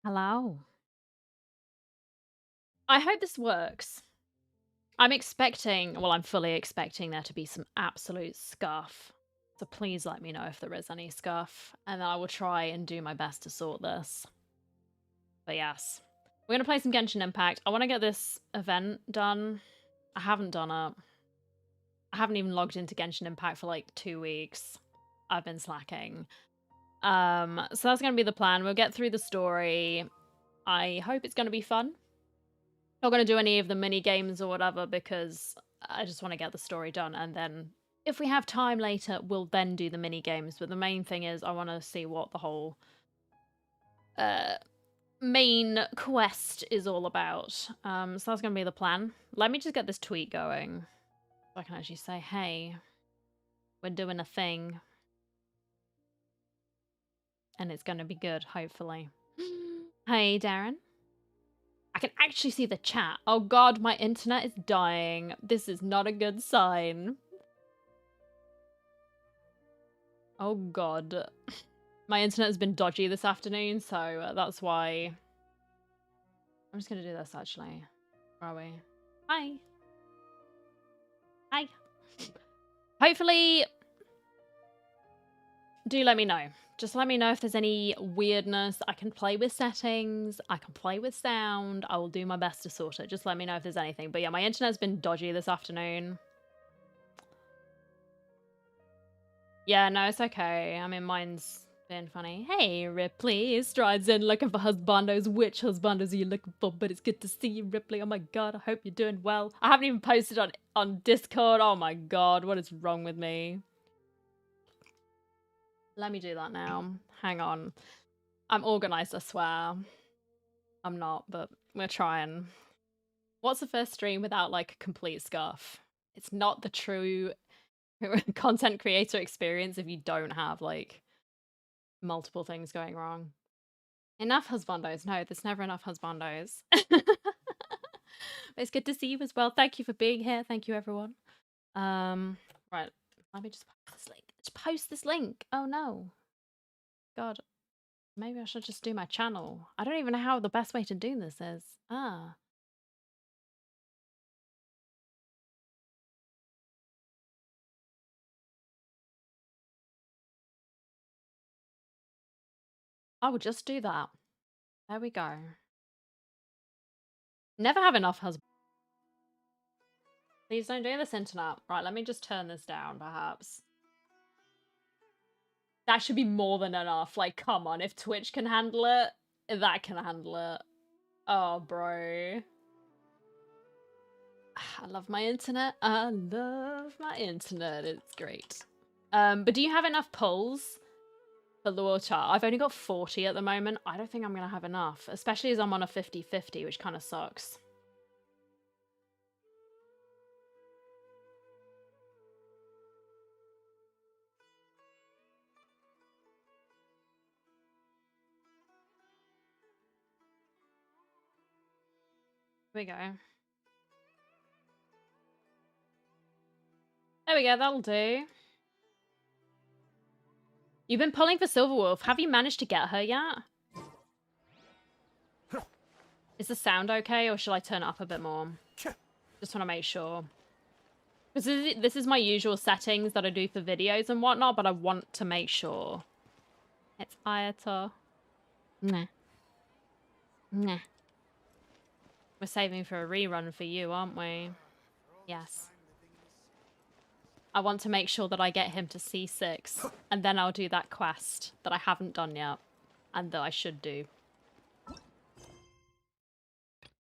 Hello. I hope this works. I'm fully expecting there to be some absolute scuff. So please let me know if there is any scuff, and then I will try and do my best to sort this. But yes. We're gonna play some Genshin Impact. I want to get this event done. I haven't done it. I haven't even logged into Genshin Impact for like 2 weeks. I've been slacking. So that's gonna be the plan. We'll get through the story. I hope it's gonna be fun. Not going to do any of the mini games or whatever because I just want to get the story done, and then if we have time later we'll then do the mini games. But the main thing is I want to see what the whole main quest is all about. So that's going to be the plan. Let me just get this tweet going so I can actually say, hey, we're doing a thing, and it's going to be good, hopefully. Hey Darren, I can actually see the chat. Oh god, my internet is dying. This is not a good sign. Oh god. My internet has been dodgy this afternoon, so that's why. I'm just gonna do this, actually. Where are we? Hi. Hi. Hopefully, do let me know. Just let me know if there's any weirdness. I can play with settings. I can play with sound. I will do my best to sort it. Just let me know if there's anything. But yeah, my internet's been dodgy this afternoon. Yeah, no, it's okay. I mean, mine's been funny. Hey, Ripley strides in looking for husbandos. Which husbandos are you looking for? But it's good to see you, Ripley. Oh my god, I hope you're doing well. I haven't even posted on Discord. Oh my god, what is wrong with me? Let me do that now. Hang on. I'm organized, I swear. I'm not, but we're trying. What's the first stream without, like, complete scuff? It's not the true content creator experience if you don't have, like, multiple things going wrong. Enough husbandos. No, there's never enough husbandos. It's good to see you as well. Thank you for being here. Thank you, everyone. Right. Let me just post this link. Just post this link. Oh no. God. Maybe I should just do my channel. I don't even know how the best way to do this is. Ah. I will just do that. There we go. Never have enough husbands. Please don't do this, internet. Right, let me just turn this down, perhaps. That should be more than enough. Like, come on. If Twitch can handle it, that can handle it. Oh, bro. I love my internet. I love my internet. It's great. But do you have enough pulls for the water? I've only got 40 at the moment. I don't think I'm going to have enough, especially as I'm on a 50-50, which kind of sucks. Here we go. There we go, that'll do. You've been pulling for Silverwolf. Have you managed to get her yet? Is the sound okay, or should I turn it up a bit more? Just want to make sure. Because this is my usual settings that I do for videos and whatnot, but I want to make sure. It's Ayato. Nah. Nah. We're saving for a rerun for you, aren't we? Yes. I want to make sure that I get him to C6, and then I'll do that quest that I haven't done yet, and that I should do.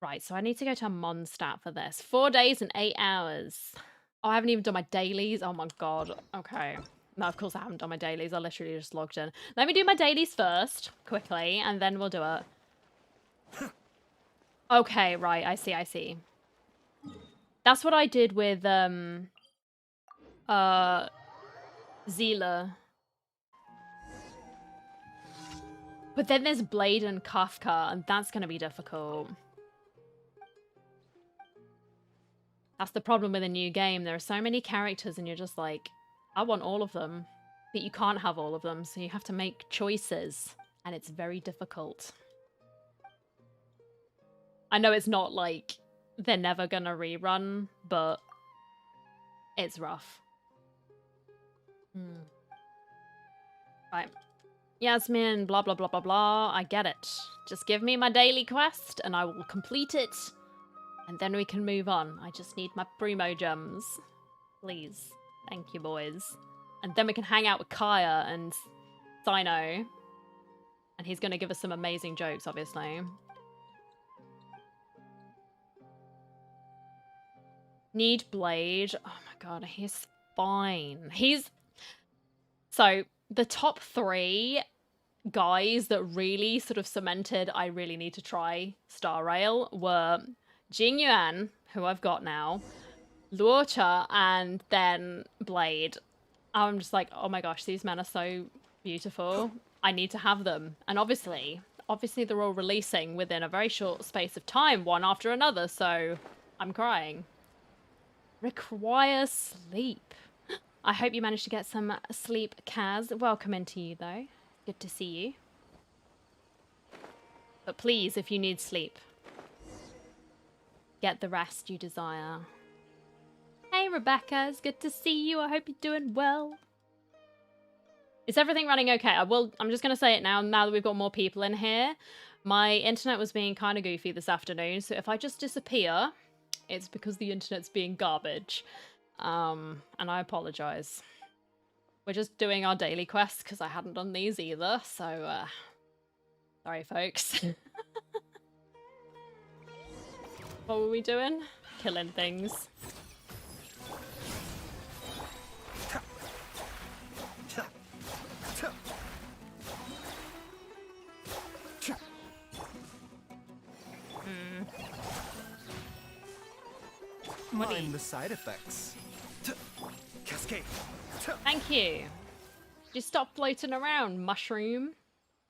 Right, so I need to go to a Mondstadt for this. 4 days and 8 hours. Oh, I haven't even done my dailies. Oh my god. Okay. No, of course I haven't done my dailies. I literally just logged in. Let me do my dailies first, quickly, and then we'll do it. Okay, right. I see. That's what I did with, Zila. But then there's Blade and Kafka, and that's gonna be difficult. That's the problem with a new game. There are so many characters and you're just like, I want all of them. But you can't have all of them, so you have to make choices. And it's very difficult. I know it's not like they're never gonna rerun, but it's rough. Right. Yasmin, blah, blah, blah, blah, blah. I get it. Just give me my daily quest and I will complete it. And then we can move on. I just need my primo gems. Please. Thank you, boys. And then we can hang out with Kaya and Sino. And he's going to give us some amazing jokes, obviously. Need Blade. Oh my god, he's fine. So, the top 3 guys that really sort of cemented I really need to try Star Rail were Jing Yuan, who I've got now, Luocha, and then Blade. I'm just like, oh my gosh, these men are so beautiful. I need to have them. And obviously they're all releasing within a very short space of time, one after another, so I'm crying. Require sleep. I hope you managed to get some sleep, Kaz. Welcome into you, though. Good to see you. But please, if you need sleep, get the rest you desire. Hey, Rebecca. It's good to see you. I hope you're doing well. Is everything running okay? I'm just going to say it now that we've got more people in here. My internet was being kind of goofy this afternoon, so if I just disappear, it's because the internet's being garbage. And I apologize. We're just doing our daily quests because I hadn't done these either, so sorry folks. What were we doing? Killing things. Mind the side effects. Cascade. Thank you. Just stop floating around, mushroom.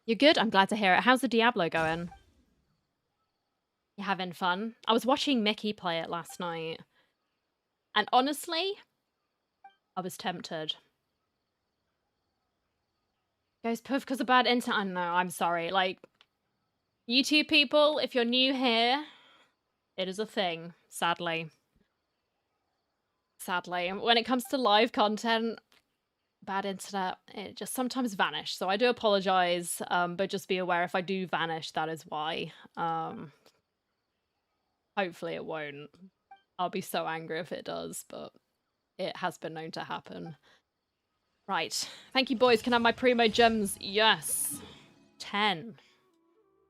You're good? I'm glad to hear it. How's the Diablo going? You having fun? I was watching Mickey play it last night. And honestly, I was tempted. Goes poof because of bad internet. I know, I'm sorry. Like, YouTube people, if you're new here, it is a thing, sadly. Sadly. When it comes to live content, bad internet, it just sometimes vanish. So I do apologize, but just be aware if I do vanish, that is why. Hopefully it won't. I'll be so angry if it does, but it has been known to happen. Right. Thank you, boys. Can I have my primo gems? Yes. 10.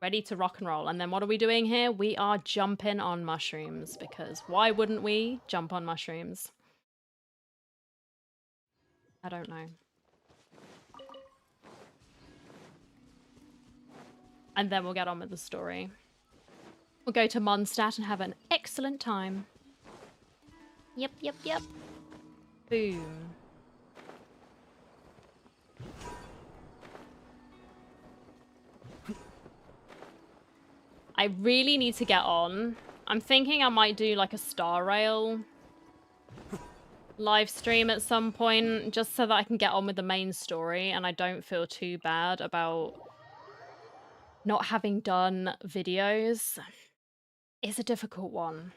Ready to rock and roll. And then what are we doing here? We are jumping on mushrooms, because why wouldn't we jump on mushrooms? I don't know. And then we'll get on with the story. We'll go to Mondstadt and have an excellent time. Yep, yep, yep. Boom. I really need to get on. I'm thinking I might do like a Star Rail live stream at some point, just so that I can get on with the main story and I don't feel too bad about not having done videos. It's a difficult one.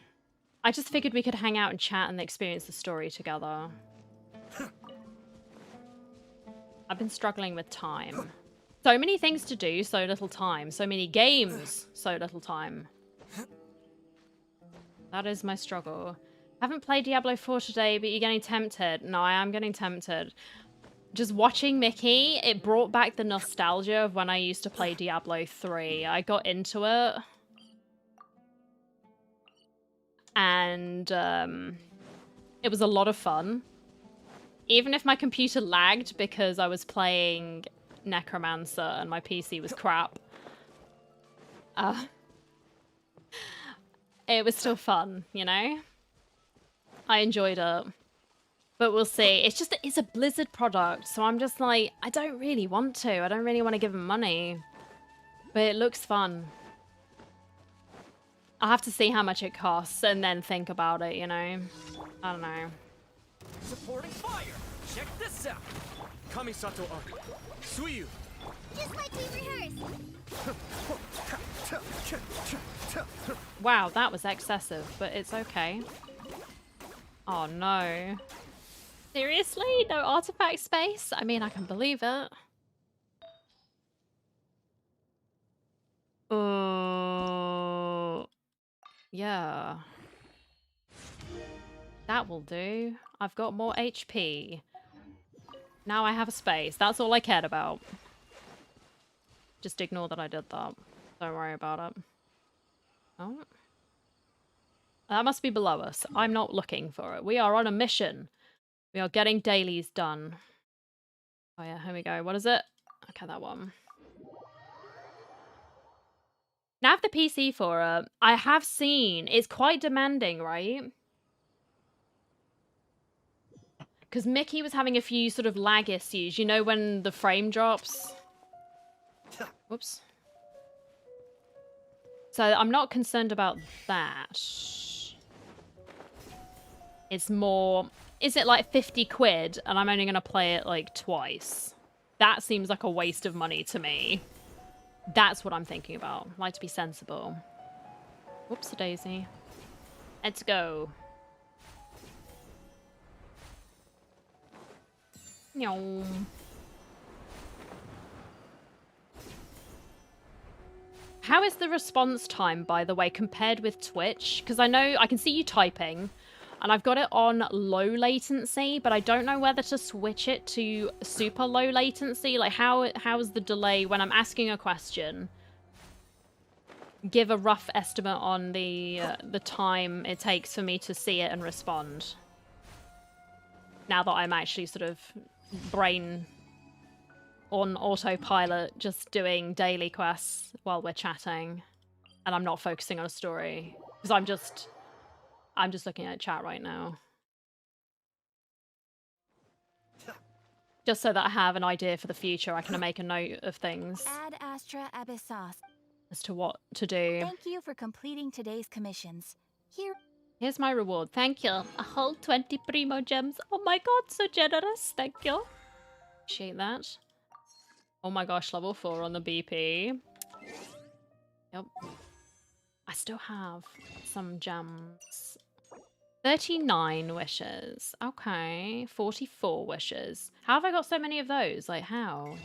I just figured we could hang out and chat and experience the story together. I've been struggling with time. So many things to do, so little time. So many games, so little time. That is my struggle. Haven't played Diablo 4 today, but you're getting tempted. No, I am getting tempted. Just watching Mickey, it brought back the nostalgia of when I used to play Diablo 3. I got into it. And it was a lot of fun. Even if my computer lagged because I was playing Necromancer and my PC was crap. It was still fun, you know? I enjoyed it. But we'll see. It's just, it's a Blizzard product, so I'm just like, I don't really want to. I don't really want to give them money. But it looks fun. I'll have to see how much it costs and then think about it, you know? I don't know. Supporting fire. Check this out. Kamisato Arc. Suiyu. Just like we rehearsed. Wow, that was excessive, but it's okay. Oh no. Seriously? No artifact space? I mean, I can believe it. Yeah. That will do. I've got more HP. Now I have a space. That's all I cared about. Just ignore that I did that. Don't worry about it. Oh. That must be below us. I'm not looking for it. We are on a mission. We are getting dailies done. Oh yeah, here we go. What is it? Okay, that one. Now I have the PC for it. I have seen. It's quite demanding, right? Because Mickey was having a few sort of lag issues. You know when the frame drops? Whoops. So I'm not concerned about that. It's more... Is it like 50 quid and I'm only going to play it like twice? That seems like a waste of money to me. That's what I'm thinking about. I like to be sensible. Whoops-a-daisy. Let's go. No. How is the response time, by the way, compared with Twitch? Because I know I can see you typing, and I've got it on low latency, but I don't know whether to switch it to super low latency. Like, how's the delay when I'm asking a question? Give a rough estimate on the time it takes for me to see it and respond. Now that I'm actually sort of brain on autopilot, just doing daily quests while we're chatting, and I'm not focusing on a story because I'm just looking at chat right now, just so that I have an idea for the future. I can make a note of things Ad Astra Abyssos. as to what to do. Thank you for completing today's commissions. Here's my reward. Thank you. A whole 20 primo gems. Oh my god, so generous. Thank you. Appreciate that. Oh my gosh, level 4 on the BP. Yep. I still have some gems. 39 wishes. Okay. 44 wishes. How have I got so many of those? Like, how?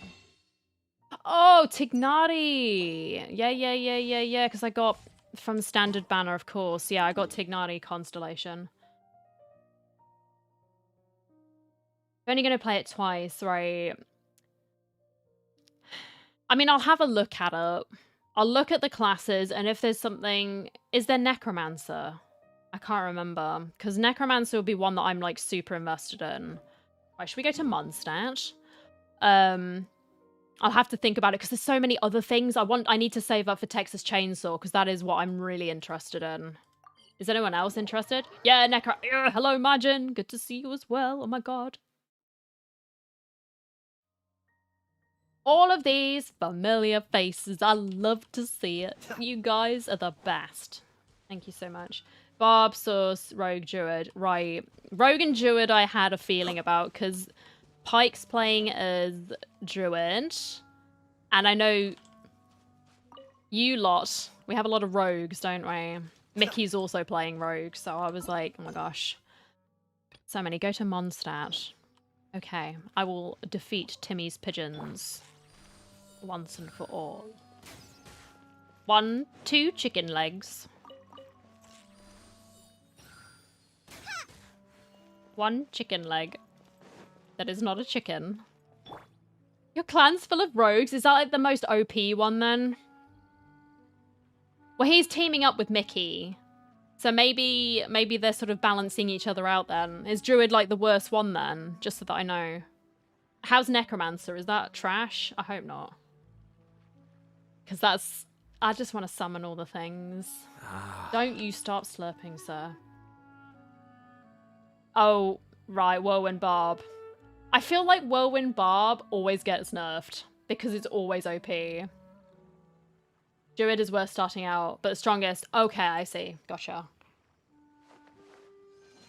Oh, Tignari! Yeah. Because I got from Standard Banner, of course. Yeah, I got Tignari Constellation. I'm only going to play it twice, right? I mean, I'll have a look at it. I'll look at the classes, and if there's something... Is there Necromancer? I can't remember. Because Necromancer will be one that I'm, like, super invested in. Right, should we go to Mondstadt? I'll have to think about it, because there's so many other things. I need to save up for Texas Chainsaw, because that is what I'm really interested in. Is anyone else interested? Yeah, hello, Majin. Good to see you as well. Oh my god. All of these familiar faces. I love to see it. You guys are the best. Thank you so much. Barb, Sauce, Rogue, Druid. Right. Rogue and Druid I had a feeling about because Pike's playing as Druid. And I know you lot, we have a lot of rogues, don't we? Mickey's also playing rogue, so I was like, oh my gosh. So many. Go to Mondstadt. Okay, I will defeat Timmy's pigeons. Once and for all. 1, 2 chicken legs. 1 chicken leg. That is not a chicken. Your clan's full of rogues? Is that like the most OP one then? Well, he's teaming up with Mickey. So maybe they're sort of balancing each other out then. Is Druid like the worst one then? Just so that I know. How's Necromancer? Is that trash? I hope not. Because that's... I just want to summon all the things. Don't you stop slurping, sir. Oh, right. Whirlwind Barb. I feel like Whirlwind Barb always gets nerfed. Because it's always OP. Druid is worth starting out, but strongest. Okay, I see. Gotcha.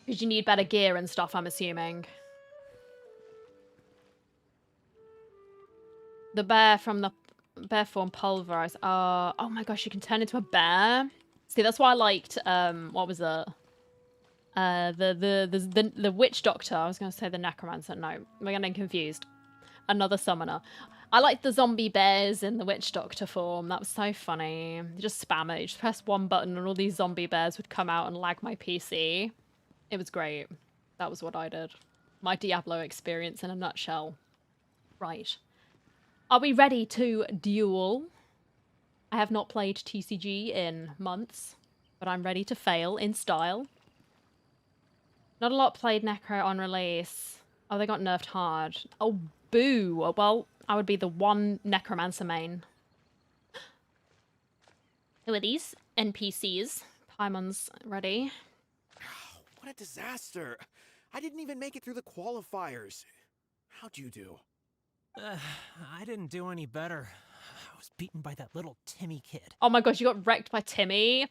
Because you need better gear and stuff, I'm assuming. The bear from the bear form pulverized. Oh my gosh, you can turn into a bear. See, that's why I liked what was it? The witch doctor. I was gonna say the necromancer. No, we're getting confused. Another summoner. I liked the zombie bears in the witch doctor form. That was so funny. You just spam it. You just press one button and all these zombie bears would come out and lag my PC. It was great. That was what I did. My Diablo experience in a nutshell. Right. Are we ready to duel? I have not played TCG in months, but I'm ready to fail in style. Not a lot played Necro on release. Oh, they got nerfed hard. Oh, boo. Well, I would be the one Necromancer main. Who are these NPCs? Paimon's ready. What a disaster. I didn't even make it through the qualifiers. How'd you do? I didn't do any better. I was beaten by that little Timmy kid. Oh my gosh, you got wrecked by Timmy.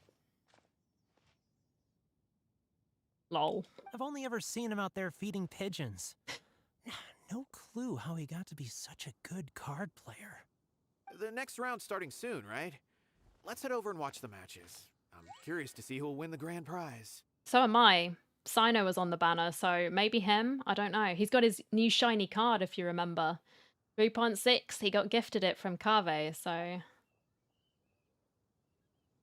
Lol. I've only ever seen him out there feeding pigeons. No clue how he got to be such a good card player. The next round's starting soon, right? Let's head over and watch the matches. I'm curious to see who'll win the grand prize. So am I. Sino was on the banner, so maybe him? I don't know. He's got his new shiny card, if you remember. 3.6, he got gifted it from Kave, so...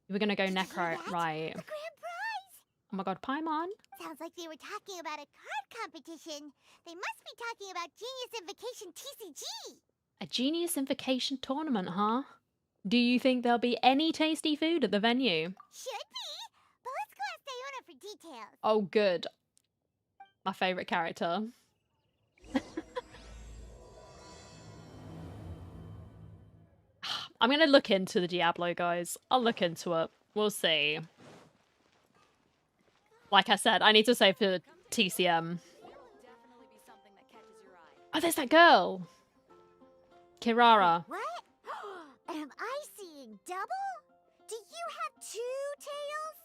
We're gonna go Did you hear Necro, that? right. The grand prize! Oh my god, Paimon? Sounds like they were talking about a card competition. They must be talking about Genius Invocation TCG. A Genius Invocation tournament, huh? Do you think there'll be any tasty food at the venue? Should be, but let's go ask Diona for details. Oh, good. My favourite character. I'm gonna look into the Diablo, guys. I'll look into it. We'll see. Like I said, I need to save for TCM. Oh, there's that girl! Kirara. What? Am I seeing double? Do you have 2 tails?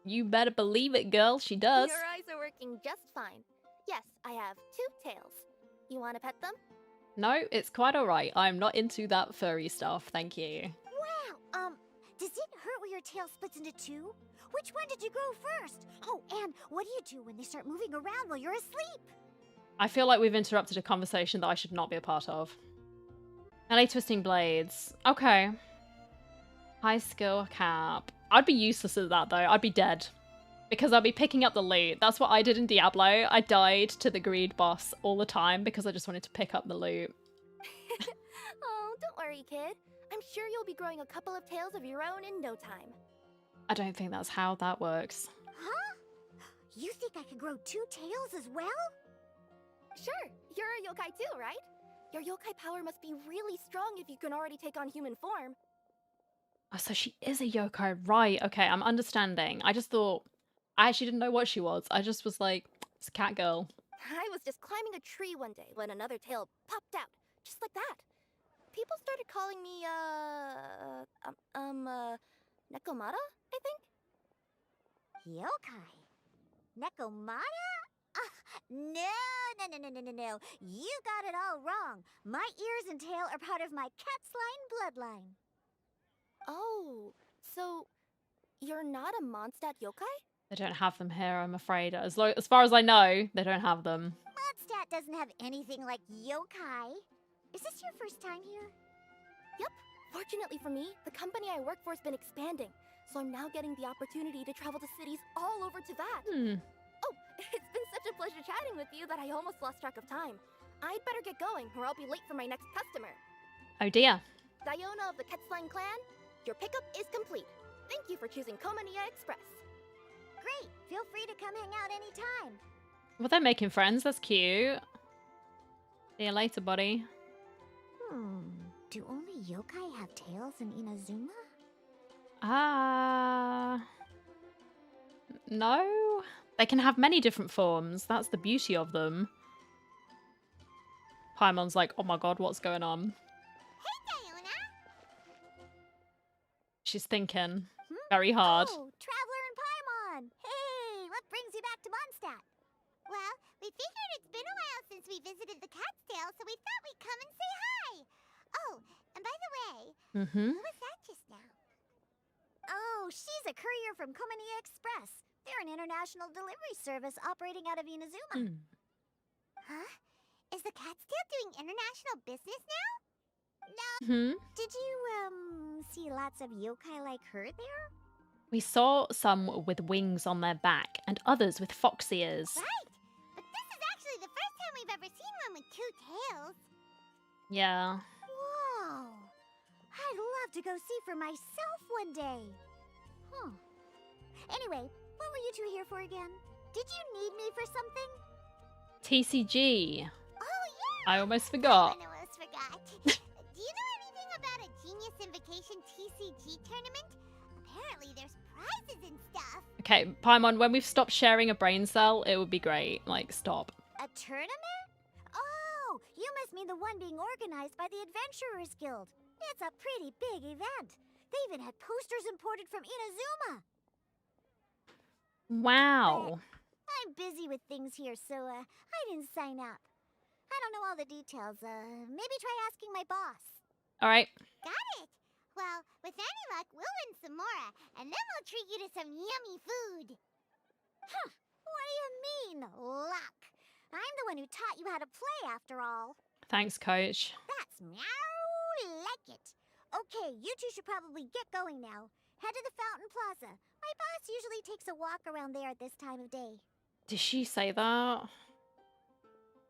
You better believe it, girl. She does. Your eyes are working just fine. Yes, I have 2 tails. You want to pet them? No, it's quite alright. I'm not into that furry stuff, thank you. Wow, does it hurt when your tail splits into 2? Which one did you grow first? Oh, and what do you do when they start moving around while you're asleep? I feel like we've interrupted a conversation that I should not be a part of. LA Twisting Blades. Okay. High skill cap. I'd be useless at that though. I'd be dead. Because I'd be picking up the loot. That's what I did in Diablo. I died to the greed boss all the time because I just wanted to pick up the loot. Oh, don't worry, kid. I'm sure you'll be growing a couple of tails of your own in no time. I don't think that's how that works. Huh? You think I can grow 2 tails as well? Sure, you're a yokai too, right? Your yokai power must be really strong if you can already take on human form. Oh, so she is a yokai, right. Okay, I'm understanding. I just thought... I actually didn't know what she was. I just was like, it's a cat girl. I was just climbing a tree one day when another tail popped out, just like that. People started calling me, Nekomata, I think? Yokai? Nekomata? No. You got it all wrong. My ears and tail are part of my cat's line bloodline. Oh, so you're not a Mondstadt yokai? They don't have them here, I'm afraid. As far as I know, they don't have them. Mondstadt doesn't have anything like yokai. Is this your first time here? Yep. Fortunately for me, the company I work for has been expanding, so I'm now getting the opportunity to travel to cities all over Teyvat. Oh, it's been such a pleasure chatting with you that I almost lost track of time. I'd better get going, or I'll be late for my next customer. Oh dear. Diona of the Ketzline clan, your pickup is complete. Thank you for choosing Komania Express. Great. Feel free to come hang out anytime. Well, they're making friends. That's cute. See you later, buddy. Do only yokai have tails in Inazuma? No. They can have many different forms. That's the beauty of them. Paimon's like, oh my god, what's going on? Hey, Diona! She's thinking very hard. Oh, Traveler and Paimon! Hey, what brings you back to Mondstadt? Well, we figured it's been a while since we visited the Catskill, so we thought we'd come and say hi. Oh, and by the way, Mm-hmm. who was that just now? Oh, she's a courier from Komani Express. They're an international delivery service operating out of Inazuma. Huh? Is the Catskill doing international business now? No. Hmm. Did you, see lots of yokai like her there? We saw some with wings on their back and others with fox ears. Right. But this is actually the first time we've ever seen one with two tails. Yeah. Whoa. I'd love to go see for myself one day. Huh. Anyway, what were you two here for again? Did you need me for something? TCG. Oh, yeah. I almost forgot. I almost forgot. Do you know anything about a Genius Invocation TCG tournament? Apparently there's prizes and stuff. Okay, Paimon, when we've stopped sharing a brain cell, it would be great. Like, stop. A tournament? Oh, you must mean the one being organized by the Adventurers Guild. It's a pretty big event. They even had posters imported from Inazuma. Wow. I'm busy with things here, so I didn't sign up. I don't know all the details. Maybe try asking my boss. All right. Got it. Well, with any luck, we'll win some more, and then we'll treat you to some yummy food. Huh. What do you mean, luck? I'm the one who taught you how to play, after all. Thanks, coach. That's meow like it. Okay, you two should probably get going now. Head to the Fountain Plaza. My boss usually takes a walk around there at this time of day. Did she say that?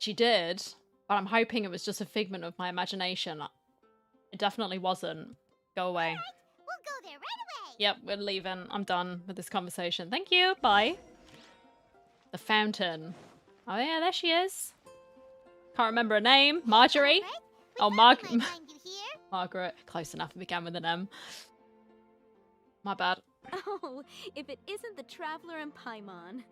She did, but I'm hoping it was just a figment of my imagination. It definitely wasn't. Go away. All right, we'll go there right away. Yep, we're leaving. I'm done with this conversation. Thank you. Bye. The fountain. Oh yeah, there she is. Can't remember her name. Marjorie? Right? Oh, We thought we might Margaret. find you here. Margaret. Close enough. It began with an M. My bad. Oh, if it isn't the Traveler and Paimon.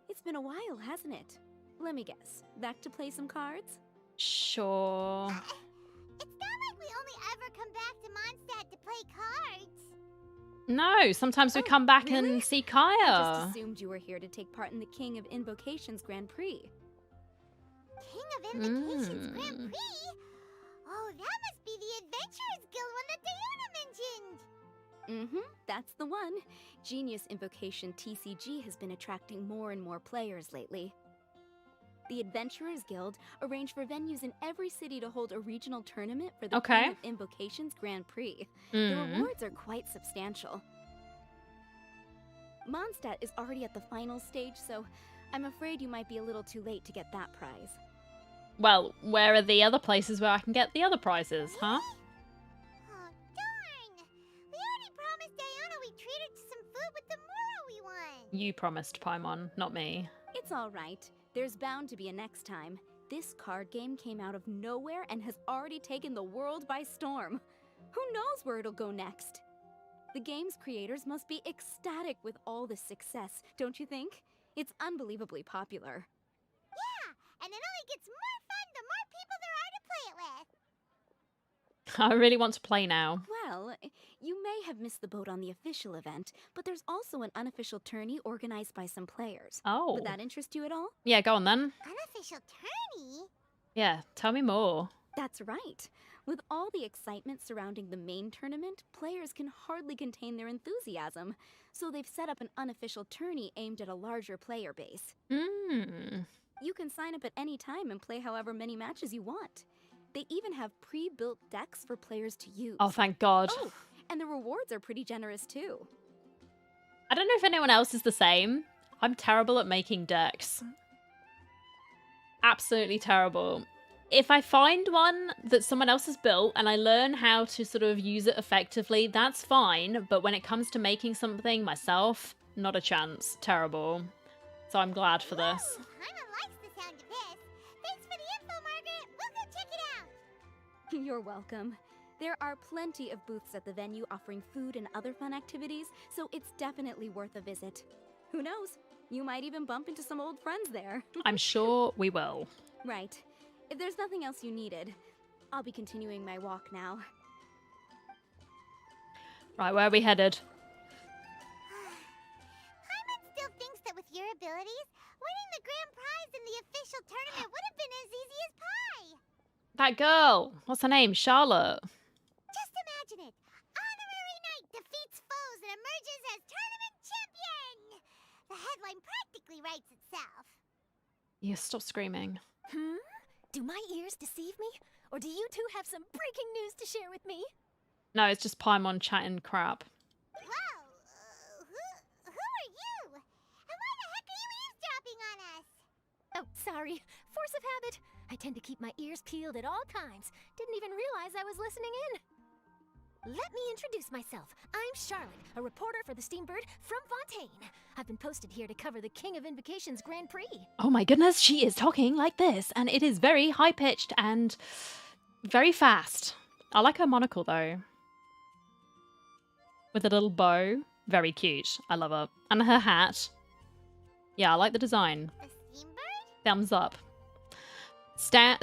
It's been a while, hasn't it? Let me guess. Back to play some cards? Sure. It's not like we only ever come back to Mondstadt to play cards. No, sometimes we Oh, come back really? and see I Kaya. just assumed you were here to take part in the King of Invocations Grand Prix. King of Invocations Grand Mm. Prix? Oh, that must be the Adventurers Guild one that Diana mentioned. That's the one. Genius Invocation TCG has been attracting more and more players lately. The Adventurers Guild arranged for venues in every city to hold a regional tournament for the Okay. King of Invocations Grand Prix. The Mm. rewards are quite substantial. Mondstadt is already at the final stage, so I'm afraid you might be a little too late to get that prize. Well, where are the other places where I can get the other prizes, huh? Oh, darn. We already promised Diana we'd treat her to some food with the Moro we won. You promised, Paimon, not me. It's all right. There's bound to be a next time. This card game came out of nowhere and has already taken the world by storm. Who knows where it'll go next? The game's creators must be ecstatic with all this success, don't you think? It's unbelievably popular. Yeah, and it only gets more fun the more people there are to play it with. I really want to play now. Well, you may have missed the boat on the official event, but there's also an unofficial tourney organized by some players. Oh. Would that interest you at all? Yeah, go on then. Unofficial tourney? Yeah, tell me more. That's right. With all the excitement surrounding the main tournament, players can hardly contain their enthusiasm. So they've set up an unofficial tourney aimed at a larger player base. Hmm. You can sign up at any time and play however many matches you want. They even have pre-built decks for players to use. Oh, thank God. Oh, and the rewards are pretty generous too. I don't know if anyone else is the same. I'm terrible at making decks. Absolutely terrible. If I find one that someone else has built and I learn how to sort of use it effectively, that's fine. But when it comes to making something myself, not a chance. Terrible. So I'm glad for this. Whoa, Paimon likes the sound of this. Thanks for the info, Margaret. We'll go check it out. You're welcome. There are plenty of booths at the venue offering food and other fun activities, so it's definitely worth a visit. Who knows? You might even bump into some old friends there. I'm sure we will. Right. If there's nothing else you needed, I'll be continuing my walk now. Right, where are we headed? Paimon still thinks that with your abilities, Winning the grand prize in the official tournament would have been as easy as pie. That girl. What's her name? Charlotte. Just imagine it. Honorary Knight defeats foes and emerges as tournament champion. The headline practically writes itself. Yeah, stop screaming. Do my ears deceive me? Or do you two have some breaking news to share with me? No, it's just Paimon chatting crap. Whoa, who are you? And why the heck are you eavesdropping on us? Oh, sorry. Force of habit. I tend to keep my ears peeled at all times. Didn't even realize I was listening in. Let me introduce myself. I'm Charlotte, a reporter for the Steambird from Fontaine. I've been posted here to cover the King of Invocations Grand Prix. Oh my goodness, she is talking like this, and it is very high-pitched and very fast. I like her monocle, though. With a little bow. Very cute. I love her. And her hat. Yeah, I like the design. The Steambird? Thumbs up.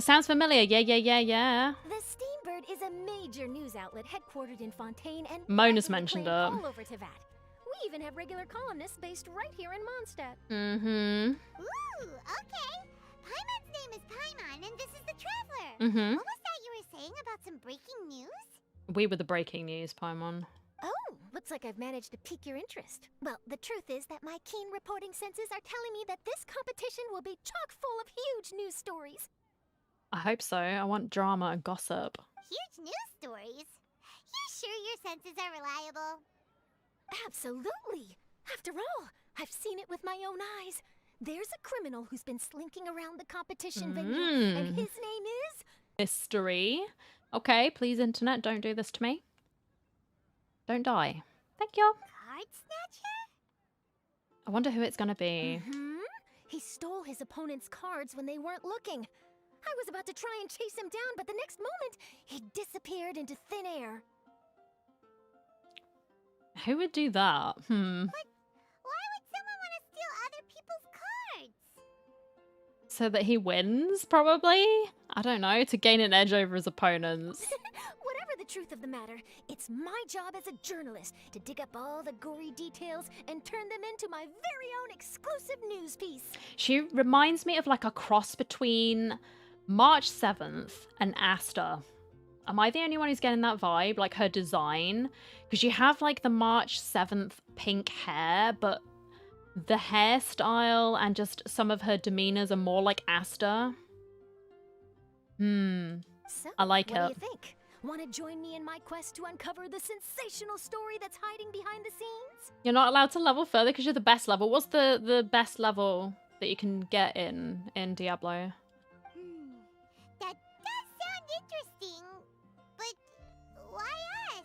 Sounds familiar. Yeah. The Steambird is a major news outlet headquartered in Fontaine and Mona's widely mentioned acclaimed it. all over Teyvat. We even have regular columnists based right here in Mondstadt. Mm-hmm. Ooh, okay. Paimon's name is Paimon, and this is the Traveler. Mm-hmm. What was that you were saying about some breaking news? We were the breaking news, Paimon. Oh, looks like I've managed to pique your interest. Well, the truth is that my keen reporting senses are telling me that this competition will be chock full of huge news stories. I hope so. I want drama and gossip. Huge news stories? You sure your senses are reliable? Absolutely. After all, I've seen it with my own eyes. There's a criminal who's been slinking around the competition venue, and his name is... Mystery. Okay, please, internet, don't do this to me. Don't die. Thank you. Card Snatcher? I wonder who it's gonna be. He stole his opponent's cards when they weren't looking. I was about to try and chase him down, but the next moment, he disappeared into thin air. Who would do that? Why would someone want to steal other people's cards? So that he wins, probably? I don't know, to gain an edge over his opponents. Whatever the truth of the matter, it's my job as a journalist to dig up all the gory details and turn them into my very own exclusive news piece. She reminds me of like a cross between March 7th and Asta. Am I the only one who's getting that vibe? Like her design? Because you have like the March 7th pink hair, but the hairstyle and just some of her demeanors are more like Asta. So, I like what it. do you think? Want to join me in my quest to uncover the sensational story that's hiding behind the scenes? You're not allowed to level further because you're the best level. What's the best level that you can get in Diablo? That does sound interesting, but why us?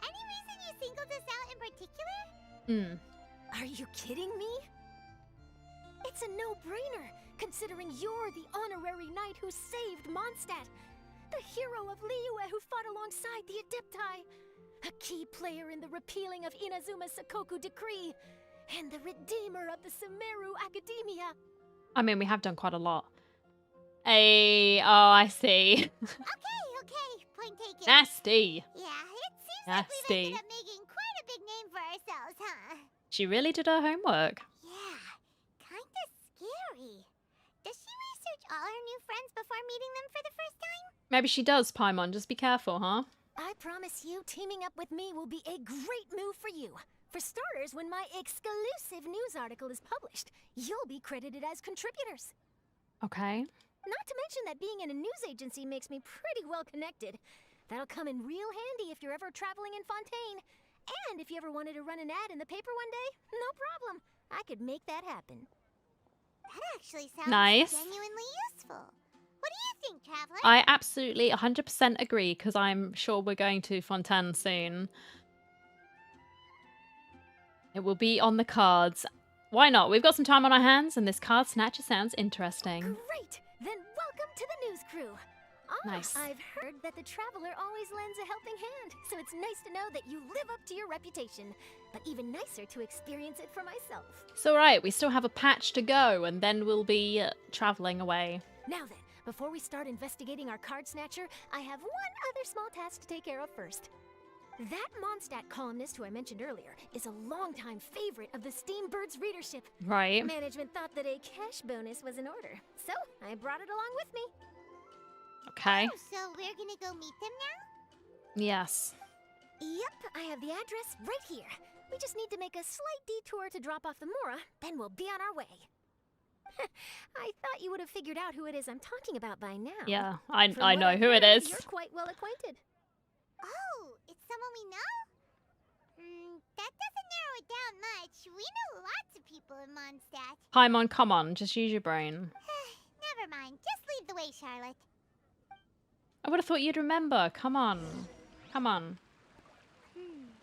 Any reason you singled us out in particular? Are you kidding me? It's a no-brainer, considering you're the honorary knight who saved Mondstadt, the hero of Liyue who fought alongside the Adepti, a key player in the repealing of Inazuma's Sakoku decree, and the redeemer of the Sumeru Academia. I mean, we have done quite a lot. Oh, I see. Okay, point taken. Nasty. Yeah, it seems like we've Nasty. ended up making quite a big name for ourselves, huh? She really did her homework. Yeah, kinda scary. Does she research all her new friends before meeting them for the first time? Maybe she does, Paimon. Just be careful, huh? I promise you, teaming up with me will be a great move for you. For starters, when my exclusive news article is published, you'll be credited as contributors. Okay. Not to mention that being in a news agency makes me pretty well connected. That'll come in real handy if you're ever traveling in Fontaine. And if you ever wanted to run an ad in the paper one day, no problem. I could make that happen. That actually sounds Nice. genuinely useful. What do you think, Traveler? I absolutely 100% agree because I'm sure we're going to Fontaine soon. It will be on the cards. Why not? We've got some time on our hands and this card snatcher sounds interesting. Great! Then welcome to the news crew. Nice. I've heard that the Traveler always lends a helping hand, so it's nice to know that you live up to your reputation. But even nicer to experience it for myself. It's alright, we still have a patch to go and then we'll be traveling away. Now then, before we start investigating our card snatcher, I have one other small task to take care of first. That Mondstadt columnist who I mentioned earlier is a longtime favorite of the Steambird's readership. Right. Management thought that a cash bonus was in order, so I brought it along with me. Okay. Oh, so we're gonna go meet them now? Yes. Yep, I have the address right here. We just need to make a slight detour to drop off the Mora, then we'll be on our way. I thought you would have figured out who it is I'm talking about by now. Yeah, From I what know I've who it heard, is. You're quite well acquainted. Oh, it's someone we know? That doesn't narrow it down much. We know lots of people in Mondstadt. Paimon, come on, just use your brain. Never mind. Just lead the way, Charlotte. I would have thought you'd remember. Come on. Come on.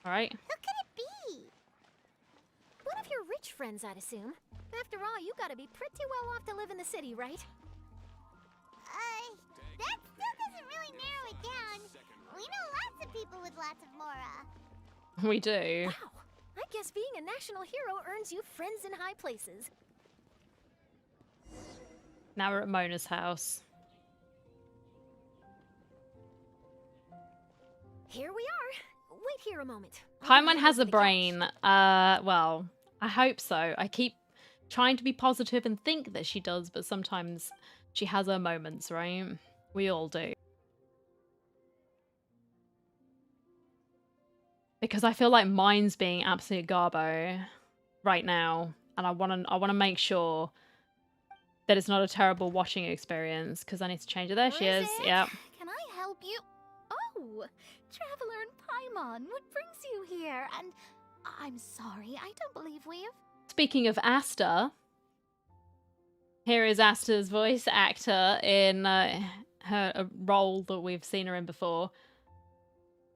Alright. Who could it be? One of your rich friends, I'd assume. After all, you gotta be pretty well off to live in the city, right? That still doesn't really narrow it down. We know lots of people with lots of Mora. We do. Wow. I guess being a national hero earns you friends in high places. Now we're at Mona's house. Here we are. Wait here a moment. Paimon has a brain. Well, I hope so. I keep trying to be positive and think that she does, but sometimes she has her moments, right? We all do. Because I feel like mine's being absolute garbo right now, and I wanna make sure that it's not a terrible watching experience, because I need to change it. There she is. Yep. Can I help you? Oh, Traveler and Paimon, what brings you here? And I'm sorry, I don't believe we've... Speaking of Asta, here is Asta's voice actor in her role that we've seen her in before.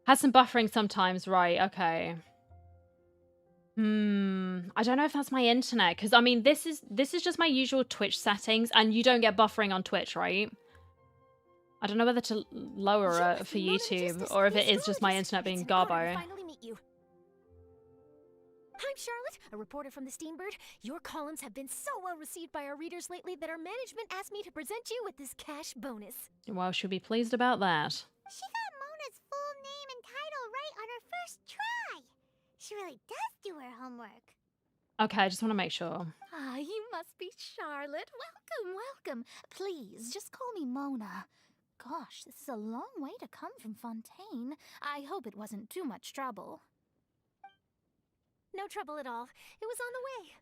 Has some buffering sometimes, right? Okay. I don't know if that's my internet, because I mean this is just my usual Twitch settings, and you don't get buffering on Twitch, right? I don't know whether to lower it for YouTube or if it is just my internet being garbo. Finally meet you. I'm Charlotte, a reporter from the Steambird. Your columns have been so well received by our readers lately that our management asked me to present you with this cash bonus. Well, she'll be pleased about that. She got Mona's full name and title right on her first try. She really does do her homework. Okay, I just want to make sure. Ah, you must be Charlotte. Welcome, welcome. Please, just call me Mona. Gosh, this is a long way to come from Fontaine. I hope it wasn't too much trouble. No trouble at all. It was on the way.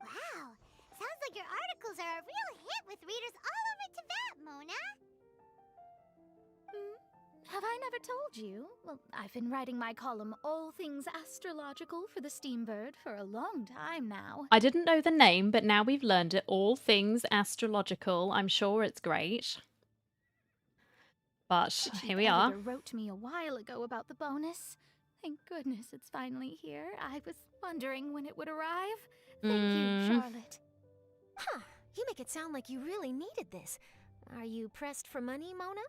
Wow. Sounds like your articles are a real hit with readers all over Teyvat, Mona. Have I never told you? Well, I've been writing my column, All Things Astrological, for the Steambird for a long time now. I didn't know the name, but now we've learned it. All Things Astrological. I'm sure it's great. But The chief here we are. editor wrote to me a while ago about the bonus. Thank goodness it's finally here. I was wondering when it would arrive. Thank you, Charlotte. Huh. You make it sound like you really needed this. Are you pressed for money, Mona?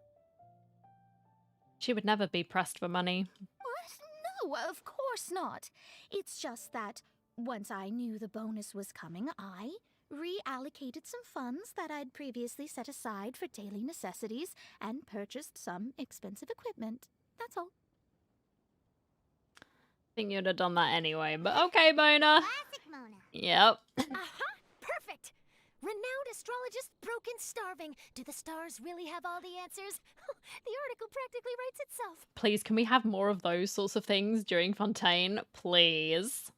She would never be pressed for money. What? No, of course not. It's just that once I knew the bonus was coming, I reallocated some funds that I'd previously set aside for daily necessities and purchased some expensive equipment. That's all. I think you'd have done that anyway, but okay, Mona. Classic Mona. Yep. Aha! Perfect! Renowned astrologist broken starving. Do the stars really have all the answers? The article practically writes itself. Please, can we have more of those sorts of things during Fontaine? Please.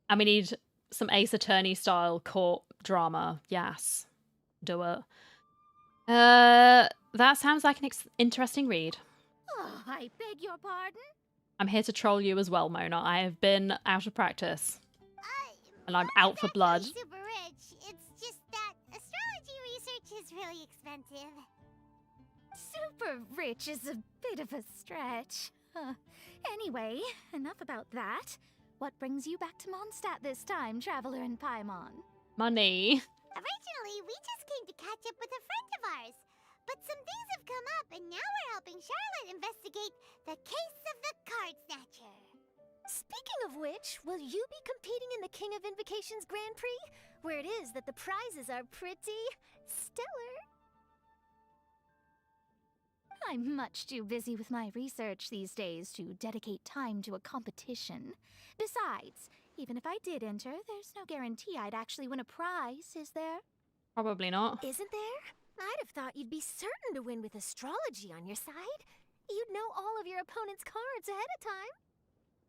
And we need some Ace Attorney style court drama. Yes. Do it. That sounds like an interesting read. Oh, I beg your pardon? I'm here to troll you as well, Mona. I have been out of practice. And I'm out for blood. Mona's super rich. It's just that astrology research is really expensive. Super rich is a bit of a stretch. Anyway, enough about that. What brings you back to Mondstadt this time, Traveler and Paimon? Money. Originally, we just came to catch up with a friend of ours. But some things have come up, and now we're helping Charlotte investigate the case of the Card Snatcher. Speaking of which, will you be competing in the King of Invocations Grand Prix? Where it is that the prizes are pretty stellar. I'm much too busy with my research these days to dedicate time to a competition. Besides, even if I did enter, there's no guarantee I'd actually win a prize, is there? Probably not. Isn't there? I'd have thought you'd be certain to win with astrology on your side. You'd know all of your opponent's cards ahead of time.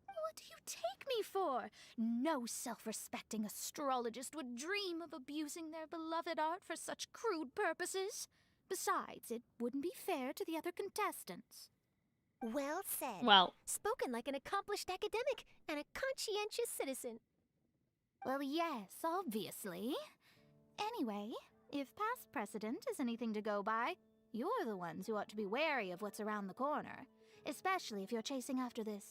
What do you take me for? No self-respecting astrologist would dream of abusing their beloved art for such crude purposes. Besides, it wouldn't be fair to the other contestants. Well said. Well, Spoken like an accomplished academic and a conscientious citizen. Well, yes, obviously. Anyway, if past precedent is anything to go by, you're the ones who ought to be wary of what's around the corner. Especially if you're chasing after this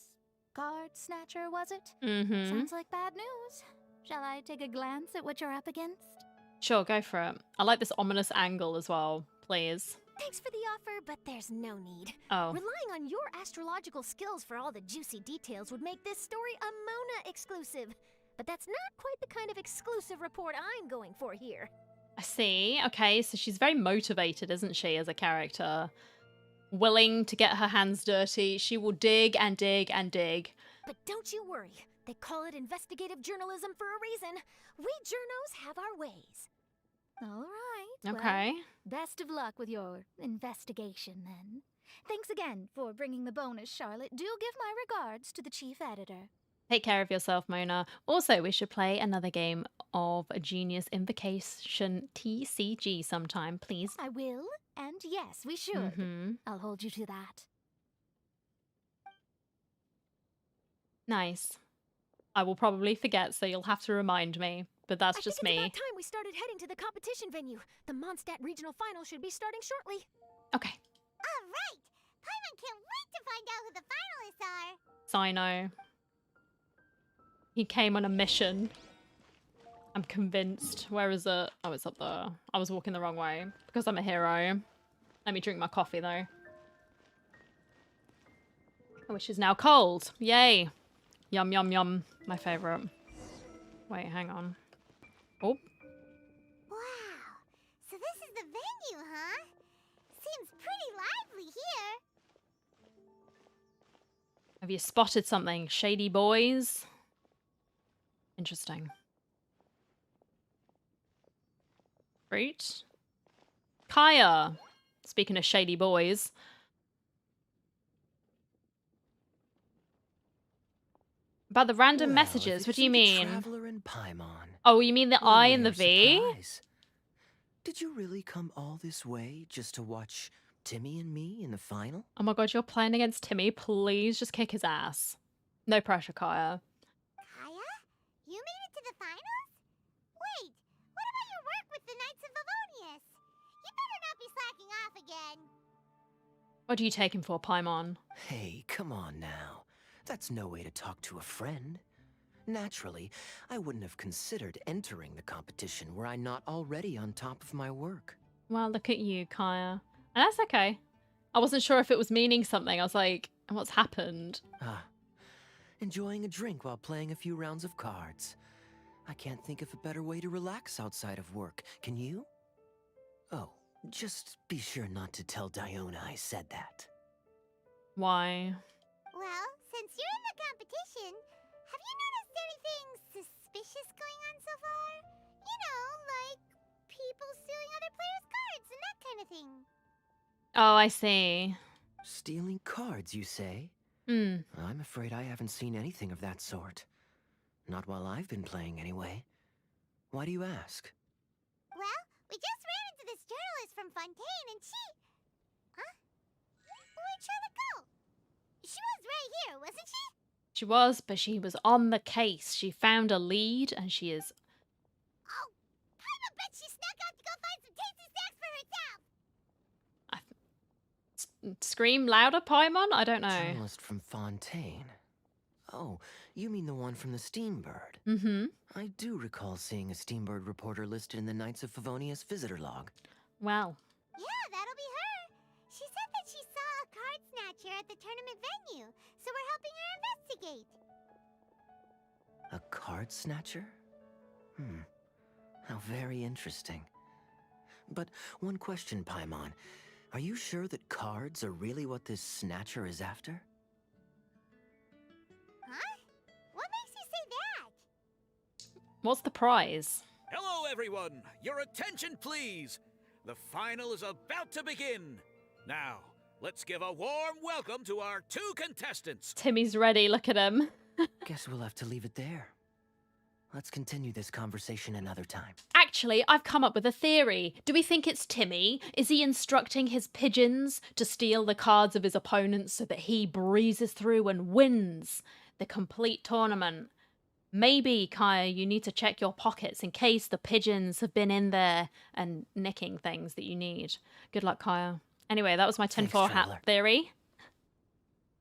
card snatcher, was it? Sounds like bad news. Shall I take a glance at what you're up against? Sure, go for it. I like this ominous angle as well, please. Thanks for the offer, but there's no need. Oh. Relying on your astrological skills for all the juicy details would make this story a Mona exclusive. But that's not quite the kind of exclusive report I'm going for here. I see. Okay, so she's very motivated, isn't she, as a character? Willing to get her hands dirty. She will dig and dig and dig. But don't you worry. They call it investigative journalism for a reason. We journos have our ways. All right. Okay. Well, best of luck with your investigation, then. Thanks again for bringing the bonus, Charlotte. Do give my regards to the chief editor. Take care of yourself, Mona. Also, we should play another game of Genius Invocation TCG sometime, please. I will, and yes, we should. I'll hold you to that. Nice. I will probably forget, so you'll have to remind me. But that's just me. I think it's about time we started heading to the competition venue. The Mondstadt Regional Final should be starting shortly. Okay. All right! Paimon can't wait to find out who the finalists are! Sino. He came on a mission. I'm convinced. Where is it? Oh, it's up there. I was walking the wrong way. Because I'm a hero. Let me drink my coffee, though. Which is now cold. Yay! Yum, yum, yum. My favourite. Wait, hang on. Oh. Wow! So this is the venue, huh? Seems pretty lively here. Have you spotted something? Shady boys? Interesting. Fruit? Kaya! Speaking of shady boys. About the random messages, what do you mean? Traveler and Paimon. Oh, you mean the I and the V? Surprise. Did you really come all this way just to watch Timmy and me in the final? Oh my god, you're playing against Timmy. Please just kick his ass. No pressure, Kaya. Kaya? You made it to the finals? Wait, what about your work with the Knights of Favonius? You better not be slacking off again. What do you take him for, Paimon? Hey, come on now. That's no way to talk to a friend. Naturally, I wouldn't have considered entering the competition were I not already on top of my work. Well, look at you, Kaya. And that's okay. I wasn't sure if it was meaning something. I was like, what's happened? Ah, enjoying a drink while playing a few rounds of cards. I can't think of a better way to relax outside of work. Can you? Oh, just be sure not to tell Diona I said that. Why? Well, since you're in the competition, have you noticed anything suspicious going on so far? You know, like people stealing other players' cards and that kind of thing. Oh, I see. Stealing cards, you say? I'm afraid I haven't seen anything of that sort. Not while I've been playing, anyway. Why do you ask? Well, we just ran into this journalist from Fontaine and she... Huh? Where'd Charlotte go? She was right here, wasn't she? She was, but she was on the case. She found a lead and she is... Oh, I bet she snuck out to go find some tasty snacks for herself. Scream louder, Paimon? I don't know. Journalist from Fontaine. Oh, you mean the one from the Steambird? I do recall seeing a Steambird reporter listed in the Knights of Favonius visitor log. Well. Yeah, that'll be her. She said that she saw a card snatcher at the tournament venue, so we're helping her investigate. A card snatcher? How very interesting. But one question, Paimon. Are you sure that cards are really what this snatcher is after? Huh? What makes you say that? What's the prize? Hello, everyone! Your attention, please! The final is about to begin. Now, let's give a warm welcome to our 2 contestants. Timmy's ready. Look at him. Guess we'll have to leave it there. Let's continue this conversation another time. Actually, I've come up with a theory. Do we think it's Timmy? Is he instructing his pigeons to steal the cards of his opponents so that he breezes through and wins the complete tournament? Maybe, Kaya, you need to check your pockets in case the pigeons have been in there and nicking things that you need. Good luck, Kaya. Anyway, that was my tinfoil hat Traveler. theory.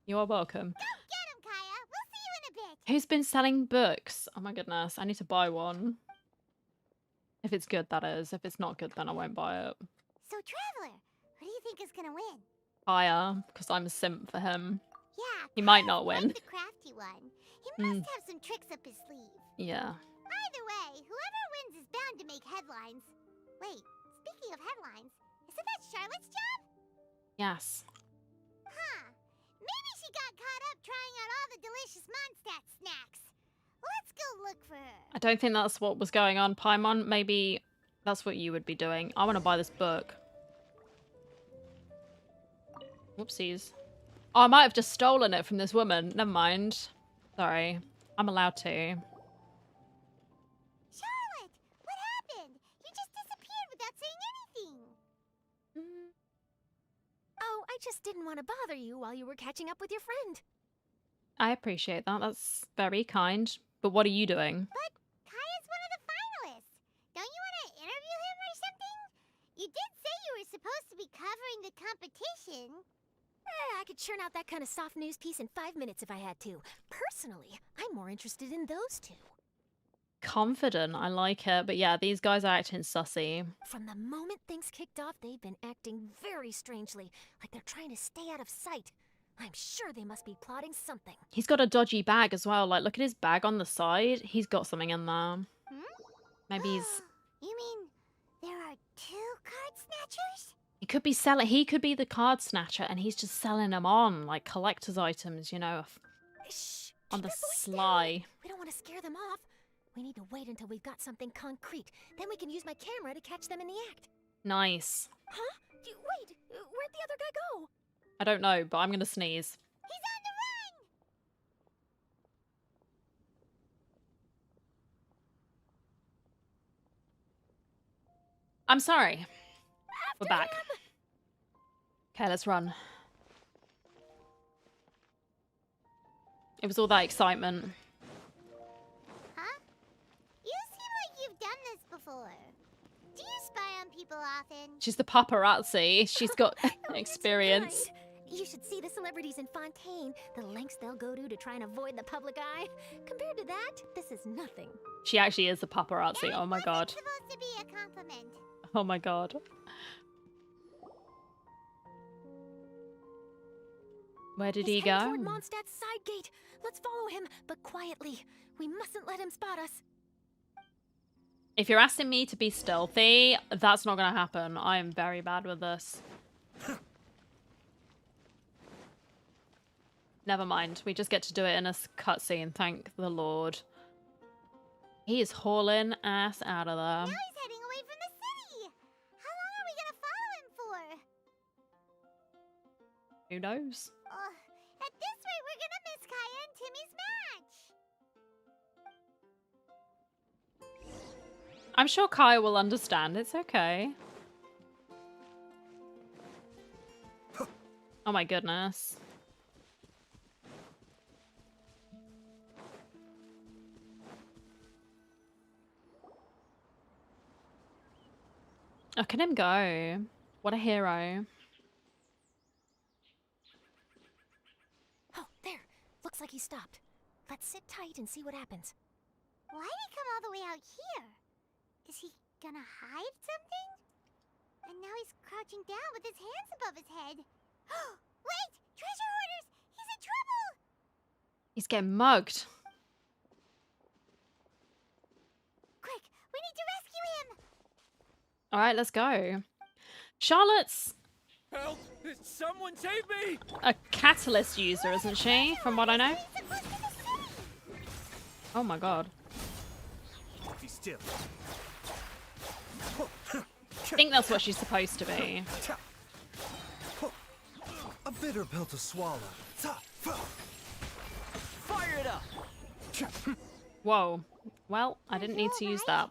You are welcome. Go get him, Kaya. We'll see you in a bit. Who's been selling books? Oh my goodness, I need to buy one. If it's good, that is. If it's not good, then I won't buy it. So, Traveler, who do you think is gonna win? Kaya, because I'm a simp for him. Yeah, He might Kaya's not win. quite the crafty one. He must have some tricks up his sleeve. Yeah. Either way, whoever wins is bound to make headlines. Wait, speaking of headlines, isn't that Charlotte's job? Yes. Huh. Maybe she got caught up trying out all the delicious Mondstadt snacks. Let's go look for her. I don't think that's what was going on, Paimon. Maybe that's what you would be doing. I want to buy this book. Whoopsies. Oh, I might have just stolen it from this woman. Never mind. Sorry. I'm allowed to. Charlotte, what happened? You just disappeared without saying anything. Oh, I just didn't want to bother you while you were catching up with your friend. I appreciate that. That's very kind. But what are you doing? But Kaya's one of the finalists. Don't you want to interview him or something? You did say you were supposed to be covering the competition. I could churn out that kind of soft news piece in 5 minutes if I had to. Personally, I'm more interested in those 2. Confident. I like it. But yeah, these guys are acting sussy. From the moment things kicked off, they've been acting very strangely, like they're trying to stay out of sight. I'm sure they must be plotting something. He's got a dodgy bag as well. Like, look at his bag on the side. He's got something in there. Maybe he's... You mean there are 2 card snatchers? He could be selling... He could be the card snatcher and he's just selling them on. Like, collector's items, you know, Shh! on Keep the your voice sly. down. We don't want to scare them off. We need to wait until we've got something concrete. Then we can use my camera to catch them in the act. Nice. Huh? Wait, where'd the other guy go? I don't know, but I'm going to sneeze. He's on the run! I'm sorry. We're back. Him. Okay, let's run. It was all that excitement. Huh? You seem like you've done this before. Do you spy on people often? She's the paparazzi. She's got Oh, you're too experience. kind. You should see the celebrities in Fontaine, the lengths they'll go to try and avoid the public eye. Compared to that, this is nothing. She actually is the paparazzi. Oh my god. It's supposed to be a compliment. Oh my god. Where did he He's go? heading toward Mondstadt's side gate. Let's follow him, but quietly. We mustn't let him spot us. If you're asking me to be stealthy, that's not gonna happen. I am very bad with this. Never mind. We just get to do it in a cutscene. Thank the Lord. He is hauling ass out of Now there. he's heading away from the city. How long are we gonna follow him for? Who knows? At this rate, we're gonna miss Kaya and Timmy's match. I'm sure Kaya will understand. It's okay. Oh my goodness. Look at him go. What a hero. Oh, there. Looks like he stopped. Let's sit tight and see what happens. Why'd he come all the way out here? Is he gonna hide something? And now he's crouching down with his hands above his head. Wait! Treasure hoarders! He's in trouble! He's getting mugged. Quick! We need to rescue him! All right, let's go. Charlotte's... Help! Someone save me! A catalyst user, isn't she? From what I know. Oh my god. Be still. I think that's what she's supposed to be. A bitter pill to swallow. Fire it up! Whoa. Well, I didn't need to use that.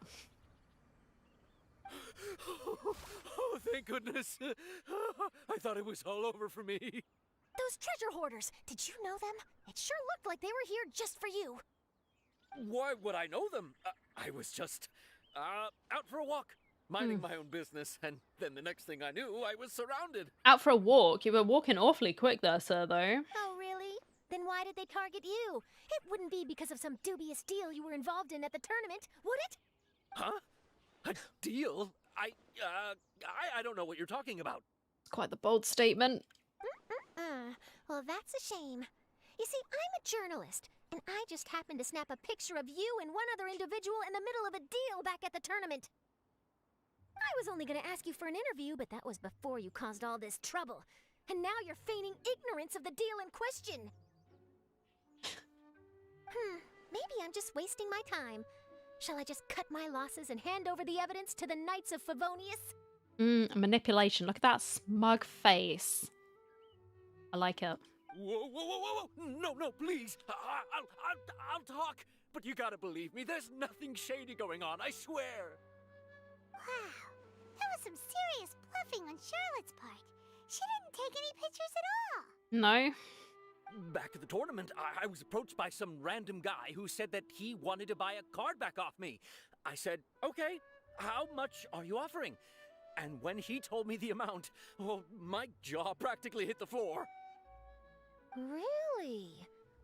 Oh, thank goodness. I thought it was all over for me. Those treasure hoarders, did you know them? It sure looked like they were here just for you. Why would I know them? I was just out for a walk, minding my own business, and then the next thing I knew, I was surrounded. Out for a walk? You were walking awfully quick there, sir, though. Oh, really? Then why did they target you? It wouldn't be because of some dubious deal you were involved in at the tournament, would it? Huh? A deal? I don't know what you're talking about. It's quite the bold statement. Well, that's a shame. You see, I'm a journalist, and I just happened to snap a picture of you and one other individual in the middle of a deal back at the tournament. I was only going to ask you for an interview, but that was before you caused all this trouble. And now you're feigning ignorance of the deal in question. Maybe I'm just wasting my time. Shall I just cut my losses and hand over the evidence to the Knights of Favonius? Manipulation. Look at that smug face. I like it. Whoa. No, please. I'll talk. But you gotta believe me, there's nothing shady going on, I swear. Wow, that was some serious bluffing on Charlotte's part. She didn't take any pictures at all. No? Back at the tournament, I was approached by some random guy who said that he wanted to buy a card back off me. I said, okay, how much are you offering? And when he told me the amount, well, my jaw practically hit the floor. Really?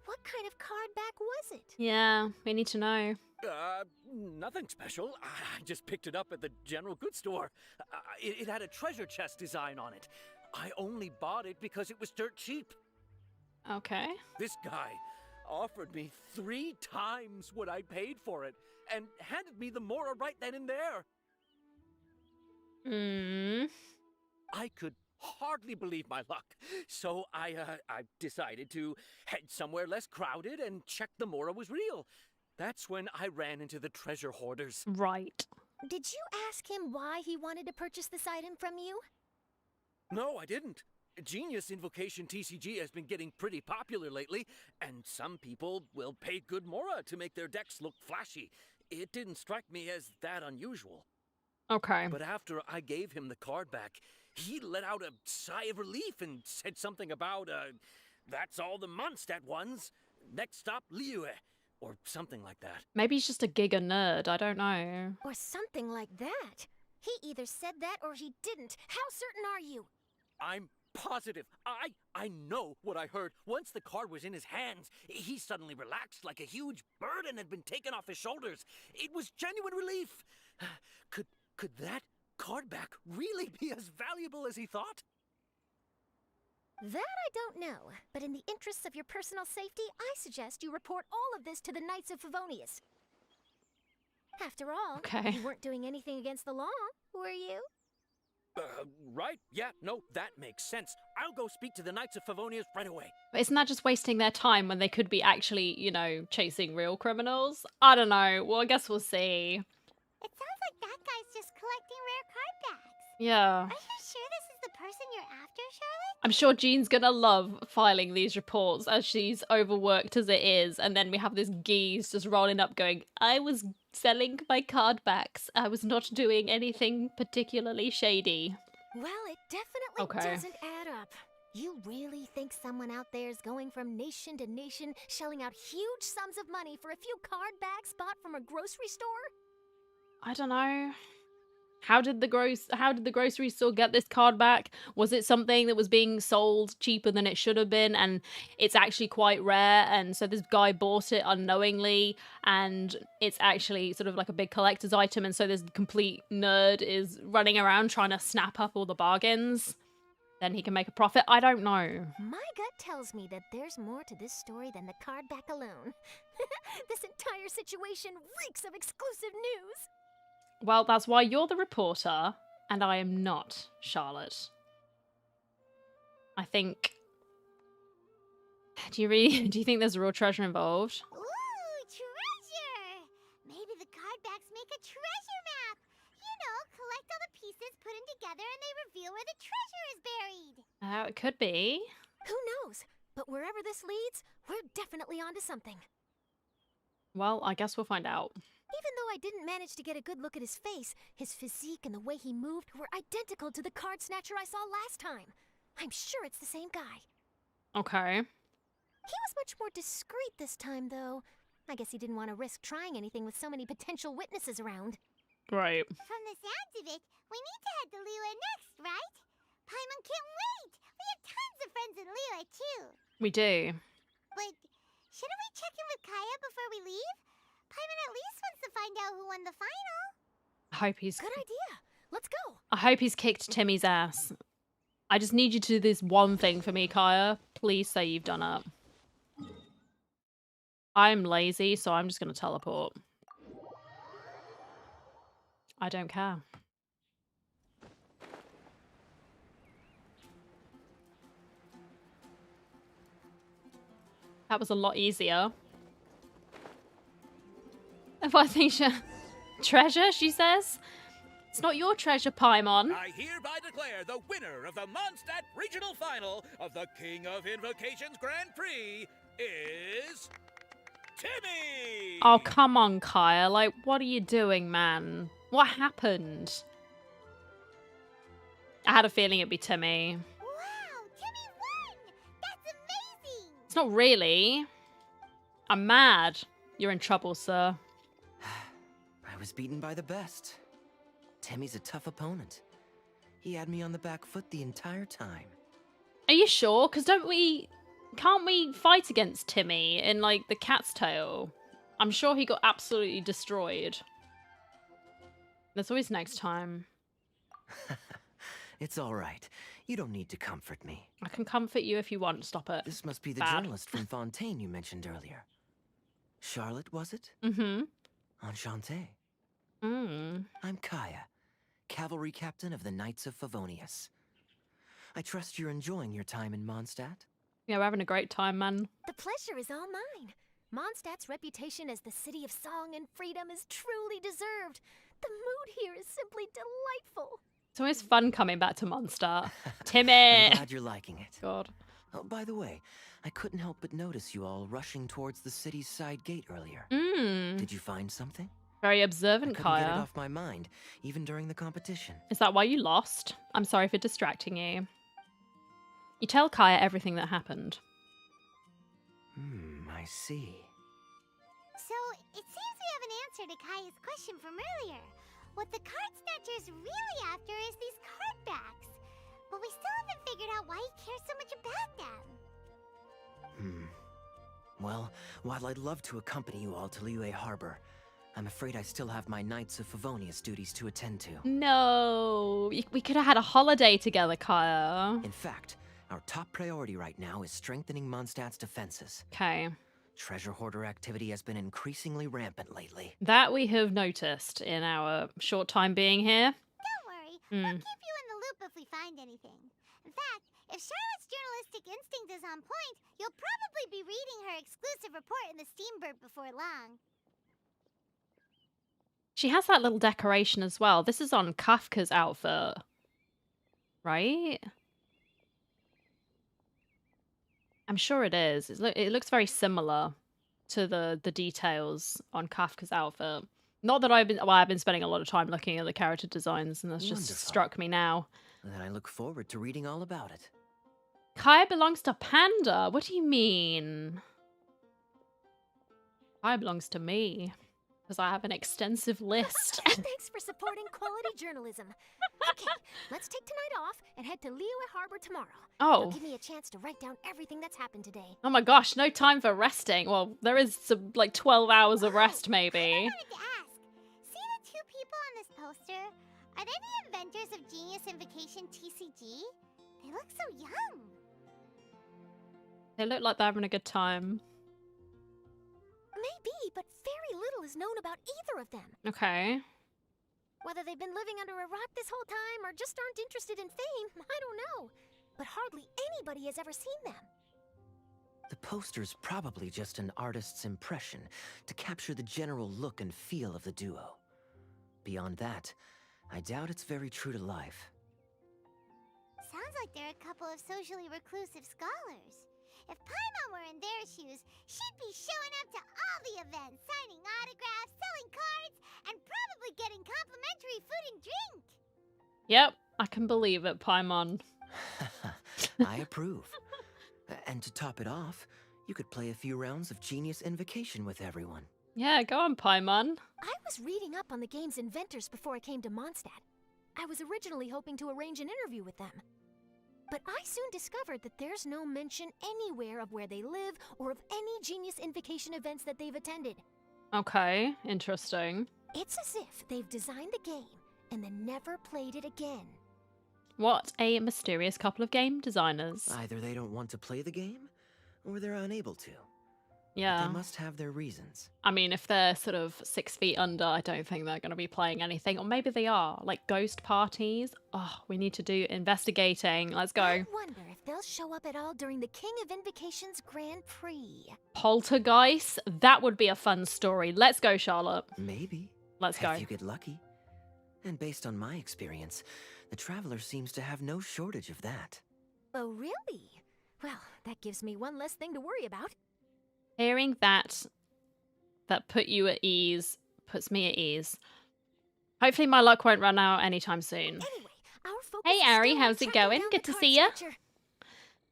What kind of card back was it? Yeah, we need to know. Nothing special. I just picked it up at the general goods store. It had a treasure chest design on it. I only bought it because it was dirt cheap. Okay. This guy offered me 3 times what I paid for it and handed me the Mora right then and there. I could hardly believe my luck, so I decided to head somewhere less crowded and check the Mora was real. That's when I ran into the treasure hoarders. Right. Did you ask him why he wanted to purchase this item from you? No, I didn't. Genius Invocation TCG has been getting pretty popular lately, and some people will pay good Mora to make their decks look flashy. It didn't strike me as that unusual. Okay. But after I gave him the card back, he let out a sigh of relief and said something about, that's all the Mondstadt ones. Next stop, Liyue. Or something like that. Maybe he's just a giga nerd. I don't know. Or something like that. He either said that or he didn't. How certain are you? I'm positive. I know what I heard. Once the card was in his hands, he suddenly relaxed like a huge burden had been taken off his shoulders. It was genuine relief. Could that card back really be as valuable as he thought? That I don't know, but in the interests of your personal safety, I suggest you report all of this to the Knights of Favonius. After all, you weren't doing anything against the law, were you? Right? Yeah, no, that makes sense. I'll go speak to the Knights of Favonius right away. But isn't that just wasting their time when they could be actually, you know, chasing real criminals? I don't know. Well, I guess we'll see. It sounds like that guy's just collecting rare card backs. Yeah. Are you sure this is the person you're after, Charlotte? I'm sure Jean's gonna love filing these reports as she's overworked as it is, and then we have this geese just rolling up going, I was selling my card backs. I was not doing anything particularly shady. Well, it definitely doesn't add up. You really think someone out there is going from nation to nation, shelling out huge sums of money for a few card backs bought from a grocery store? I don't know. How did the grocery store get this card back? Was it something that was being sold cheaper than it should have been, and it's actually quite rare, and so this guy bought it unknowingly, and it's actually sort of like a big collector's item, and so this complete nerd is running around trying to snap up all the bargains? Then he can make a profit? I don't know. My gut tells me that there's more to this story than the card back alone. This entire situation reeks of exclusive news. Well, that's why you're the reporter, and I am not, Charlotte. I think. Do you think there's a real treasure involved? Ooh, treasure! Maybe the card backs make a treasure map. You know, collect all the pieces, put them together, and they reveal where the treasure is buried. It could be. Who knows? But wherever this leads, we're definitely onto something. Well, I guess we'll find out. Even though I didn't manage to get a good look at his face, his physique and the way he moved were identical to the card snatcher I saw last time. I'm sure it's the same guy. Okay. He was much more discreet this time, though. I guess he didn't want to risk trying anything with so many potential witnesses around. Right. From the sounds of it, we need to head to Liyue next, right? Paimon can't wait! We have tons of friends in Liyue, too. We do. But shouldn't we check in with Kaya before we leave? Paimon at least wants to find out who won the final. I hope he's. Good idea. Let's go. I hope he's kicked Timmy's ass. I just need you to do this one thing for me, Kaya. Please say you've done it. I'm lazy, so I'm just going to teleport. I don't care. That was a lot easier. If I think treasure, she says. It's not your treasure, Paimon. I hereby declare the winner of the Mondstadt Regional Final of the King of Invocations Grand Prix is Timmy! Oh, come on, Kaya. Like, what are you doing, man? What happened? I had a feeling it'd be Timmy. Wow, Timmy won! That's amazing! It's not really. I'm mad. You're in trouble, sir. I was beaten by the best. Timmy's a tough opponent. He had me on the back foot the entire time. Are you sure? Because can't we fight against Timmy in, like, the Cat's Tail? I'm sure he got absolutely destroyed. There's always next time. It's all right. You don't need to comfort me. I can comfort you if you want. Stop it. This must be the Bad. journalist from Fontaine you mentioned earlier. Charlotte, was it? Mm-hmm. Enchanté. Mm. I'm Kaya, cavalry captain of the Knights of Favonius. I trust you're enjoying your time in Mondstadt? Yeah, we're having a great time, man. The pleasure is all mine. Mondstadt's reputation as the city of song and freedom is truly deserved. The mood here is simply delightful. It's always fun coming back to Mondstadt. Timmy! I'm glad you're liking it. God. Oh, by the way, I couldn't help but notice you all rushing towards the city's side gate earlier. Mm. Did you find something? Very I observant, couldn't get it Kaya. off my mind, even during the competition. Is that why you lost? I'm sorry for distracting you. You tell Kaya everything that happened. I see. So, it seems we have an answer to Kaya's question from earlier. What the card snatcher's really after is these card backs. But we still haven't figured out why he cares so much about them. Well, while I'd love to accompany you all to Liyue Harbor, I'm afraid I still have my Knights of Favonius duties to attend to. No, we could have had a holiday together, Kaya. In fact, our top priority right now is strengthening Mondstadt's defenses. Okay. Treasure hoarder activity has been increasingly rampant lately. That we have noticed in our short time being here. Don't worry, we'll keep you in the loop if we find anything. In fact, if Charlotte's journalistic instinct is on point, you'll probably be reading her exclusive report in the Steambird before long. She has that little decoration as well. This is on Kafka's outfit. Right? I'm sure it is. It looks very similar to the details on Kafka's outfit. Not that I've been spending a lot of time looking at the character designs, and that's just Wonderful. struck me now. Then I look forward to reading all about it. Kaya belongs to Panda. What do you mean? Kaya belongs to me. Because I have an extensive list. Thanks for supporting quality journalism. Okay, let's take tonight off and head to Liyue Harbor tomorrow. Oh. It'll give me a chance to write down everything that's happened today. Oh my gosh, no time for resting. Well, there is some, like 12 hours of rest, I maybe. wanted to ask, see the two people on this poster? Are they the inventors of Genius Invocation TCG? They look so young. They look like they're having a good time. Maybe, but very little is known about either of them. Okay. Whether they've been living under a rock this whole time or just aren't interested in fame, I don't know. but hardly anybody has ever seen them. The poster's probably just an artist's impression to capture the general look and feel of the duo. Beyond that, I doubt it's very true to life. Sounds like they're a couple of socially reclusive scholars. If Paimon were in their shoes, she'd be showing up to all the events, signing autographs, selling cards, and probably getting complimentary food and drink. Yep, I can believe it, Paimon. I approve. And to top it off, you could play a few rounds of Genius Invocation with everyone. Yeah, go on, Paimon. I was reading up on the game's inventors before I came to Mondstadt. I was originally hoping to arrange an interview with them. But I soon discovered that there's no mention anywhere of where they live or of any Genius Invocation events that they've attended. Okay, interesting. It's as if they've designed the game and then never played it again. What a mysterious couple of game designers. Either they don't want to play the game, or they're unable to. Yeah. But they must have their reasons. I mean, if they're sort of 6 feet under, I don't think they're going to be playing anything. Or maybe they are. Like ghost parties. Oh, we need to do investigating. Let's go. I wonder if they'll show up at all during the King of Invocation's Grand Prix. Poltergeist? That would be a fun story. Let's go, Charlotte. Maybe. Let's go. If you get lucky. And based on my experience, the Traveler seems to have no shortage of that. Oh, really? Well, that gives me one less thing to worry about. Hearing that put you at ease puts me at ease. Hopefully my luck won't run out anytime soon. Anyway, our focus Hey, is Ari, still on how's it tracking going? down Good the to see ya. card snatcher.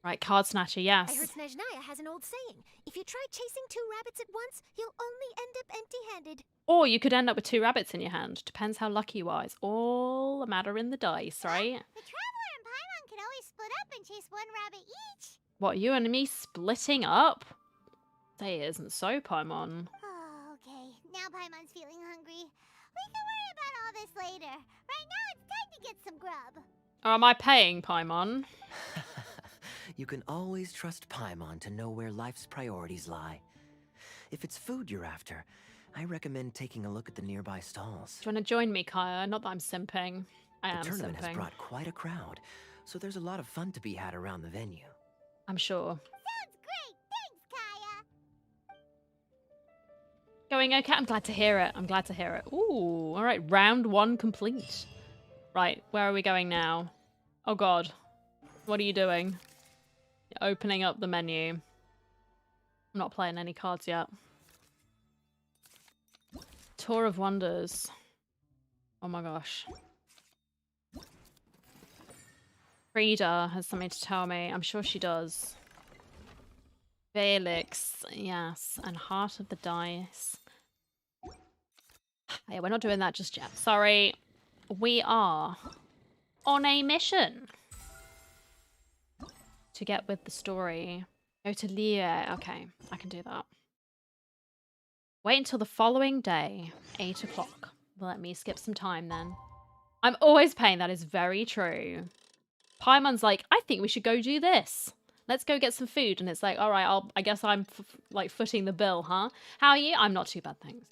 Right, Card Snatcher, yes. I heard Snezhnaya has an old saying. If you try chasing 2 rabbits at once, you'll only end up empty-handed. Or you could end up with 2 rabbits in your hand. Depends how lucky you are. It's all a matter in the dice, right? The Traveler and Paimon could always split up and chase 1 rabbit each. What, you and me splitting up? Say it isn't so, Paimon. Oh, okay. Now Paimon's feeling hungry. We can worry about all this later. Right now, it's time to get some grub. Or am I paying, Paimon? You can always trust Paimon to know where life's priorities lie. If it's food you're after, I recommend taking a look at the nearby stalls. Do you want to join me, Kaya? Not that I'm simping. I am The tournament simping. has brought quite a crowd, so there's a lot of fun to be had around the venue. I'm sure. Sounds great. Thanks, Kaya. Going okay? I'm glad to hear it. I'm glad to hear it. Ooh, all right. Round 1 complete. Right, where are we going now? Oh, God. What are you doing? You're opening up the menu. I'm not playing any cards yet. Tour of Wonders. Oh, my gosh. Frida has something to tell me. I'm sure she does. Felix, yes. And Heart of the Dice. Yeah, we're not doing that just yet. Sorry. We are on a mission to get with the story. Go to Leah. Okay, I can do that. Wait until the following day, 8 o'clock. Let me skip some time then. I'm always paying. That is very true. Paimon's like, I think we should go do this. Let's go get some food. And it's like, all right, I guess I'm like footing the bill, huh? How are you? I'm not too bad, thanks.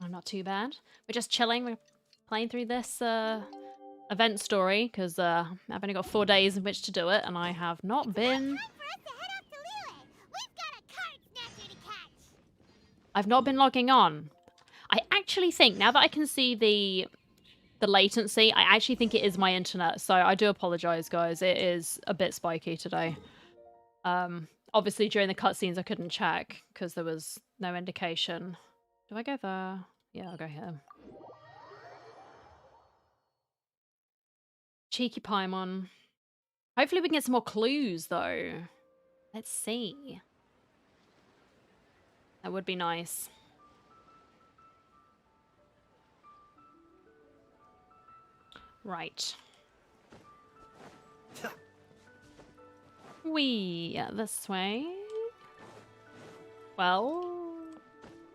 I'm not too bad. We're just chilling. We're playing through this event story because I've only got 4 days in which to do it, and I have not been. Time for us to head off to Liyue. We've got a card snatcher to catch. I've not been logging on. I actually think now that I can see the latency, I actually think it is my internet. So I do apologize, guys. It is a bit spiky today. Obviously during the cutscenes I couldn't check because there was no indication. Do I go there? Yeah, I'll go here. Cheeky Paimon. Hopefully we can get some more clues though. Let's see. That would be nice. Right. This way. Well,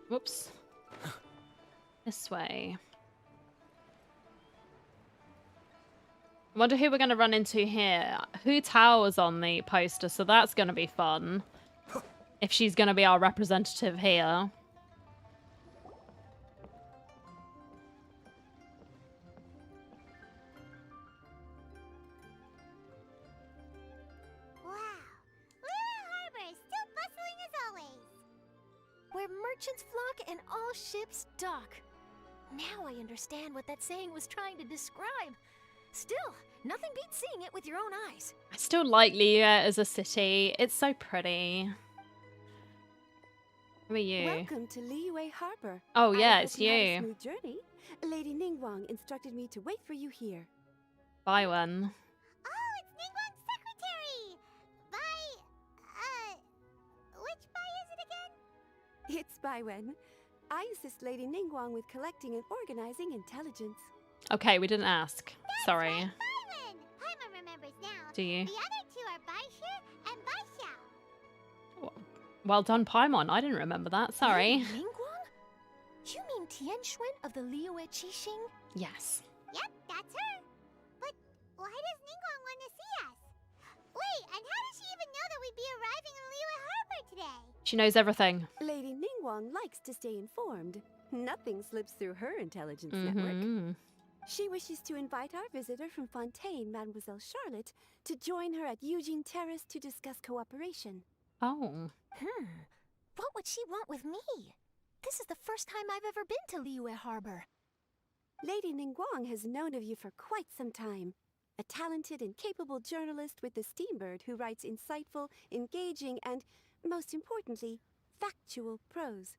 whoops. This way. I wonder who we're going to run into here. Hu Tao's on the poster, so that's going to be fun. If she's going to be our representative here. merchants flock and all ships dock. Now I understand what that saying was trying to describe. Still, nothing beats seeing it with your own eyes. I still like Liyue as a city. It's so pretty. Who are you? Welcome to Liyue Harbor. Oh yeah, I it's hope you had a you. smooth journey. Lady Ningguang instructed me to wait for you here. Bye one. Oh, it's Ningguang's secretary! Which Bai is it again? It's Baiwen. I assist Lady Ningguang with collecting and organizing intelligence. Okay, we didn't ask. That's Sorry. right, Baiwen! Paimon remembers now. Do you? The other two are Baishu and Baishao. Well done, Paimon. I didn't remember that. Sorry. Lady Ningguang? You mean Tianxuan of the Liyue Qixing? Yes. Yep, that's her. But why does Ningguang want to see us? Wait, and how does she even know that we'd be arriving in Liyue Harbor today? She knows everything. Lady Ningguang likes to stay informed. Nothing slips through her intelligence network. Mm-hmm. She wishes to invite our visitor from Fontaine, Mademoiselle Charlotte, to join her at Eugene Terrace to discuss cooperation. Oh. What would she want with me? This is the first time I've ever been to Liyue Harbor. Lady Ningguang has known of you for quite some time. A talented and capable journalist with the Steambird who writes insightful, engaging, and, most importantly, factual prose.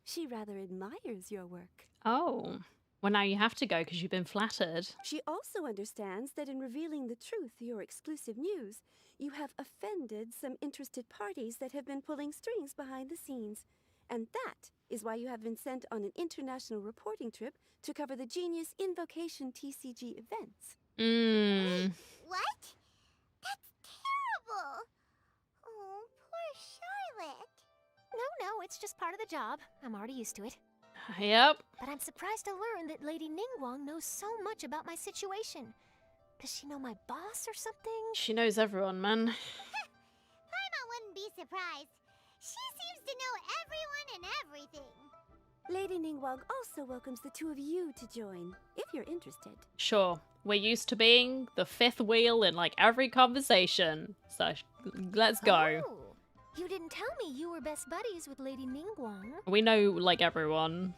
She rather admires your work. Oh. Well, now you have to go because you've been flattered. She also understands that in revealing the truth, your exclusive news, you have offended some interested parties that have been pulling strings behind the scenes. And that is why you have been sent on an international reporting trip to cover the Genius Invocation TCG events. Mmm. What? That's terrible! Oh, poor Charlotte. No, it's just part of the job. I'm already used to it. Yep. But I'm surprised to learn that Lady Ningguang knows so much about my situation. Does she know my boss or something? She knows everyone, man. Paimon wouldn't be surprised. She seems to know everyone and everything. Lady Ningguang also welcomes the two of you to join, if you're interested. Sure. We're used to being the fifth wheel in like every conversation. So let's go. Oh, you didn't tell me you were best buddies with Lady Ningguang. We know like everyone.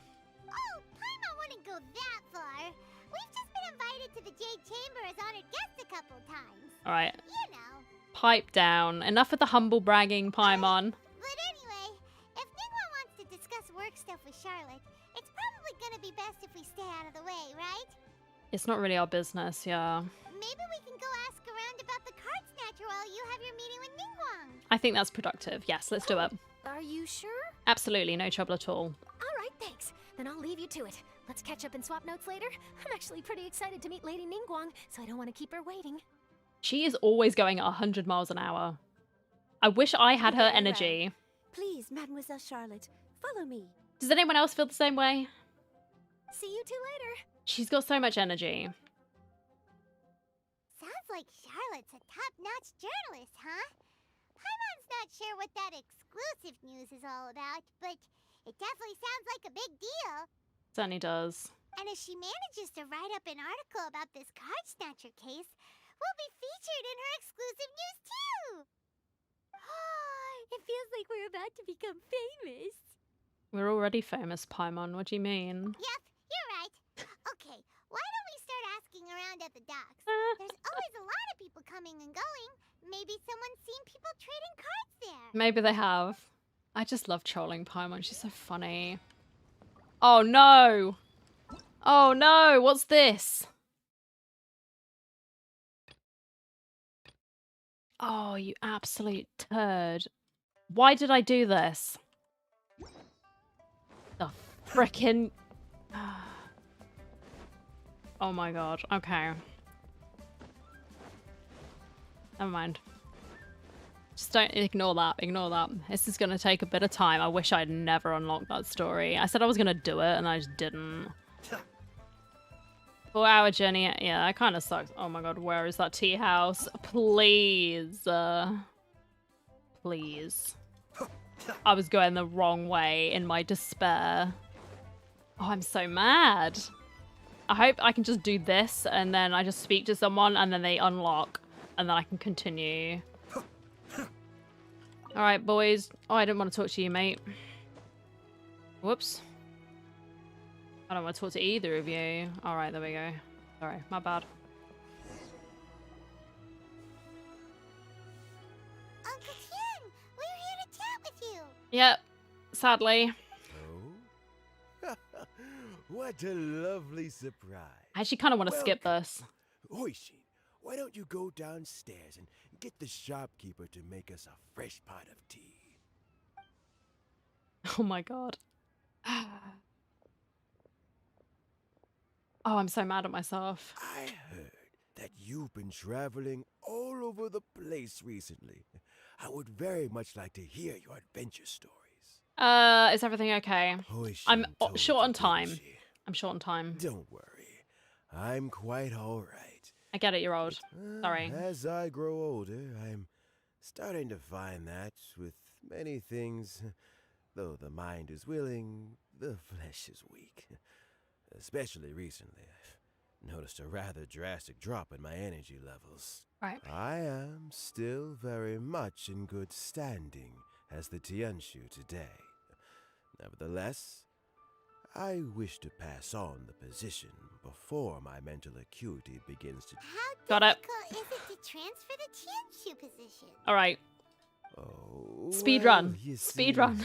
Oh, Paimon wouldn't go that far. We've just been invited to the Jade Chamber as honored guests a couple times. Alright. You know. Pipe down. Enough of the humble bragging, Paimon. But anyway, if Ningguang wants to discuss work stuff with Charlotte, it's probably gonna be best if we stay out of the way, right? It's not really our business, yeah. Maybe we can go ask around about the card snatcher while you have your meeting with Ningguang. I think that's productive. Yes, let's do it. Are you sure? Absolutely, no trouble at all. All right, thanks. Then I'll leave you to it. Let's catch up and swap notes later. I'm actually pretty excited to meet Lady Ningguang, so I don't want to keep her waiting. She is always going at 100 miles an hour. I wish I had her Very well. energy. Please, Mademoiselle Charlotte, follow me. Does anyone else feel the same way? See you two later. She's got so much energy. Sounds like Charlotte's a top-notch journalist, huh? Paimon's not sure what that exclusive news is all about, but it definitely sounds like a big deal. Certainly does. And if she manages to write up an article about this card snatcher case, we'll be featured in her exclusive news too! It feels like we're about to become famous. We're already famous, Paimon. What do you mean? Yep, you're right. Okay, why don't we start asking around at the docks? There's always a lot of people coming and going. Maybe someone's seen people trading cards there. Maybe they have. I just love trolling Paimon. She's so funny. Oh no! Oh no! What's this? Oh, you absolute turd. Why did I do this? The frickin'... Oh my god. Okay. Never mind. Just don't ignore that. Ignore that. This is going to take a bit of time. I wish I'd never unlocked that story. I said I was going to do it and I just didn't. 4-hour journey. Yeah, that kind of sucks. Oh my god, where is that tea house? Please. Please. I was going the wrong way in my despair. Oh, I'm so mad. I hope I can just do this and then I just speak to someone and then they unlock and then I can continue. Alright, boys. Oh, I didn't want to talk to you, mate. Whoops. I don't want to talk to either of you. Alright, there we go. Sorry, my bad. Uncle Tien, we're here to chat with you. Yep, sadly. Oh? What a lovely surprise. I actually kind of want to skip this. Oishi, why don't you go downstairs and get the shopkeeper to make us a fresh pot of tea? Oh my god. Oh, I'm so mad at myself. I heard that you've been traveling all over the place recently. I would very much like to hear your adventure stories. Is everything okay? I'm short on time. I'm short on time. Don't worry. I'm quite all right. I get it, you're old. Sorry. As I grow older, I'm starting to find that with many things, though the mind is willing, the flesh is weak. Especially recently, I've noticed a rather drastic drop in my energy levels. Right. I am still very much in good standing as the Tianshu today. Nevertheless, I wish to pass on the position before my mental acuity begins to... How Got it. difficult is it to transfer the Tianshu position? Alright. Oh, Speed well, run. you Speed see, run.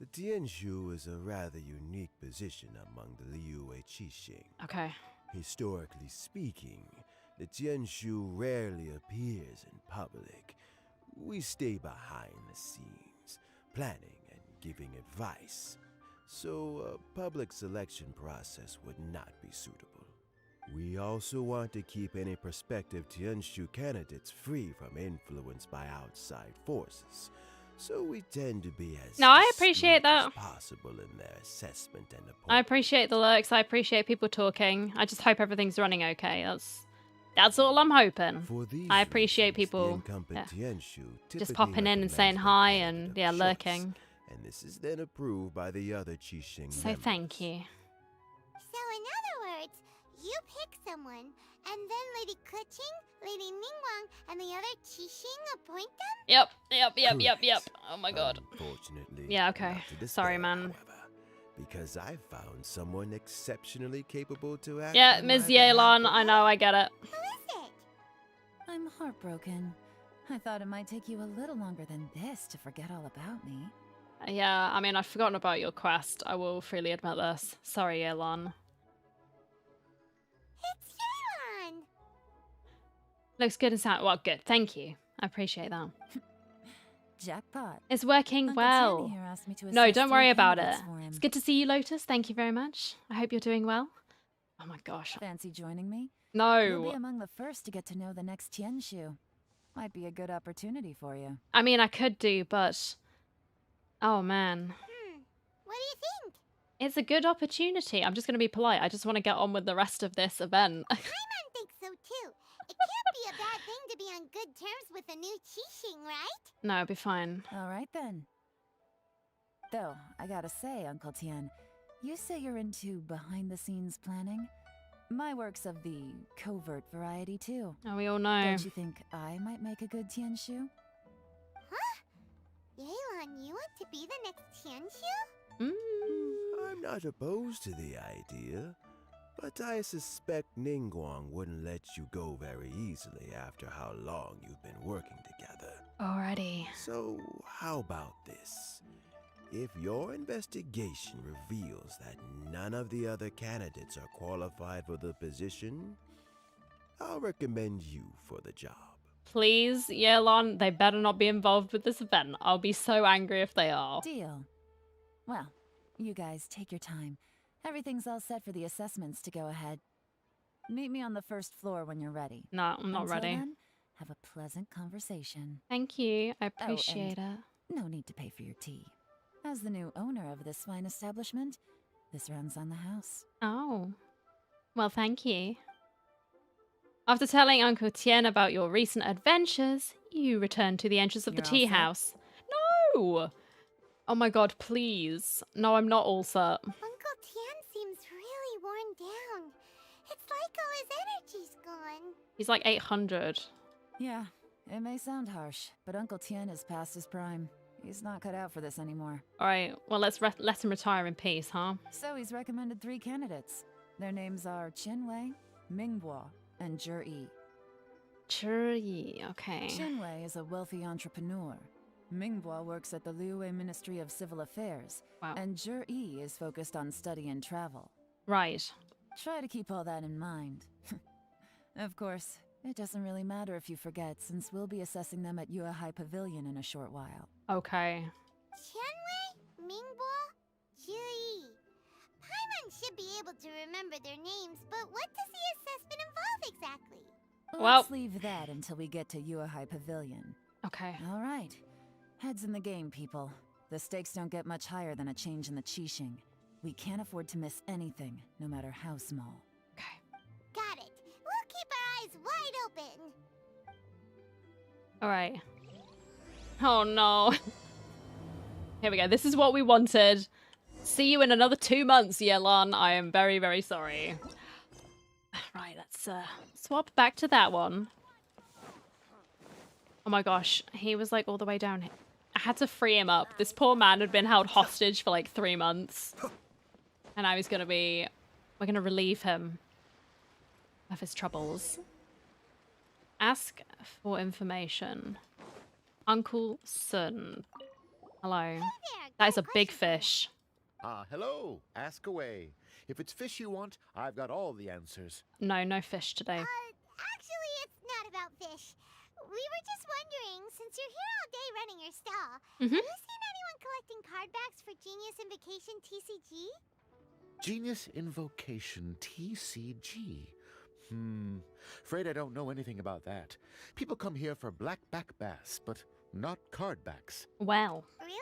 The Tianshu is a rather unique position among the Liyue Qixing. Okay. Historically speaking, the Tianshu rarely appears in public. We stay behind the scenes, planning and giving advice. So a public selection process would not be suitable. We also want to keep any prospective Tianshu candidates free from influence by outside forces. So we tend to be as No, I appreciate that. as possible in their assessment and appointment. I appreciate the lurks. I appreciate people talking. I just hope everything's running okay. That's all I'm hoping. For these I appreciate reasons, people the incumbent Tianshu just typically popping in and recommends saying their hi candidate and of yeah, choice, lurking. And this is then approved by the other Qixing So members. thank you. So in other words, you pick someone, and then Lady Keqing, Lady Ningguang, and the other Qixing appoint them? Yep. Correct. Oh my god. Unfortunately, Yeah, okay. not to despair, Sorry, man. however, because I found someone exceptionally capable to act. Yeah, on Ms. my behalf. Yelan, I know, I get it. Who is it? I'm heartbroken. I thought it might take you a little longer than this to forget all about me. Yeah, I mean, I've forgotten about your quest. I will freely admit this. Sorry, Yelan. It's Yelan! Looks good and sound. Well, good. Thank you. I appreciate that. Jackpot. It's working Uncle well. Tierney here asked me to No, assess don't 3 worry about it. candidates for him. It's good to see you, Lotus. Thank you very much. I hope you're doing well. Oh my gosh. Fancy joining me? You'll be No. among the first to get to know the next Tianshu. Might be a good opportunity for you. I mean, I could do, but... Oh, man. What do you think? It's a good opportunity. I'm just going to be polite. I just want to get on with the rest of this event. Paimon thinks so too. It can't be a bad thing to be on good terms with a new Qixing, right? No, it'll be fine. All right then. Though, I gotta say, Uncle Tien, you say you're into behind-the-scenes planning? My work's of the covert variety too. Oh, we all know. Don't you think I might make a good Tianshu? Huh? Yelan, you want to be the next Tianshu? Mm. I'm not opposed to the idea, but I suspect Ningguang wouldn't let you go very easily after how long you've been working together. Alrighty. So, how about this? If your investigation reveals that none of the other candidates are qualified for the position, I'll recommend you for the job. Please, Yelan, they better not be involved with this event. I'll be so angry if they are. Deal. Well, you guys take your time. Everything's all set for the assessments to go ahead. Meet me on the first floor when you're ready. No, I'm not Until ready. Then, have a pleasant conversation. Thank you. I and appreciate it. No need to pay for your tea. As the new owner of this fine establishment, this runs on the house. Oh. Well, thank you. After telling Uncle Tien about your recent adventures, you return to the entrance of the You're all tea set? house. No! Oh my god, please. No, I'm not all set. Uncle Tien seems really worn down. It's like all his energy's gone. He's like 800. Yeah, it may sound harsh, but Uncle Tien is past his prime. He's not cut out for this anymore. Alright, well, let's let him retire in peace, huh? So he's recommended 3 candidates. Their names are Qinwei, Mingbo, and Zhi. Zhi, okay. Qinwei is a wealthy entrepreneur. Mingbo works at the Liyue Ministry of Civil Affairs. Wow. And Zhi is focused on study and travel. Right. Try to keep all that in mind. Of course, it doesn't really matter if you forget, since we'll be assessing them at Yuehai Pavilion in a short while. Okay. Qianwei, Mingbo, Zhi. Paimon should be able to remember their names, but what does the assessment involve exactly? Well, let's leave that until we get to Yuehai Pavilion. Okay. All right. Heads in the game, people. The stakes don't get much higher than a change in the Qixing. We can't afford to miss anything, no matter how small. Okay. Got it. We'll keep our eyes wide open. Alright. Oh no. Here we go. This is what we wanted. See you in another 2 months, Yelan. I am very, very sorry. Right, let's swap back to that one. Oh my gosh, he was like all the way down here. I had to free him up. This poor man had been held hostage for like 3 months. And I was gonna be... We're gonna relieve him of his troubles. Ask for information. Uncle Sun. Hello. That is a big fish. Hello. Ask away. If it's fish you want, I've got all the answers. No, no fish today. Actually, it's not about fish. We were just wondering, since you're here all day running your stall, have you seen anyone collecting card backs for Genius Invocation TCG? Genius Invocation TCG. Afraid I don't know anything about that. People come here for blackback bass, but not card backs. Well. Really?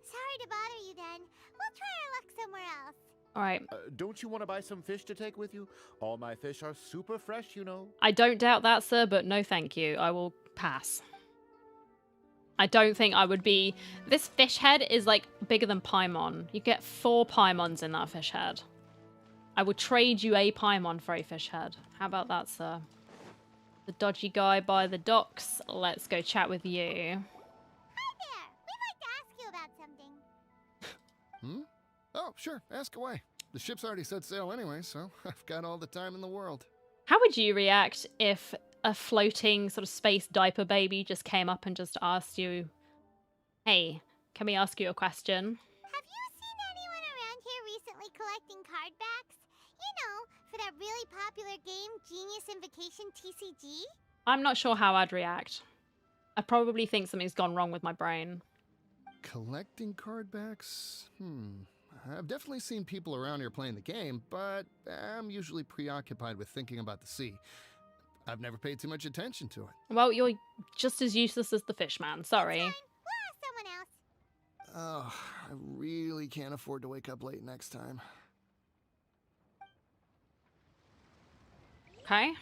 Sorry to bother you then. We'll try our luck somewhere else. Alright. Don't you want to buy some fish to take with you? All my fish are super fresh, you know. I don't doubt that, sir, but no thank you. I will pass. I don't think I would be... This fish head is like bigger than Paimon. You get 4 Paimons in that fish head. I would trade you a Paimon for a fish head. How about that, sir? The dodgy guy by the docks. Let's go chat with you. Hi there. We'd like to ask you about something. Oh, sure. Ask away. The ship's already set sail anyway, so I've got all the time in the world. How would you react if a floating sort of space diaper baby just came up and just asked you, hey, can we ask you a question? Have you seen anyone around here recently collecting card backs? You know, for that really popular game, Genius Invocation TCG? I'm not sure how I'd react. I probably think something's gone wrong with my brain. Collecting card backs? I've definitely seen people around here playing the game, but I'm usually preoccupied with thinking about the sea. I've never paid too much attention to it. Well, you're just as useless as the fish man. Sorry. We'll ask someone else. Oh, I really can't afford to wake up late next time. Okay.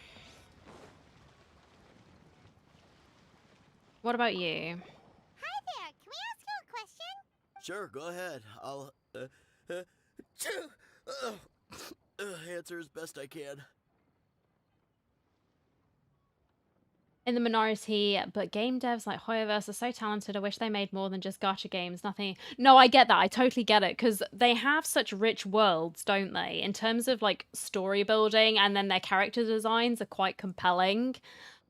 What about you? Hi there. Can we ask you a question? Sure, go ahead. I'll answer as best I can. In the minority, but game devs like Hoyoverse are so talented. I wish they made more than just gacha games. Nothing. No, I get that. I totally get it, because they have such rich worlds, don't they? In terms of like story building, and then their character designs are quite compelling.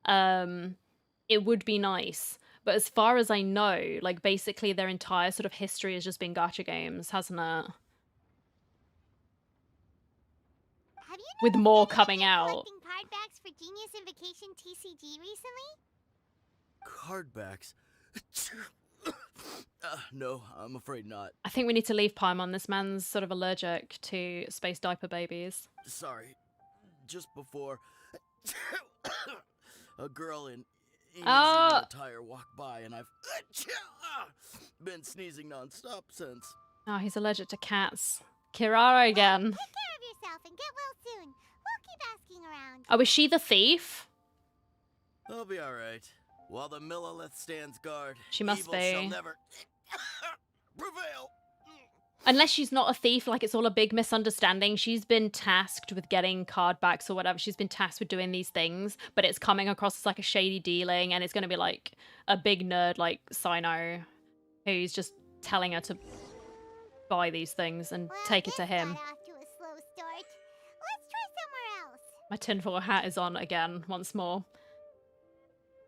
It would be nice. But as far as I know, like basically their entire sort of history has just been gacha games, hasn't it? With more coming out. Collecting card backs for Genius Invocation TCG recently? Card backs? No, I'm afraid not. I think we need to leave Paimon. This man's sort of allergic to space diaper babies. Sorry. Just before a girl in attire walked by, and I've been sneezing nonstop since. Oh, he's allergic to cats. Kirara again. Take care of yourself and get well soon. We'll keep asking around. Oh, is she the thief? I'll be alright. While the Millilith stands guard, She must evil be. shall never prevail. Unless she's not a thief, like it's all a big misunderstanding. She's been tasked with getting card backs or whatever. She's been tasked with doing these things, but it's coming across as like a shady dealing, and it's going to be like a big nerd like Sino who's just telling her to buy these things and take it to him. Got off to a slow start. Let's try somewhere else. My tinfoil hat is on again, once more.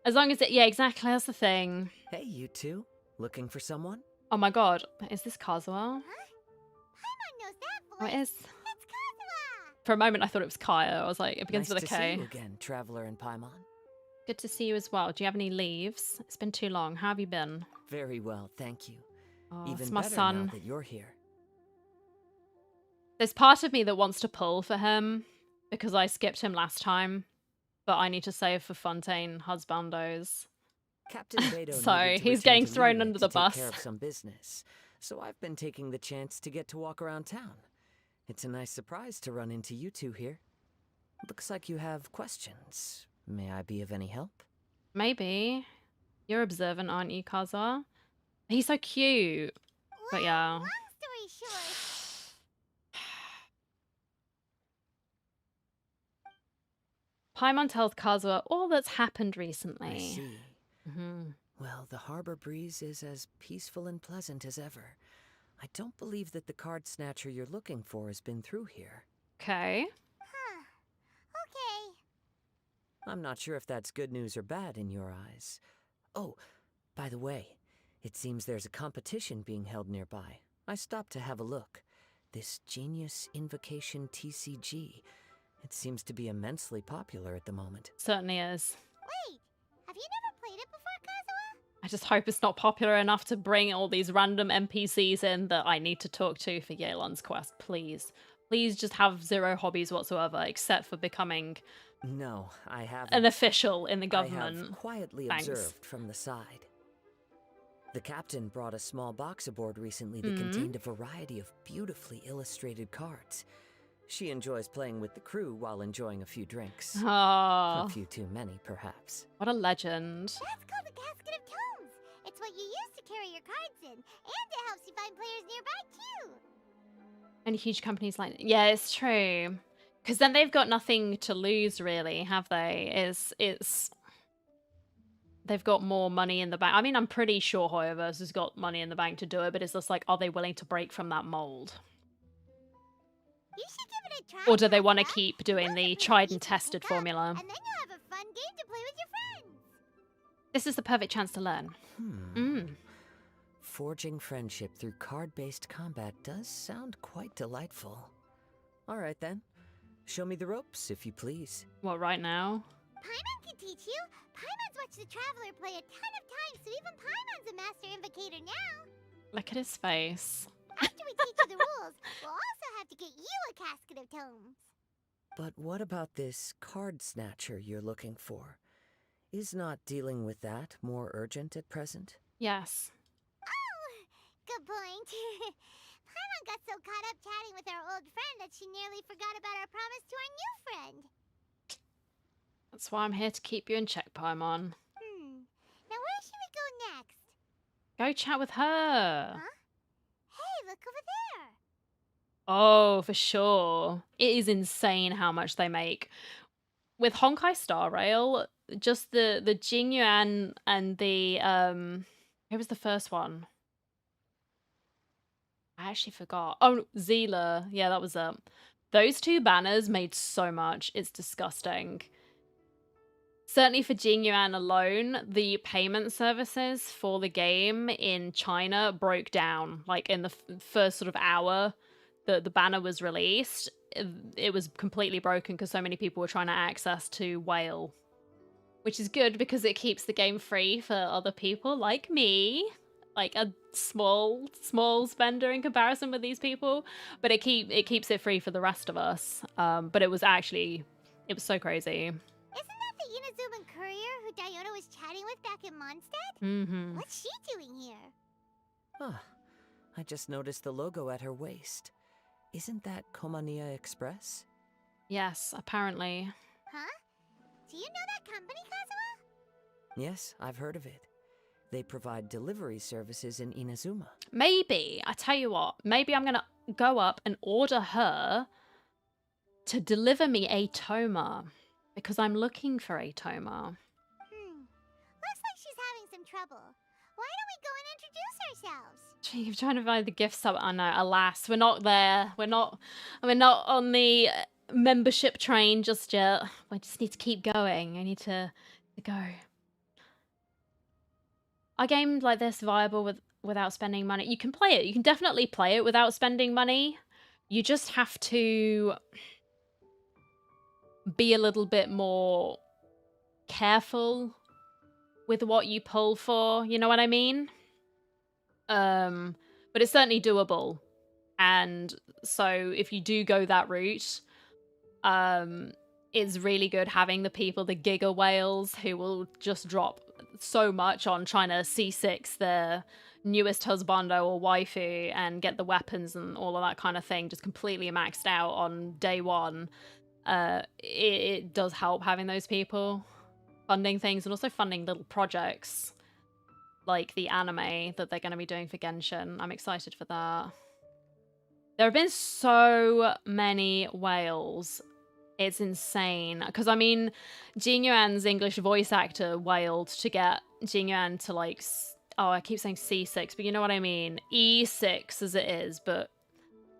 As long as it... Yeah, exactly, that's the thing. Hey, you two. Looking for someone? Oh my god, is this Kazuha? Paimon knows that voice. Oh, it is. It's Kazuha. For a moment, I thought it was Kaya. I was like, it begins Nice with a to K. see you again, Traveler and Paimon. Good to see you as well. Do you have any leaves? It's been too long. How have you been? Very well, thank you. Oh, Even it's my better son. now that you're here. There's part of me that wants to pull for him because I skipped him last time, but I need to save for Fontaine Husbandos. Captain Beto So needed to he's return getting to thrown Liyue under to the take bus. care of some business, so I've been taking the chance to get to walk around town. It's a nice surprise to run into you two here. Looks like you have questions. May I be of any help? Maybe. You're observant, aren't you, Kaza? He's so cute. But yeah. Long story short, Paimon tells Kazuha all that's happened I recently. see. Mm-hmm. Well, the harbor breeze is as peaceful and pleasant as ever. I don't believe that the card snatcher you're looking for has been through here. Okay. huh. Okay. I'm not sure if that's good news or bad in your eyes. Oh, by the way, it seems there's a competition being held nearby. I stopped to have a look. This Genius Invocation TCG. It seems to be immensely popular at the moment. Certainly is. Wait, have you never played it before, Kazuha? I just hope it's not popular enough to bring all these random NPCs in that I need to talk to for Yelan's quest, please. Please just have zero hobbies whatsoever, except for becoming No, I haven't. an official in the I government. have quietly Thanks. observed from the side. The captain brought a small box aboard recently that Mhm. contained a variety of beautifully illustrated cards. She enjoys playing with the crew while enjoying a few drinks. Oh, A few too many, perhaps. what a legend. That's called a casket of tomes. It's what you use to carry your cards in, and it helps you find players nearby too. And huge companies like... Yeah, it's true. Because then they've got nothing to lose, really, have they? It's... They've got more money in the bank. I mean, I'm pretty sure Hoyoverse has got money in the bank to do it, but it's just like, are they willing to break from that mold? You should give it a try. Or do they want to Kazuha. keep doing Look the at tried you and can tested pick up, formula? And then you'll have a fun game to play with your friends. This is the perfect chance to learn. Forging friendship through card-based combat does sound quite delightful. All right, then. Show me the ropes, if you please. What, right now? Paimon can teach you. Paimon's watched the Traveler play a ton of times, so even Paimon's a master invocator now. Look at his face. After we teach you the rules, we'll also have to get you a casket of tomes. But what about this card snatcher you're looking for? Is not dealing with that more urgent at present? Yes. Oh, good point. Paimon got so caught up chatting with our old friend that she nearly forgot about our promise to our new friend. That's why I'm here to keep you in check, Paimon. Now where should we go next? Go chat with her. Huh? Hey, look over there. Oh, for sure. It is insane how much they make. With Honkai Star Rail, just the Jingyuan and the who was the first one? I actually forgot. Oh, Zila. Yeah, that was it. Those two banners made so much. It's disgusting. Certainly for Jingyuan alone, the payment services for the game in China broke down. Like in the first sort of hour that the banner was released, it was completely broken because so many people were trying to access to Whale. Which is good because it keeps the game free for other people like me. Like a small spender in comparison with these people. But it keeps it free for the rest of us. But it was so crazy. Isn't that the Inazuman courier who Diona was chatting with back in Mondstadt? Mm-hmm. What's she doing here? Huh. I just noticed the logo at her waist. Isn't that Komania Express? Yes, apparently. Huh? Do you know that company, Kazuha? Yes, I've heard of it. They provide delivery services in Inazuma. Maybe, I tell you what, maybe I'm gonna go up and order her to deliver me a Toma. Because I'm looking for a Toma. Looks like she's having some trouble. Why don't we go and introduce ourselves? Gee, I'm trying to find the gift sub. I know. Alas, we're not there. We're not on the membership train just yet. I just need to keep going. I need to go. Are games like this viable without spending money? You can play it. You can definitely play it without spending money. You just have to be a little bit more careful with what you pull for. You know what I mean? But it's certainly doable. And so if you do go that route, it's really good having the people, the giga whales, who will just drop so much on trying to C6 their newest husbando or waifu and get the weapons and all of that kind of thing just completely maxed out on day one. It does help having those people funding things and also funding little projects like the anime that they're going to be doing for Genshin. I'm excited for that. There have been so many whales. It's insane. Because, I mean, Jin Yuan's English voice actor wailed to get Jin Yuan to, like, oh, I keep saying C6, but you know what I mean. E6 as it is, but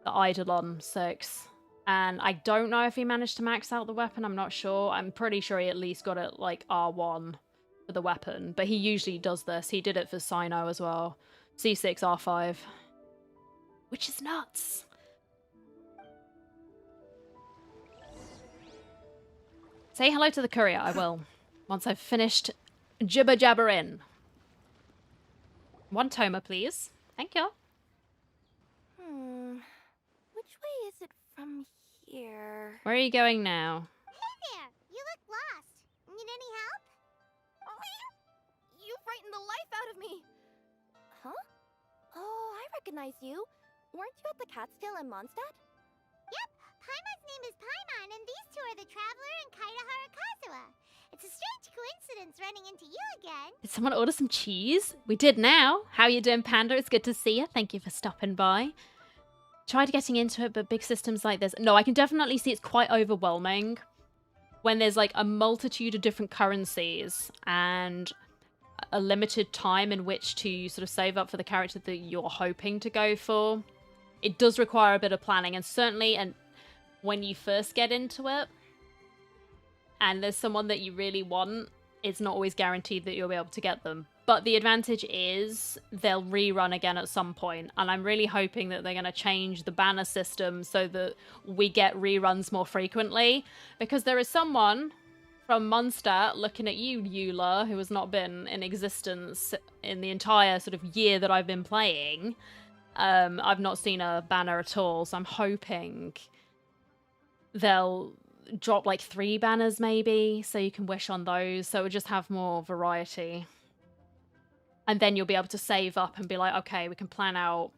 the Eidolon 6. And I don't know if he managed to max out the weapon. I'm not sure. I'm pretty sure he at least got it, like, R1 for the weapon. But he usually does this. He did it for Sino as well. C6, R5. Which is nuts. Say hello to the courier, I will. Once I've finished jibber jabbering. One Toma, please. Thank you. Which way is it from here? Where are you going now? Hey there! You look lost. Need any help? You frightened the life out of me! Huh? Oh, I recognize you. Weren't you at the Cat's-Tail in Mondstadt? Yep, Paimon's name is Paimon, and these two are the Traveler and Kaitahara Kazuha. It's a strange coincidence running into you again. Did someone order some cheese? We did now. How you doing, Panda? It's good to see you. Thank you for stopping by. Tried getting into it, but big systems like this. No, I can definitely see it's quite overwhelming when there's like a multitude of different currencies and a limited time in which to sort of save up for the character that you're hoping to go for. It does require a bit of planning, and certainly when you first get into it and there's someone that you really want, it's not always guaranteed that you'll be able to get them. But the advantage is they'll rerun again at some point, and I'm really hoping that they're going to change the banner system so that we get reruns more frequently, because there is someone from Mondstadt looking at you, Eula, who has not been in existence in the entire sort of year that I've been playing. I've not seen a banner at all, so I'm hoping they'll drop like 3 banners maybe, so you can wish on those, so we'll just have more variety. And then you'll be able to save up and be like, okay, we can plan out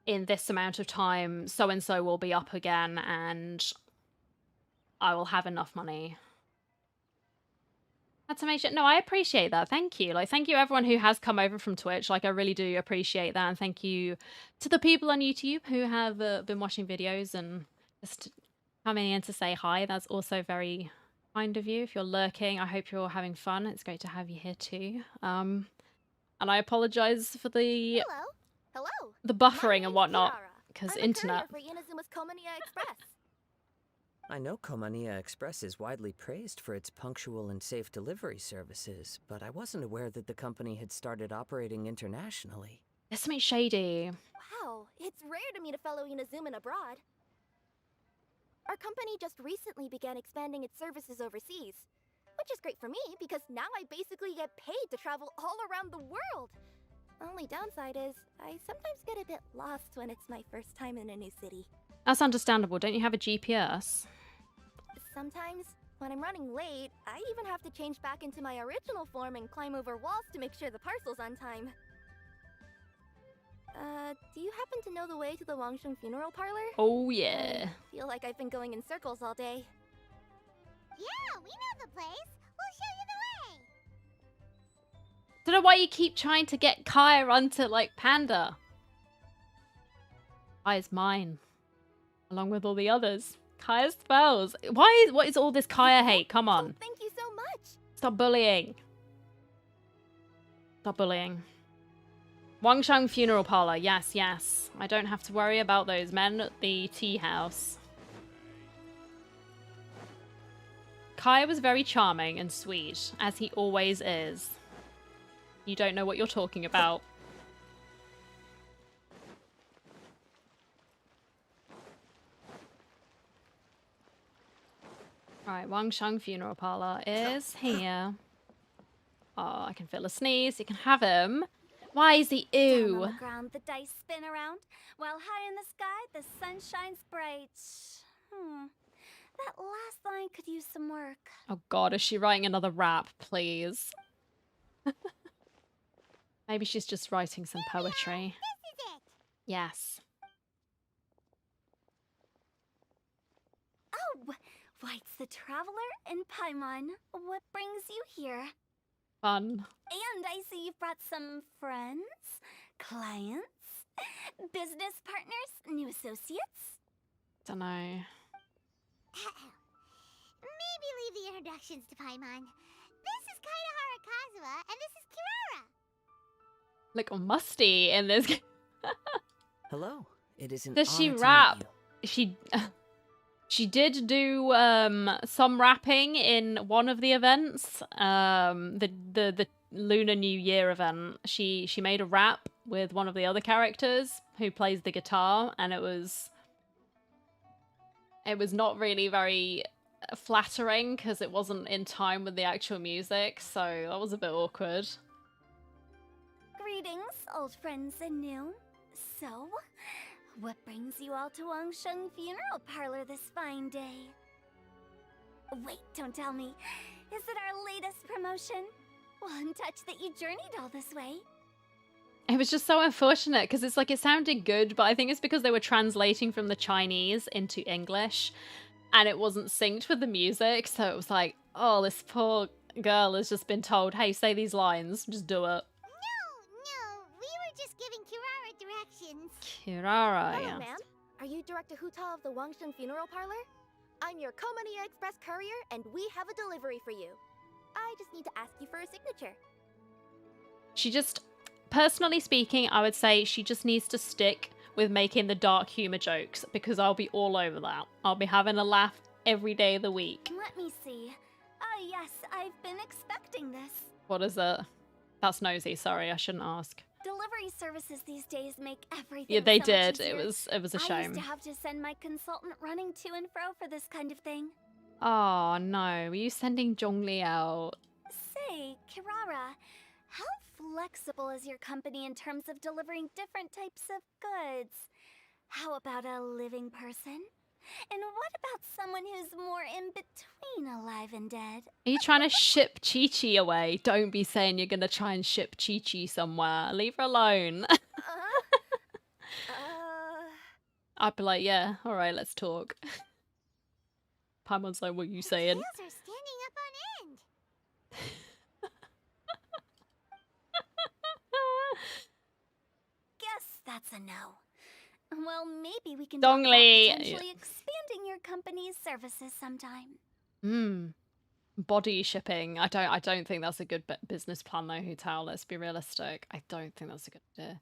in this amount of time, so-and-so will be up again, and I will have enough money. That's amazing. No, I appreciate that. Thank you. Like, thank you everyone who has come over from Twitch. Like, I really do appreciate that. And thank you to the people on YouTube who have been watching videos and just coming in to say hi. That's also very kind of you. If you're lurking, I hope you're all having fun. It's great to have you here too. And I apologize for the buffering and whatnot, because internet. For Inazuma's Komaniya Express. I know Komaniya Express is widely praised for its punctual and safe delivery services, but I wasn't aware that the company had started operating internationally. There's something shady. Wow, it's rare to meet a fellow Inazuman abroad. Our company just recently began expanding its services overseas, which is great for me because now I basically get paid to travel all around the world. Only downside is I sometimes get a bit lost when it's my first time in a new city. That's understandable. Don't you have a GPS? Sometimes, when I'm running late, I even have to change back into my original form and climb over walls to make sure the parcel's on time. Do you happen to know the way to the Wangsheng funeral parlor? Oh, yeah. I feel like I've been going in circles all day. Yeah, we know the place. We'll show you the way. Don't know why you keep trying to get Kaya onto, like, Panda. Kaya's mine. Along with all the others. Kaya's spells. What is all this Kaya hate? Come on. Oh, thank you so much. Stop bullying. Stop bullying. Wangsheng Funeral Parlor. Yes, yes. I don't have to worry about those men at the tea house. Kai was very charming and sweet, as he always is. You don't know what you're talking about. Right, Wangsheng Funeral Parlor is here. Oh, I can feel a sneeze. You can have him. Why is he Down ew? on the ground, the dice spin around, while high in the sky, the sun shines bright. That last line could use some work. Oh god, is she writing another rap, please? Maybe she's just writing some poetry. This is it. Yes. Oh, White's the traveler in Paimon. What brings you here? Fun. And I see you've brought some friends, clients, business partners, new associates. Dunno. Maybe leave the introductions to Paimon. This is Kaidahara Kazuha, and this is Kirara. Look musty in this. Hello. It is an Does she honor to meet rap? you. She did do some rapping in one of the events. The Lunar New Year event. She made a rap with one of the other characters who plays the guitar, and it was not really very flattering because it wasn't in time with the actual music, so that was a bit awkward. Greetings, old friends and new. So, what brings you all to Wangsheng Funeral Parlor this fine day? Wait, don't tell me. Is it our latest promotion? Well, I'm touched that you journeyed all this way. It was just so unfortunate because it's like it sounded good, but I think it's because they were translating from the Chinese into English and it wasn't synced with the music. So it was like, oh, this poor girl has just been told, hey, say these lines, just do it. No, we were just giving Kirara directions. Kirara, Hello, yeah. ma'am. Are you Director Huta of the Wangsheng Funeral Parlor? I'm your Komani Express courier, and we have a delivery for you. I just need to ask you for a signature. She just, personally speaking, I would say she just needs to stick with making the dark humor jokes because I'll be all over that. I'll be having a laugh every day of the week. Let me see. Ah, yes, I've been expecting this. What is it? That's nosy. Sorry, I shouldn't ask. Delivery services these days make everything Yeah, they so much did. easier. It was a I shame. used to have to send my consultant running to and fro for this kind of thing. Oh no, were you sending Zhongli out? Say, Kirara, how flexible is your company in terms of delivering different types of goods? How about a living person? And what about someone who's more in between alive and dead? Are you trying to ship Chi-Chi away? Don't be saying you're gonna try and ship Chi-Chi somewhere. Leave her alone. I'd be like, yeah, alright, let's talk. Paimon's like, what are you saying? Tails are standing up on end. Guess that's a no. Well, maybe we can talk about Dongli. potentially expanding your company's services sometime. Body shipping. I don't think that's a good business plan though, Hutao. Let's be realistic. I don't think that's a good idea.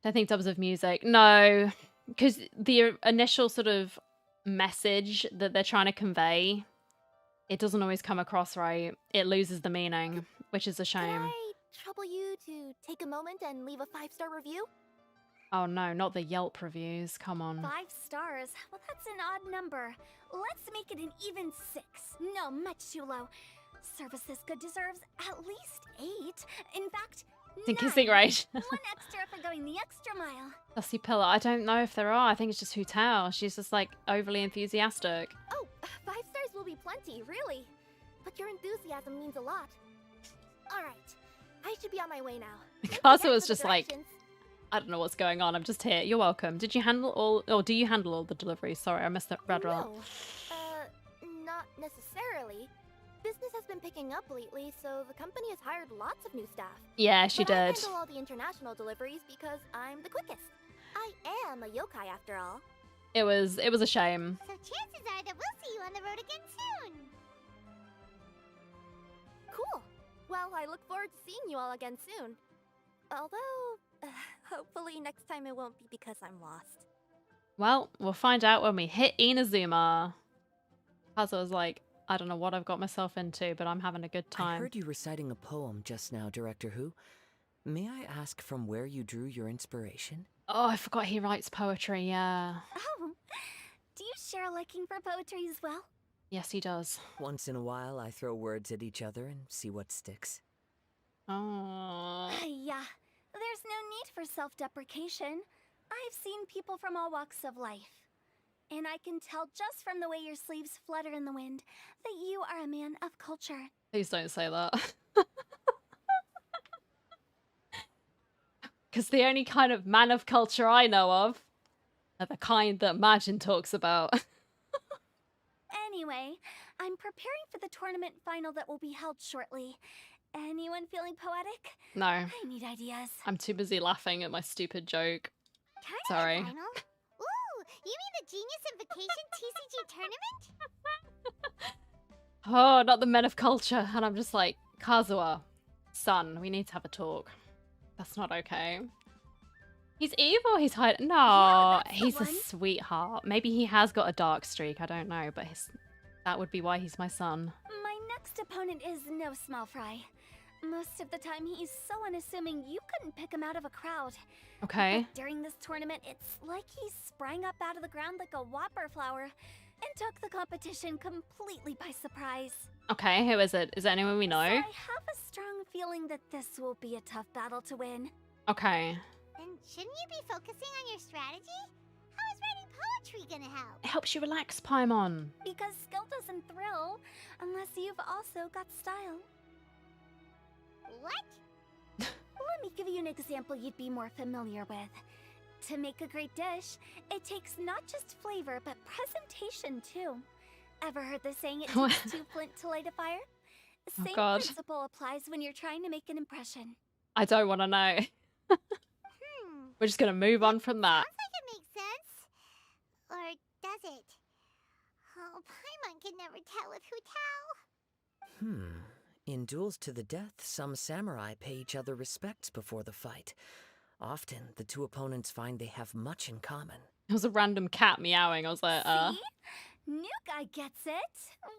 I think dubs of music. No, because the initial sort of message that they're trying to convey, it doesn't always come across right. It loses the meaning, which is a shame. Can I trouble you to take a moment and leave a 5-star review? Oh no, not the Yelp reviews. Come on. 5 stars? Well, that's an odd number. Let's make it an even 6. No, much too low. Service this good deserves at least 8. In fact, Think kissing right. 1 extra for going the extra mile. Dusty Pillar. I don't know if there are. I think it's just Hutao. She's just like overly enthusiastic. Oh, 5 stars will be plenty, really. But your enthusiasm means a lot. All right, I should be on my way now. Mikasa was just like, I don't know what's going on. I'm just here. You're welcome. Did you handle all, or do you handle all the deliveries? Sorry, I missed that red roll. No, not necessarily. Business has been picking up lately, so the company has hired lots of new staff. Yeah, she but I did. handle all the international deliveries because I'm the quickest. I am a yokai after all. It was a shame. So chances are that we'll see you on the road again soon. Cool. Well, I look forward to seeing you all again soon. Although, hopefully next time it won't be because I'm lost. Well, we'll find out when we hit Inazuma. Kazuha's like, I don't know what I've got myself into, but I'm having a good I time. heard you reciting a poem just now, Director Who. May I ask from where you drew your inspiration? Oh, I forgot he writes poetry, yeah. Oh, do you share a liking for poetry as well? Yes, he does. Once in a while, I throw words at each other and see what sticks. Oh. Yeah, there's no need for self-deprecation. I've seen people from all walks of life. And I can tell just from the way your sleeves flutter in the wind that you are a man of culture. Please don't say that. Because the only kind of man of culture I know of are the kind that Majin talks about. Anyway, I'm preparing for the tournament final that will be held shortly. Anyone feeling poetic? No. I need ideas. I'm too busy laughing at my stupid joke. Tournament Sorry. final? Ooh, you mean the Genius Invocation TCG tournament? Oh, not the men of culture. And I'm just like, Kazuha, son, we need to have a talk. That's not okay. He's evil, he's hiding. No, Yeah, that's the he's a one. sweetheart. Maybe he has got a dark streak, I don't know, but that would be why he's my son. My next opponent is no small fry. Most of the time, he's so unassuming you couldn't pick him out of a crowd. Okay. But during this tournament, it's like he sprang up out of the ground like a whopper flower and took the competition completely by surprise. Okay, who is it? Is it anyone we So know? I have a strong feeling that this will be a tough battle to win. Okay. Then shouldn't you be focusing on your strategy? How is writing poetry gonna help? It helps you relax, Paimon. Because skill doesn't thrill unless you've also got style. What? Let me give you an example you'd be more familiar with. To make a great dish, it takes not just flavor, but presentation too. Ever heard the saying, it takes two flint to light a fire? Oh, Same God. principle applies when you're trying to make an impression. I don't want to know. We're just going to move on from that. Sounds like it makes sense. Or does it? Oh, Paimon can never tell with Hu Tao. In duels to the death, some samurai pay each other respects before the fight. Often, the two opponents find they have much in common. It was a random cat meowing. I was like, See? New guy gets it.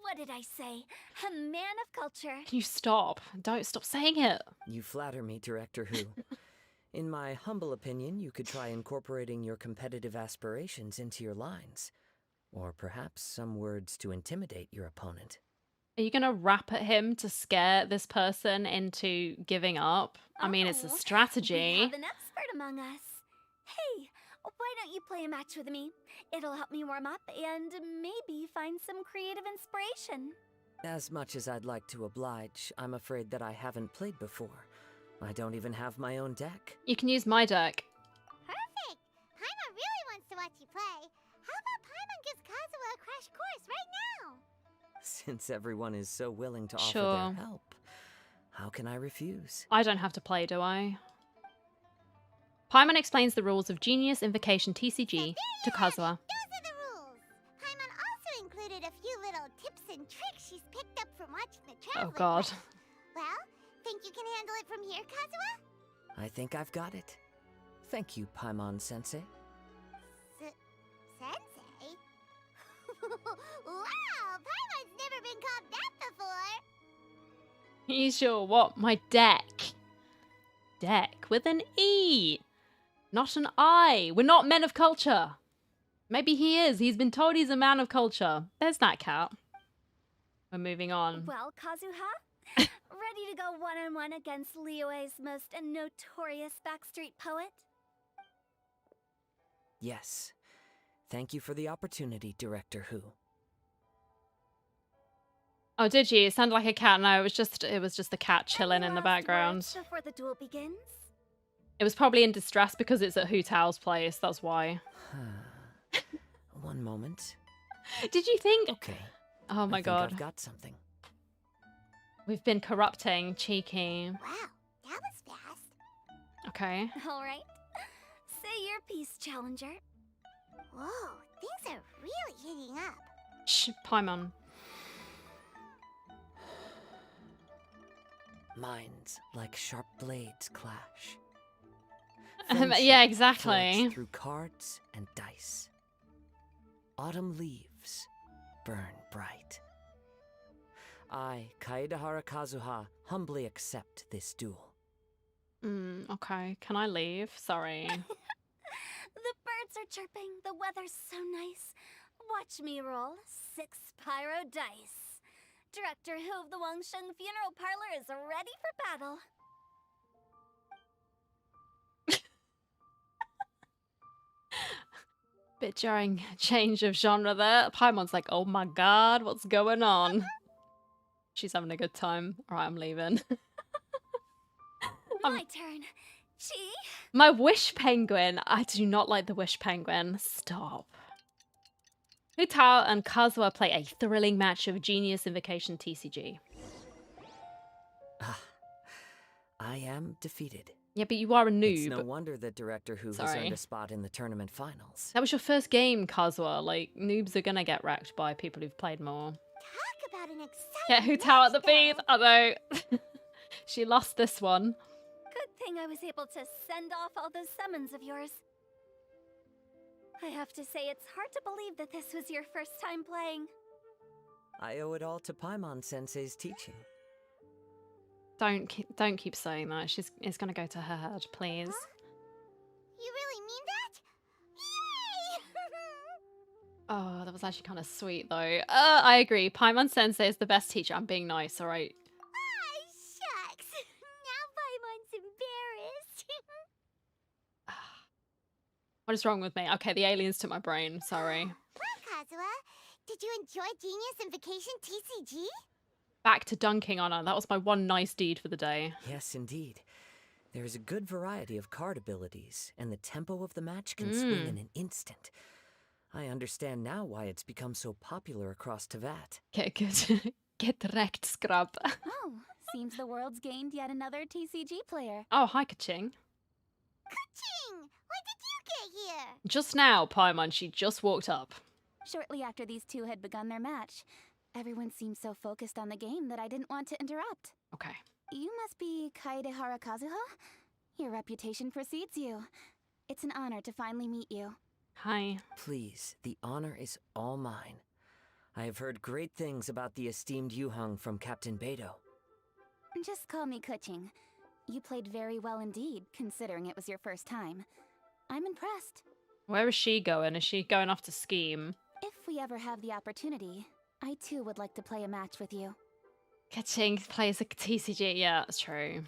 What did I say? A man of culture. Can you stop? Don't stop saying it. You flatter me, Director Who. In my humble opinion, you could try incorporating your competitive aspirations into your lines. Or perhaps some words to intimidate your opponent. Are you going to rap at him to scare this person into giving up? I mean, it's a Oh, strategy. We have an expert among us. Hey, why don't you play a match with me? It'll help me warm up and maybe find some creative inspiration. As much as I'd like to oblige, I'm afraid that I haven't played before. I don't even have my own deck. You can use my deck. Perfect! Paimon really wants to watch you play. How about Paimon gives Kazuha a crash course right now? Since everyone is so willing to offer Sure. their help, how can I refuse? I don't have to play, do I? Paimon explains the rules of Genius Invocation TCG to Kazuha. Those are the rules. Paimon also included a few little tips and tricks she's picked up from watching the Oh, Traveler God. play. Well, think you can handle it from here, Kazuha? I think I've got it. Thank you, Paimon-sensei. Sensei? Wow, Paimon's never been called that before. You sure what? My deck. Deck with an E. Not an I. We're not men of culture. Maybe he is. He's been told he's a man of culture. There's that cat. We're moving on. Well, Kazuha, ready to go one-on-one against Liyue's most notorious backstreet poet? Yes. Thank you for the opportunity, Director Who. Oh, did you? It sounded like a cat. No, it was just the cat chilling in the Last background. words before the duel begins? It was probably in distress because it's at Hu Tao's place. That's why. One moment. Did you think? Okay. Oh my I think God. I've got something. We've been corrupting. Cheeky. Wow, that was fast. Okay. All right. Say your piece, Challenger. Whoa, things are really heating up. Shh, Paimon. Minds like sharp blades clash. Yeah, Friendship exactly. forged through cards and dice. Autumn leaves burn bright. I, Kaedehara Kazuha, humbly accept this duel. Okay. Can I leave? Sorry. The birds are chirping, the weather's so nice. Watch me roll 6 pyro dice. Director Hu of the Wangsheng Funeral Parlor is ready for battle. Bit jarring change of genre there. Paimon's like, oh my god, what's going on? She's having a good time. Alright, I'm leaving. My turn. Chi? My wish penguin. I do not like the wish penguin. Stop. Hu Tao and Kazuha play a thrilling match of Genius Invocation TCG. I am defeated. Yeah, but you are a noob. It's no wonder that Director Hu has earned a spot in the tournament finals. That was your first game, Kazuha. Like, noobs are gonna get wrecked by people who've played more. Talk about an exciting Get Hu Tao at the beat. I know. She lost this one. Good thing I was able to send off all those summons of yours. I have to say, it's hard to believe that this was your first time playing. I owe it all to Paimon-sensei's teaching. Don't keep saying that. It's gonna go to her head, please. Huh? You really mean that? Yay! Oh, that was actually kind of sweet, though. I agree. Paimon Sensei is the best teacher. I'm being nice, all right? Ah, shucks. Now Paimon's embarrassed. What is wrong with me? Okay, the aliens took my brain. Sorry. Well, Kazuha, did you enjoy Genius Invocation TCG? Back to dunking on her. That was my one nice deed for the day. Yes, indeed. There is a good variety of card abilities, and the tempo of the match can swing in an instant. I understand now why it's become so popular across Teyvat. Get good. Get wrecked, scrub. Oh, seems the world's gained yet another TCG player. Oh, hi, Kaching. Kaching! When did you get here? Just now, Paimon, she just walked up. Shortly after these two had begun their match, everyone seemed so focused on the game that I didn't want to interrupt. Okay. You must be Kaedehara Kazuha? Your reputation precedes you. It's an honor to finally meet you. Hi. Please, the honor is all mine. I have heard great things about the esteemed Yuheng from Captain Beidou. Just call me Kuching. You played very well indeed, considering it was your first time. I'm impressed. Where is she going? Is she going off to scheme? If we ever have the opportunity, I too would like to play a match with you. Kaching plays a TCG. Yeah, that's true.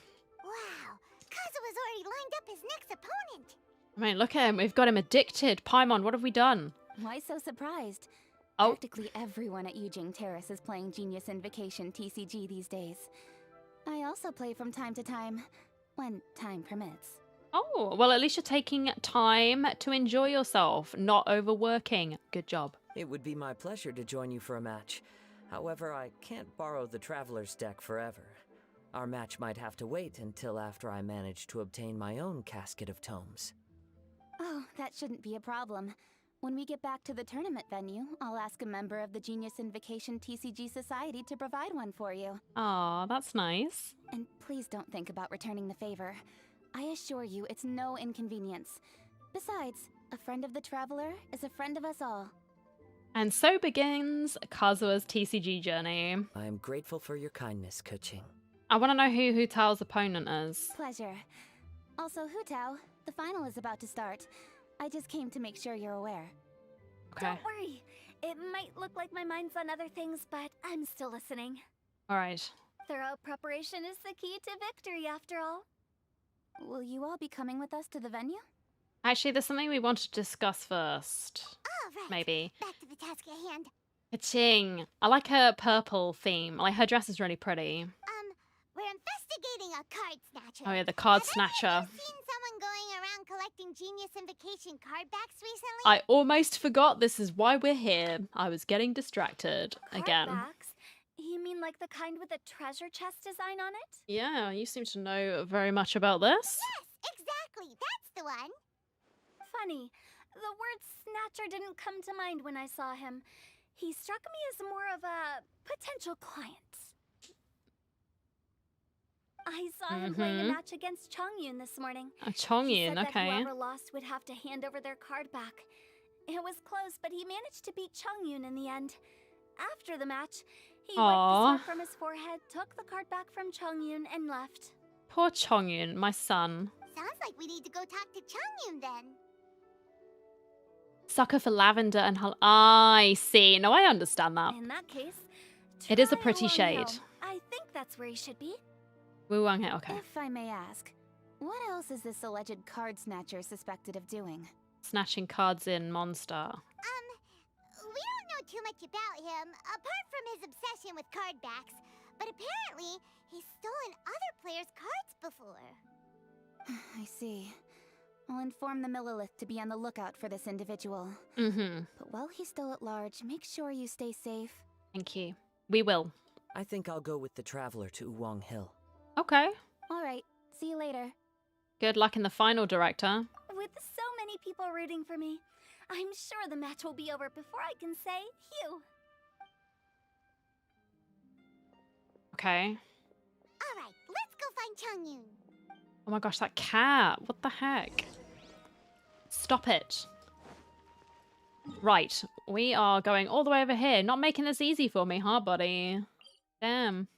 Wow, Kazuha's already lined up his next opponent. I mean, look at him. We've got him addicted. Paimon, what have we done? Why so surprised? Oh. Practically everyone at Yujing Terrace is playing Genius Invocation TCG these days. I also play from time to time, when time permits. Oh, well, at least you're taking time to enjoy yourself, not overworking. Good job. It would be my pleasure to join you for a match. However, I can't borrow the Traveler's deck forever. Our match might have to wait until after I manage to obtain my own casket of tomes. Oh, that shouldn't be a problem. When we get back to the tournament venue, I'll ask a member of the Genius Invocation TCG Society to provide one for you. Aw, that's nice. And please don't think about returning the favor. I assure you it's no inconvenience. Besides, a friend of the Traveler is a friend of us all. And so begins Kazuha's TCG journey. I am grateful for your kindness, Kuching. I want to know who Hu Tao's opponent is. Pleasure. Also, Hu Tao, the final is about to start. I just came to make sure you're aware. Okay. Don't worry. It might look like my mind's on other things, but I'm still listening. All right. Thorough preparation is the key to victory, after all. Will you all be coming with us to the venue? Actually, there's something we want to discuss first. All right. Maybe. Back to the task at hand. Ka-ching. I like her purple theme. Like, her dress is really pretty. We're investigating a card snatcher. Oh yeah, the card Have snatcher. any of you seen someone going around collecting Genius Invocation card backs recently? I almost forgot this is why we're here. I was getting distracted again. Cardbacks? You mean like the kind with a treasure chest design on it? Yeah, you seem to know very much about this. Yes, exactly. That's the one. Funny. The word snatcher didn't come to mind when I saw him. He struck me as more of a potential client. I saw him playing a match against Chongyun this morning. He Chongyun, said okay. that whoever lost would have to hand over their card back. It was close, but he managed to beat Chongyun in the end. After the match, he wiped the sweat from his forehead, took the card back from Chongyun, and left. Poor Chongyun, my son. Sounds like we need to go talk to Chongyun then. Sucker for lavender and I see. No, I understand that. In that case, It is a try pretty Wang shade. Hill. I think that's where he should be. Wu Wang Hit, okay. If I may ask, what else is this alleged card snatcher suspected of doing? Snatching cards in Monster. We don't know too much about him, apart from his obsession with card backs. But apparently, he's stolen other players' cards before. I see. I'll inform the Millilith to be on the lookout for this individual. But while he's still at large, make sure you stay safe. Thank you. We will. I think I'll go with the Traveler to Uwang Hill. Okay. All right. See you later. Good luck in the final, Director. With so many people rooting for me, I'm sure the match will be over before I can say phew. Okay. All right, let's go find Chongyun. Oh my gosh, that cat. What the heck? Stop it. Right. We are going all the way over here. Not making this easy for me, huh, buddy? Damn.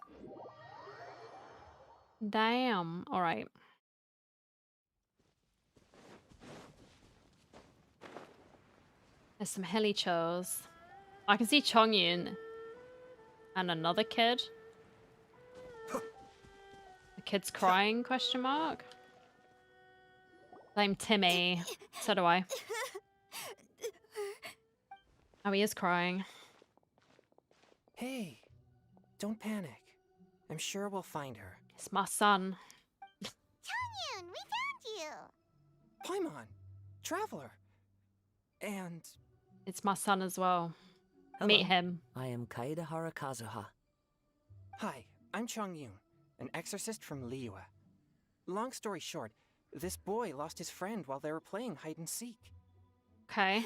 Damn. All right. There's some hilly chos. I can see Chongyun. And another kid. The kid's crying, question mark? Named Timmy. So do I. Oh, he is crying. Hey, don't panic. I'm sure we'll find her. It's my son. Chongyun, we found you! Paimon, Traveler. And... It's my son as well. Hello. Meet him. I am Kaedahara Kazuha. Hi, I'm Chongyun, an exorcist from Liyue. Long story short, this boy lost his friend while they were playing hide and seek. Okay.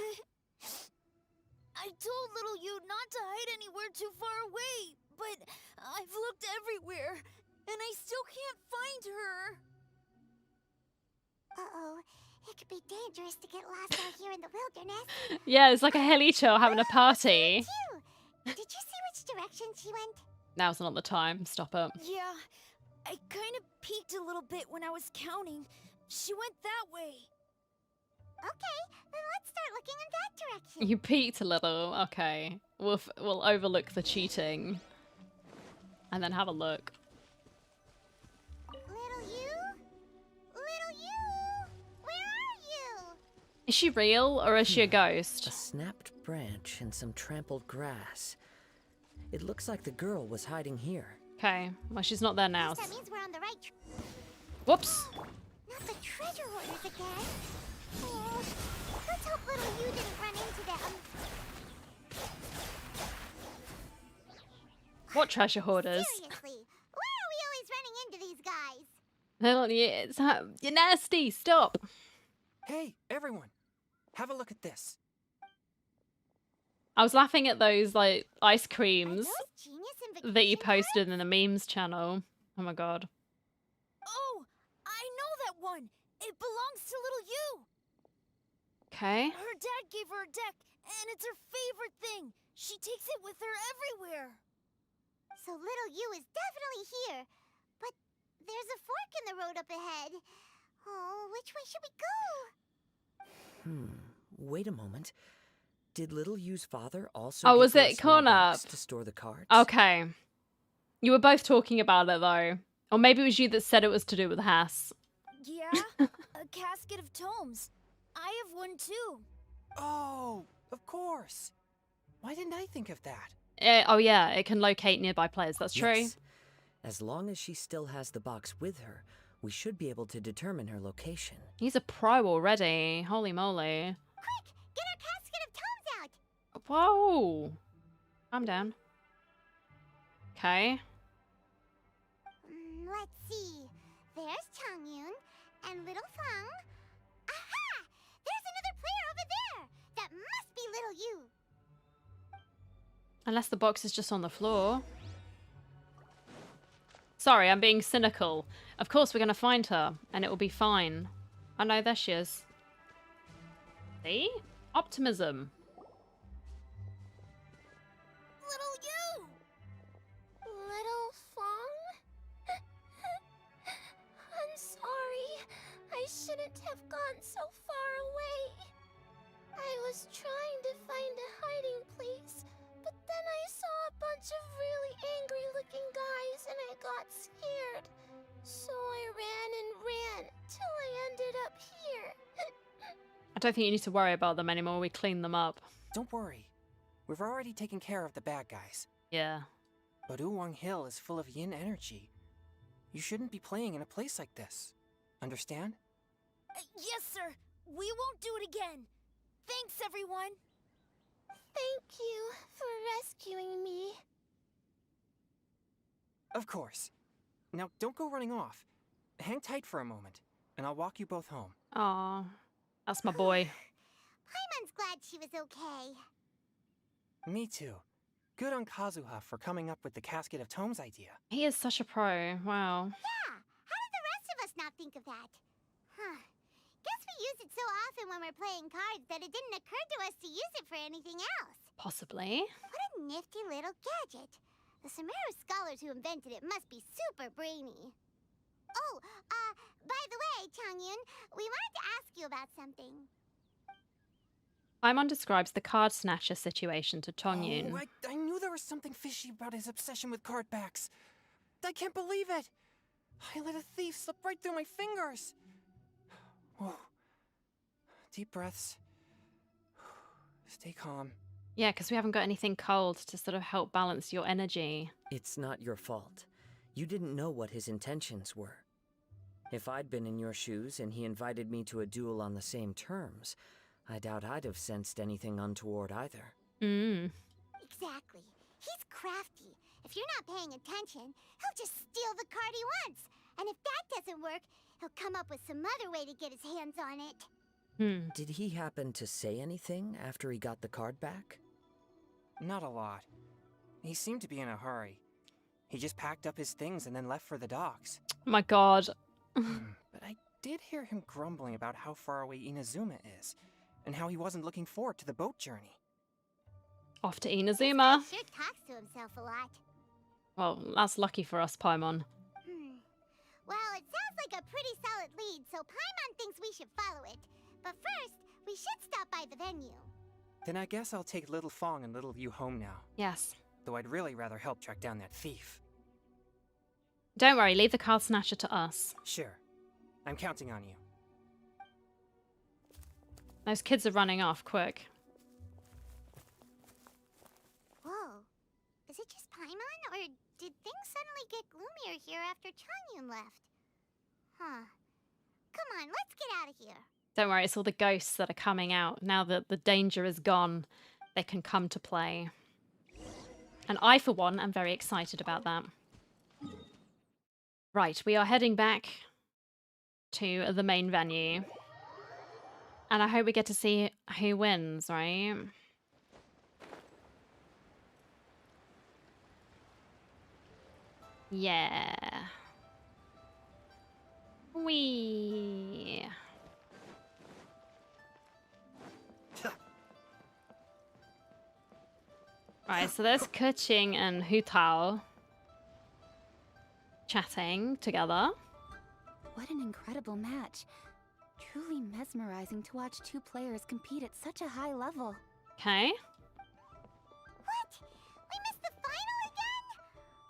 I told little you not to hide anywhere too far away, but I've looked everywhere, and I still can't find her. Uh-oh, it could be dangerous to get lost out here in the wilderness. Yeah, it's like a hilly cho having a party. Did you see which direction she went? Now's not the time. Stop it. Yeah, I kind of peeked a little bit when I was counting. She went that way. Okay, then let's start looking in that direction. You peeked a little. Okay. We'll overlook the cheating. And then have a look. Little you? Little you? Where are you? Is she real or is she a ghost? A snapped branch and some trampled grass. It looks like the girl was hiding here. Okay. Well, she's not there now. That means we're on the right Whoops. Not the treasure hoarders again. Oh, let's hope little you didn't run into them. What treasure hoarders? Seriously, why are we always running into these guys? You're nasty. Stop. Hey, everyone, have a look at this. I was laughing at those like ice creams Genius that you posted in the memes channel. Oh my god. Oh, I know that one. It belongs to little you. Okay. Her dad gave her a deck, and it's her favorite thing. She takes it with her everywhere. So little you is definitely here. But there's a fork in the road up ahead. Oh, which way should we go? Wait a moment. Did little Yu's father also Oh, give was her a it small corn up? box to store the cards? Okay. You were both talking about it though. Or maybe it was you that said it was to do with Hass. Yeah, a casket of tomes. I have one too. Oh, of course. Why didn't I think of that? Oh yeah, it can locate nearby players. That's true. Yes. As long as she still has the box with her, we should be able to determine her location. He's a pro already. Holy moly. Quick, get our casket of tomes out. Whoa. Calm down. Okay. Let's see. There's Chongyun and little Fang. Aha! There's another player over there. That must be little you. Unless the box is just on the floor. Sorry, I'm being cynical. Of course we're going to find her, and it will be fine. Oh no, there she is. See? Optimism. Little you! Little Fong? I'm sorry. I shouldn't have gone so far away. I was trying to find a hiding place, but then I saw a bunch of really angry-looking guys and I got scared. So I ran till I ended up here. I don't think you need to worry about them anymore. We cleaned them up. Don't worry. We've already taken care of the bad guys. Yeah. But Uwang Hill is full of yin energy. You shouldn't be playing in a place like this. Understand? Yes, sir. We won't do it again. Thanks, everyone. Thank you for rescuing me. Of course. Now, don't go running off. Hang tight for a moment, and I'll walk you both home. Aw, that's my boy. Paimon's glad she was okay. Me too. Good on Kazuha for coming up with the Casket of Tomes idea. He is such a pro. Wow. Yeah, how did the rest of us not think of that? Huh. Guess we use it so often when we're playing cards that it didn't occur to us to use it for anything else. Possibly. What a nifty little gadget. The Sumeru scholars who invented it must be super brainy. Oh, by the way, Changyun, we wanted to ask you about something. Paimon describes the card snatcher situation to Tongyun. Oh, I knew there was something fishy about his obsession with card backs. I can't believe it. I let a thief slip right through my fingers. Whoa. Deep breaths. Stay calm. Yeah, because we haven't got anything cold to sort of help balance your energy. It's not your fault. You didn't know what his intentions were. If I'd been in your shoes and he invited me to a duel on the same terms, I doubt I'd have sensed anything untoward either. Exactly. He's crafty. If you're not paying attention, he'll just steal the card he wants. And if that doesn't work, he'll come up with some other way to get his hands on it. Did he happen to say anything after he got the card back? Not a lot. He seemed to be in a hurry. He just packed up his things and then left for the docks. Oh my god. But I did hear him grumbling about how far away Inazuma is, and how he wasn't looking forward to the boat journey. Off to Inazuma. Sure talks to himself a lot. Well, that's lucky for us, Paimon. Well, it sounds like a pretty solid lead, so Paimon thinks we should follow it. But first, we should stop by the venue. Then I guess I'll take Little Fong and Little You home now. Yes. Though I'd really rather help track down that thief. Don't worry, leave the card snatcher to us. Sure. I'm counting on you. Those kids are running off, quick. Whoa. Is it just Paimon, or did things suddenly get gloomier here after Changyun left? Huh. Come on, let's get out of here. Don't worry, it's all the ghosts that are coming out. Now that the danger is gone, they can come to play. And I, for one, am very excited about that. Right, we are heading back to the main venue. And I hope we get to see who wins, right? Yeah. Wee. Right, so there's Keqing and Hu Tao chatting together. What an incredible match. Truly mesmerizing to watch two players compete at such a high level. Okay. What? We missed the final again?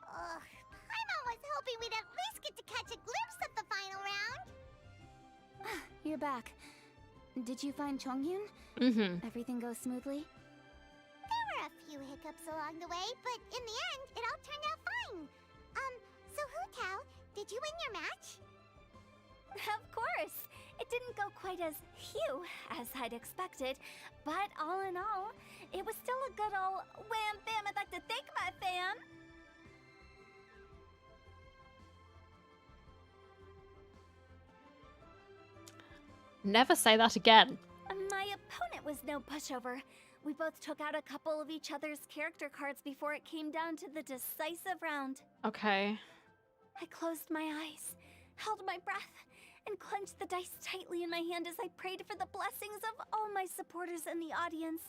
Ugh, Paimon was hoping we'd at least get to catch a glimpse of the final round. You're back. Did you find Chongyun? Everything goes smoothly? There were a few hiccups along the way, but in the end, it all turned out fine. So Hu Tao, did you win your match? Of course! It didn't go quite as phew as I'd expected, but all in all, it was still a good old wham bam. I'd like to thank my fam. Never say that again. My opponent was no pushover. We both took out a couple of each other's character cards before it came down to the decisive round. Okay. I closed my eyes, held my breath, and clenched the dice tightly in my hand as I prayed for the blessings of all my supporters in the audience,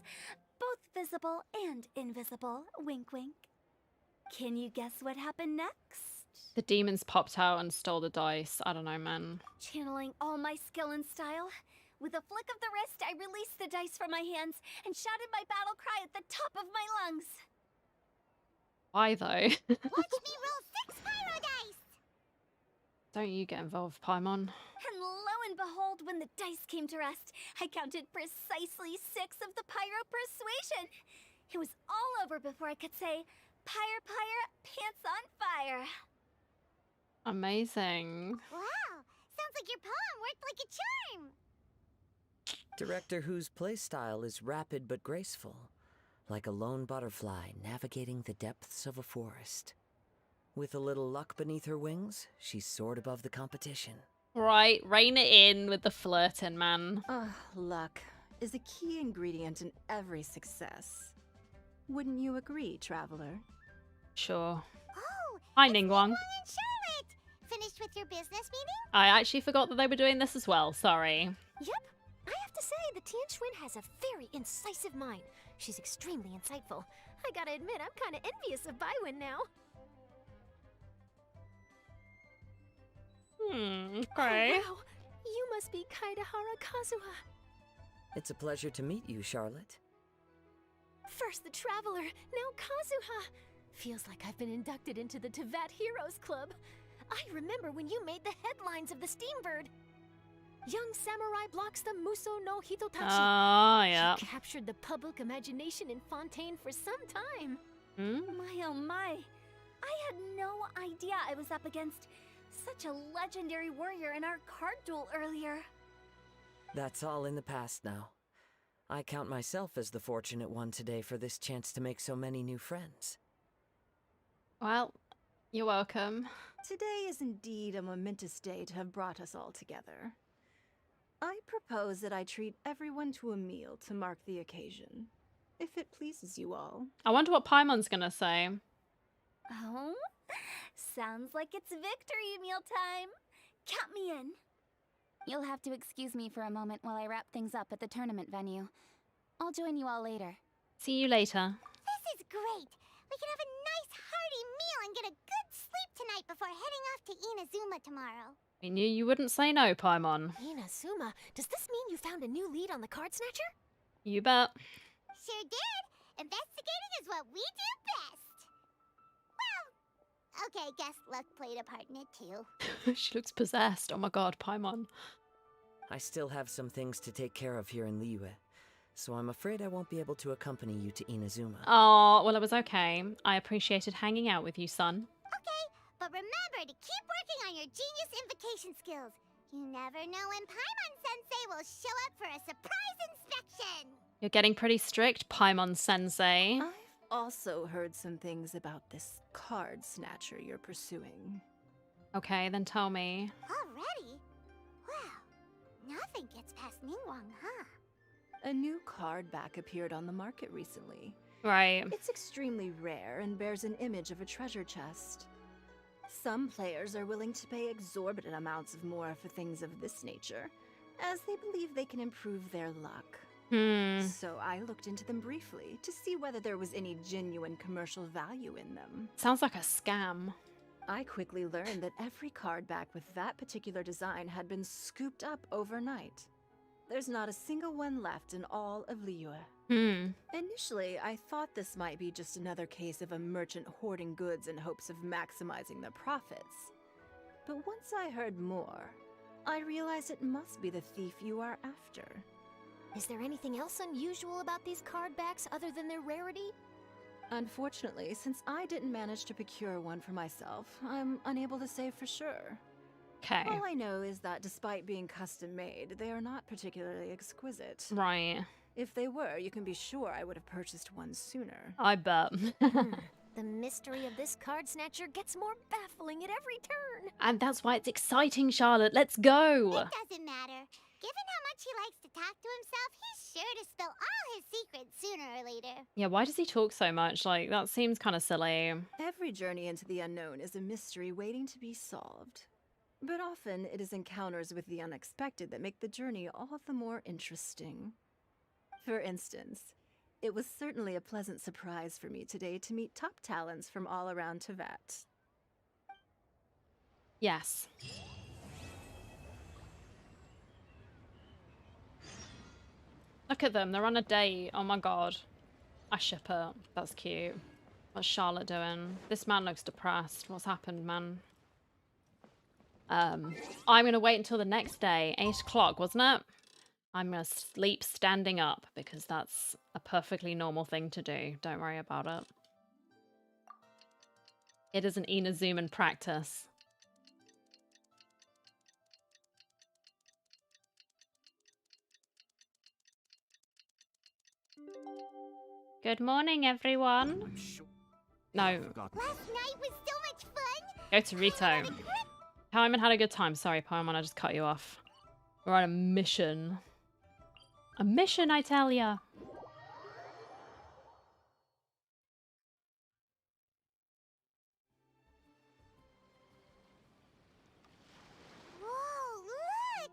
both visible and invisible. Wink, wink. Can you guess what happened next? The demons popped out and stole the dice. I don't know, man. Channeling all my skill and style, with a flick of the wrist, I released the dice from my hands and shouted my battle cry at the top of my lungs. Why, though? Watch me roll 6 pyro dice! Don't you get involved, Paimon. And lo and behold, when the dice came to rest, I counted precisely 6 of the pyro persuasion. It was all over before I could say, Pyre, pyre, pants on fire. Amazing. Wow, sounds like your poem worked like a charm. Director Who's playstyle is rapid but graceful, like a lone butterfly navigating the depths of a forest. With a little luck beneath her wings, she soared above the competition. Right, rein it in with the flirting, man. Luck is a key ingredient in every success. Wouldn't you agree, Traveler? Sure. Oh, Hi, it's Ningguang. Ningguang and Charlotte. Finished with your business meeting? I actually forgot that they were doing this as well. Sorry. Yep. I have to say, the Tian Schwinn has a very incisive mind. She's extremely insightful. I gotta admit, I'm kinda envious of Baiwen now. Okay. Oh, wow. You must be Kaidahara Kazuha. It's a pleasure to meet you, Charlotte. First the Traveler, now Kazuha. Feels like I've been inducted into the Tevat Heroes Club. I remember when you made the headlines of the Steambird. Young samurai blocks the Muso no Hitotachi. Oh, yeah. She captured the public imagination in Fontaine for some time. My oh my. I had no idea I was up against such a legendary warrior in our card duel earlier. That's all in the past now. I count myself as the fortunate one today for this chance to make so many new friends. Well, you're welcome. Today is indeed a momentous day to have brought us all together. I propose that I treat everyone to a meal to mark the occasion, if it pleases you all. I wonder what Paimon's gonna say. Oh? Sounds like it's victory meal time. Count me in. You'll have to excuse me for a moment while I wrap things up at the tournament venue. I'll join you all later. See you later. This is great. We can have a nice hearty meal and get a good sleep tonight before heading off to Inazuma tomorrow. We knew you wouldn't say no, Paimon. Inazuma, does this mean you found a new lead on the Card Snatcher? You bet. Sure did. Investigating is what we do best. Well, okay, guess luck played a part in it too. She looks possessed. Oh my god, Paimon. I still have some things to take care of here in Liyue, so I'm afraid I won't be able to accompany you to Inazuma. Oh, well, it was okay. I appreciated hanging out with you, son. Okay, but remember to keep working on your genius invocation skills. You never know when Paimon-sensei will show up for a surprise inspection. You're getting pretty strict, Paimon-sensei. I've also heard some things about this card snatcher you're pursuing. Okay, then tell me. Already? Wow, nothing gets past Ningguang, huh? A new card back appeared on the market recently. Right. It's extremely rare and bears an image of a treasure chest. Some players are willing to pay exorbitant amounts of more for things of this nature, as they believe they can improve their luck. So I looked into them briefly to see whether there was any genuine commercial value in them. Sounds like a scam. I quickly learned that every card back with that particular design had been scooped up overnight. There's not a single one left in all of Liyue. Initially, I thought this might be just another case of a merchant hoarding goods in hopes of maximizing their profits. But once I heard more, I realized it must be the thief you are after. Is there anything else unusual about these card backs other than their rarity? Unfortunately, since I didn't manage to procure one for myself, I'm unable to say for sure. Okay. All I know is that despite being custom-made, they are not particularly exquisite. Right. If they were, you can be sure I would have purchased one sooner. I bet. The mystery of this card snatcher gets more baffling at every turn. And that's why it's exciting, Charlotte. Let's go. It doesn't matter. Given how much he likes to talk to himself, he's sure to spill all his secrets sooner or later. Yeah, why does he talk so much? Like, that seems kind of silly. Every journey into the unknown is a mystery waiting to be solved. But often it is encounters with the unexpected that make the journey all the more interesting. For instance, it was certainly a pleasant surprise for me today to meet top talents from all around Tevat. Yes. Look at them. They're on a date. Oh my god. I ship it. That's cute. What's Charlotte doing? This man looks depressed. What's happened, man? I'm going to wait until the next day. 8 o'clock, wasn't it? I'm going to sleep standing up because that's a perfectly normal thing to do. Don't worry about it. It is an Inazuman practice. Good morning, everyone. No. Last night was so much fun. Go to Rito. Paimon had a good time. Sorry, Paimon, I just cut you off. We're on a mission. A mission, I tell ya. Whoa, look!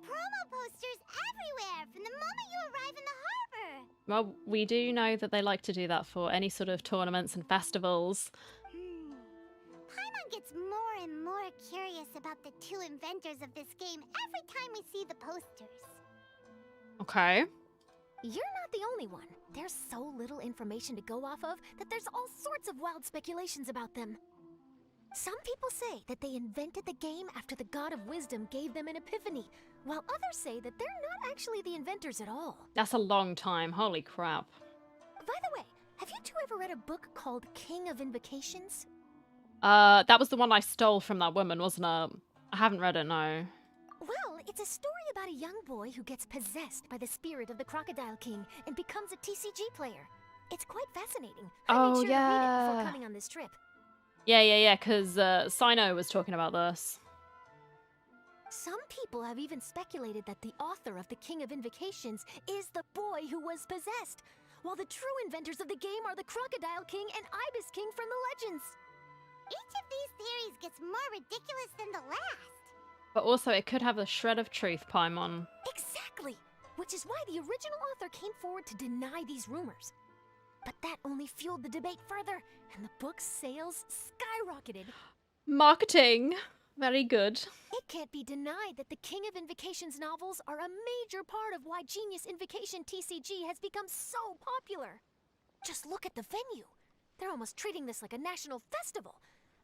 Promo posters everywhere from the moment you arrive in the harbor. Well, we do know that they like to do that for any sort of tournaments and festivals. Paimon gets more and more curious about the two inventors of this game every time we see the posters. Okay. You're not the only one. There's so little information to go off of that there's all sorts of wild speculations about them. Some people say that they invented the game after the God of Wisdom gave them an epiphany, while others say that they're not actually the inventors at all. That's a long time. Holy crap. By the way, have you two ever read a book called King of Invocations? That was the one I stole from that woman, wasn't it? I haven't read it, no. Well, it's a story about a young boy who gets possessed by the spirit of the Crocodile King and becomes a TCG player. It's quite fascinating. I made sure to read it before coming on this trip. Yeah, because Sino was talking about this. Some people have even speculated that the author of the King of Invocations is the boy who was possessed, while the true inventors of the game are the Crocodile King and Ibis King from the legends. Each of these theories gets more ridiculous than the last. But also, it could have a shred of truth, Paimon. Exactly! Which is why the original author came forward to deny these rumors. But that only fueled the debate further, and the book's sales skyrocketed. Marketing! Very good. It can't be denied that the King of Invocations novels are a major part of why Genius Invocation TCG has become so popular. Just look at the venue. They're almost treating this like a national festival.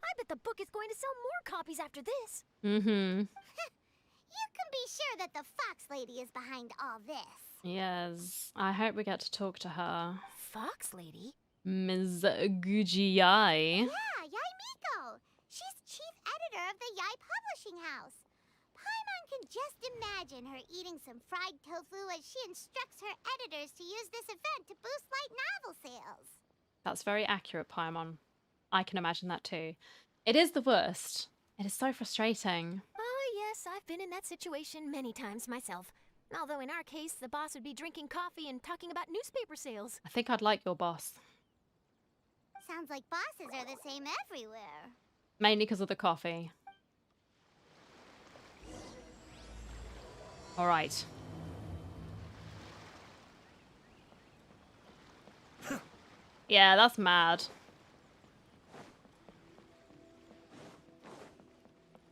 I bet the book is going to sell more copies after this. Mm-hmm. You can be sure that the Fox Lady is behind all this. Yes. I hope we get to talk to her. Fox Lady? Ms. Gujiyai. Yeah, Yai Miko. She's chief editor of the Yai Publishing House. Paimon can just imagine her eating some fried tofu as she instructs her editors to use this event to boost light novel sales. That's very accurate, Paimon. I can imagine that too. It is the worst. It is so frustrating. Oh, yes, I've been in that situation many times myself. Although in our case, the boss would be drinking coffee and talking about newspaper sales. I think I'd like your boss. Sounds like bosses are the same everywhere. Mainly because of the coffee. All right. Yeah, that's mad.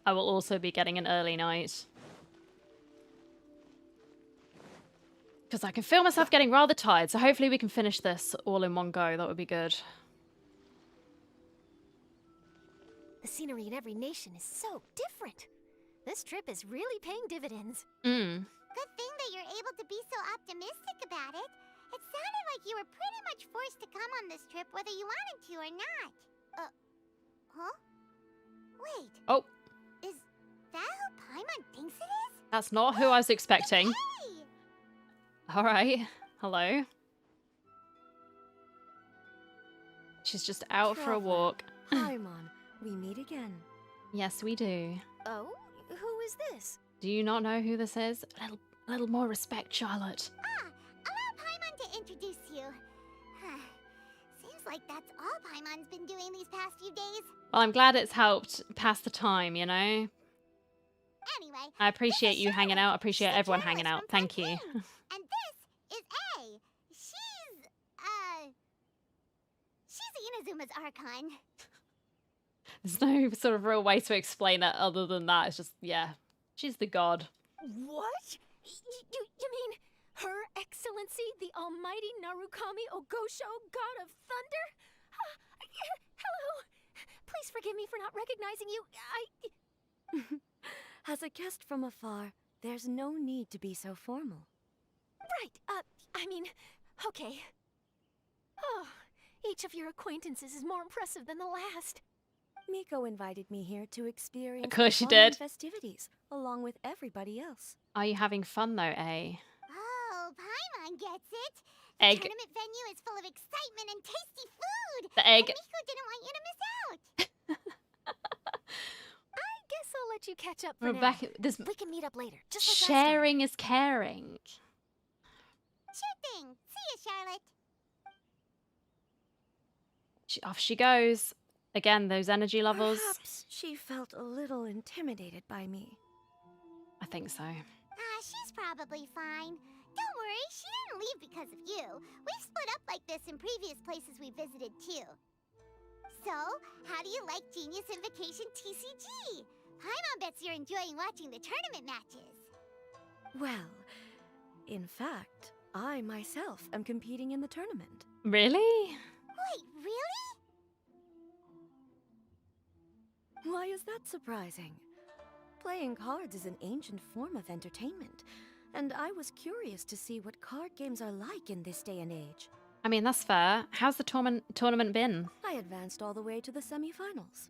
I will also be getting an early night. Because I can feel myself getting rather tired, so hopefully we can finish this all in one go. That would be good. The scenery in every nation is so different. This trip is really paying dividends. Mm. Good thing that you're able to be so optimistic about it. It sounded like you were pretty much forced to come on this trip whether you wanted to or not. Huh? Wait. Oh. Is that who Paimon thinks it is? That's not who I was expecting. Hey! All right. Hello. She's just out for a walk. Paimon, we meet again. Yes, we do. Oh, who is this? Do you not know who this is? A little more respect, Charlotte. Allow Paimon to introduce you. Seems like that's all Paimon's been doing these past few days. Well, I'm glad it's helped pass the time, you know? Anyway, I appreciate you hanging out. I appreciate everyone hanging out. Thank you. and this is A. She's Inazuma's Archon. There's no sort of real way to explain it other than that. It's just, yeah, she's the god. What? You mean Her Excellency, the Almighty Narukami Ogosho, God of Thunder? Hello. Please forgive me for not recognizing you. As a guest from afar, there's no need to be so formal. Right. I mean, okay. Oh, each of your acquaintances is more impressive than the last. Miko invited me here to experience Of course she fun and did. festivities, along with everybody else. Are you having fun though, A? Oh, Paimon gets it. The Egg. tournament venue is full of excitement and tasty food. The egg. And Miko didn't want you to miss out. I guess I'll let you catch up for Rebecca, now. this We can meet up later, just like last sharing is caring. Sure thing. See you, Charlotte. Off she goes. Again, those energy levels. Perhaps she felt a little intimidated by me. I think so. She's probably fine. Don't worry, she didn't leave because of you. We've split up like this in previous places we visited too. So, how do you like Genius Invocation TCG? Paimon bets you're enjoying watching the tournament matches. Well, in fact, I myself am competing in the tournament. Really? Wait, really? Why is that surprising? Playing cards is an ancient form of entertainment, and I was curious to see what card games are like in this day and age. I mean, that's fair. How's the tournament been? I advanced all the way to the semifinals.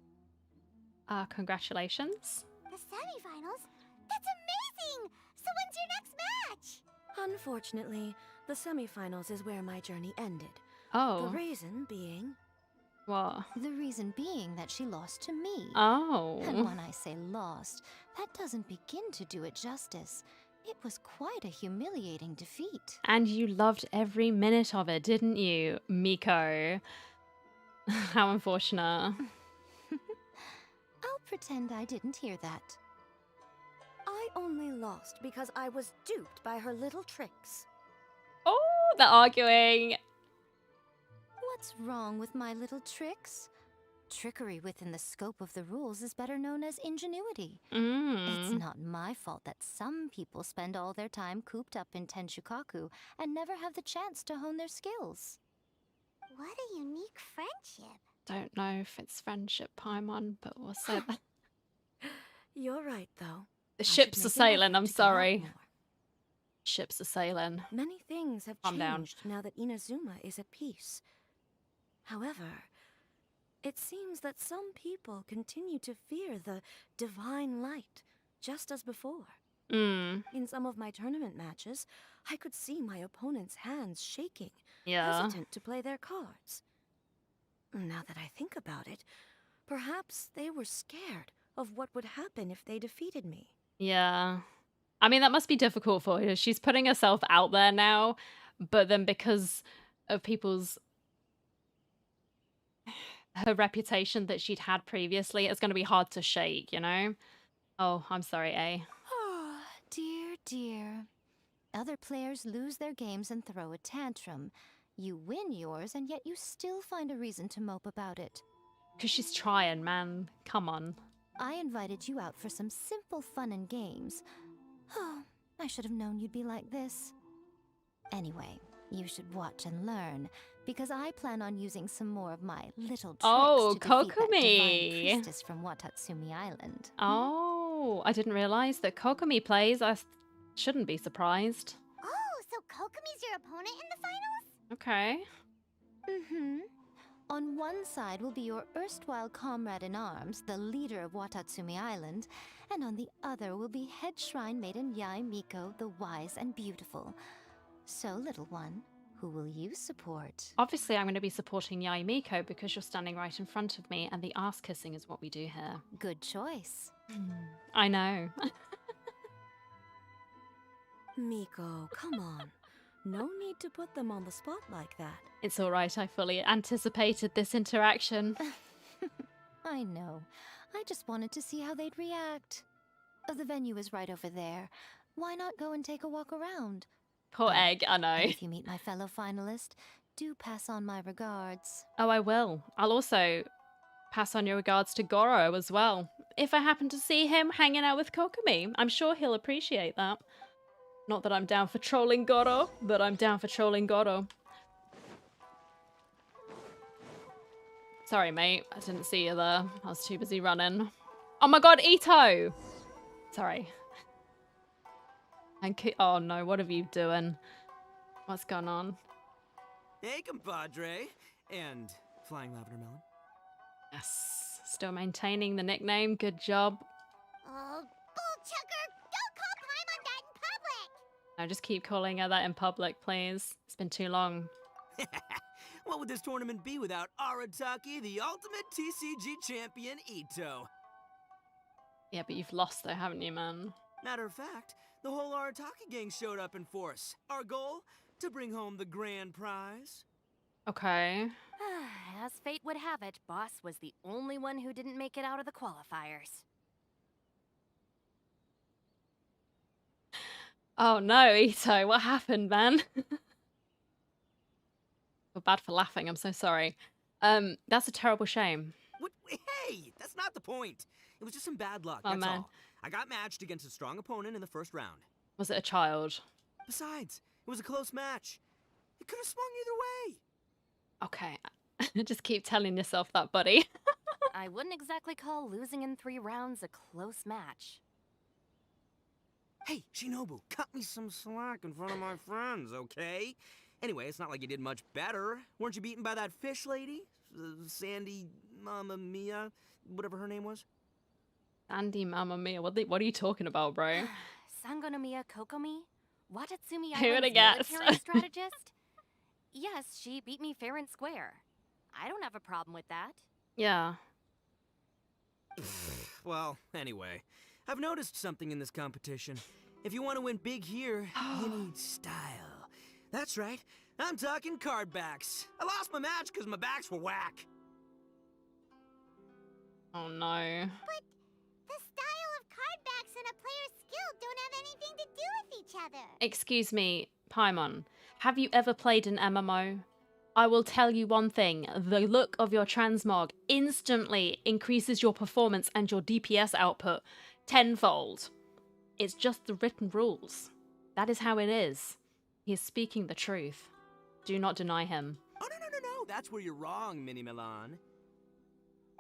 Congratulations. The semifinals? That's amazing! So when's your next match? Unfortunately, the semifinals is where my journey ended. Oh. The reason being... What? The reason being that she lost to me. Oh. And when I say lost, that doesn't begin to do it justice. It was quite a humiliating defeat. And you loved every minute of it, didn't you, Miko? How unfortunate. I'll pretend I didn't hear that. I only lost because I was duped by her little tricks. Oh, they're arguing. What's wrong with my little tricks? Trickery within the scope of the rules is better known as ingenuity. It's not my fault that some people spend all their time cooped up in Tenshukaku and never have the chance to hone their skills. What a unique friendship. Don't know if it's friendship, Paimon, but we'll say that. You're right, though. The ships are sailing, I'm sorry. Ships are sailing. Many things have Calm down. changed now that Inazuma is at peace. However, it seems that some people continue to fear the divine light, just as before. In some of my tournament matches, I could see my opponent's hands shaking, hesitant to play their cards. Now that I think about it, perhaps they were scared of what would happen if they defeated me. Yeah. I mean, that must be difficult for her. She's putting herself out there now, but then because of her reputation that she'd had previously, it's going to be hard to shake, you know? Oh, I'm sorry, A. Oh, dear, dear. Other players lose their games and throw a tantrum. You win yours, and yet you still find a reason to mope about it. Because she's trying, man. Come on. I invited you out for some simple fun and games. Oh, I should have known you'd be like this. Anyway, you should watch and learn, because I plan on using some more of my little tricks to defeat that divine priestess from Watatsumi Island. Oh, I didn't realize that Kokomi plays. I shouldn't be surprised. Oh, so Kokomi's your opponent in the finals? Okay. Mm-hmm. On one side will be your erstwhile comrade-in-arms, the leader of Watatsumi Island, and on the other will be head shrine maiden Yai Miko, the wise and beautiful. So, little one, who will you support? Obviously, I'm going to be supporting Yai Miko because you're standing right in front of me, and the ass-kissing is what we do here. Good choice. I know. Miko, come on. No need to put them on the spot like that. It's alright, I fully anticipated this interaction. I know. I just wanted to see how they'd react. The venue is right over there. Why not go and take a walk around? Poor Egg, I know. And if you meet my fellow finalist, do pass on my regards. Oh, I will. I'll also pass on your regards to Goro as well. If I happen to see him hanging out with Kokomi, I'm sure he'll appreciate that. Not that I'm down for trolling Goro, but I'm down for trolling Goro. Sorry, mate. I didn't see you there. I was too busy running. Oh my god, Ito! Sorry. Oh no, what are you doing? What's going on? Hey, compadre. And Flying Lavender Melon. Yes. Still maintaining the nickname. Good job. Oh, bullchucker! Don't call Paimon that in public! No, just keep calling her that in public, please. It's been too long. What would this tournament be without Arataki, the ultimate TCG champion, Ito? Yeah, but you've lost though, haven't you, man? Matter of fact, the whole Arataki gang showed up in force. Our goal? To bring home the grand prize. Okay. As fate would have it, Boss was the only one who didn't make it out of the qualifiers. Oh no, Ito, what happened, man? Feel bad for laughing, I'm so sorry. That's a terrible shame. What? Hey, that's not the point. It was just some bad luck, Oh, that's man. all. I got matched against a strong opponent in the first round. Was it a child? Besides, it was a close match. It could have swung either way. Okay. Just keep telling yourself that, buddy. I wouldn't exactly call losing in 3 rounds a close match. Hey, Shinobu, cut me some slack in front of my friends, okay? Anyway, it's not like you did much better. Weren't you beaten by that fish lady? Sandy Mamma Mia, whatever her name was? Andy, Mamma Mia, what are you talking about, bro? Sangonomiya Kokomi? Watatsumi Who would've Island's guessed? military strategist? Yes, she beat me fair and square. I don't have a problem with that. Yeah. Well, anyway, I've noticed something in this competition. If you want to win big here, you need style. That's right, I'm talking card backs. I lost my match because my backs were whack. Oh no. But the style of card backs and a player's skill don't have anything to do with each other. Excuse me, Paimon. Have you ever played an MMO? I will tell you one thing. The look of your transmog instantly increases your performance and your DPS output tenfold. It's just the written rules. That is how it is. He is speaking the truth. Do not deny him. Oh, no, that's where you're wrong, Mini Milan.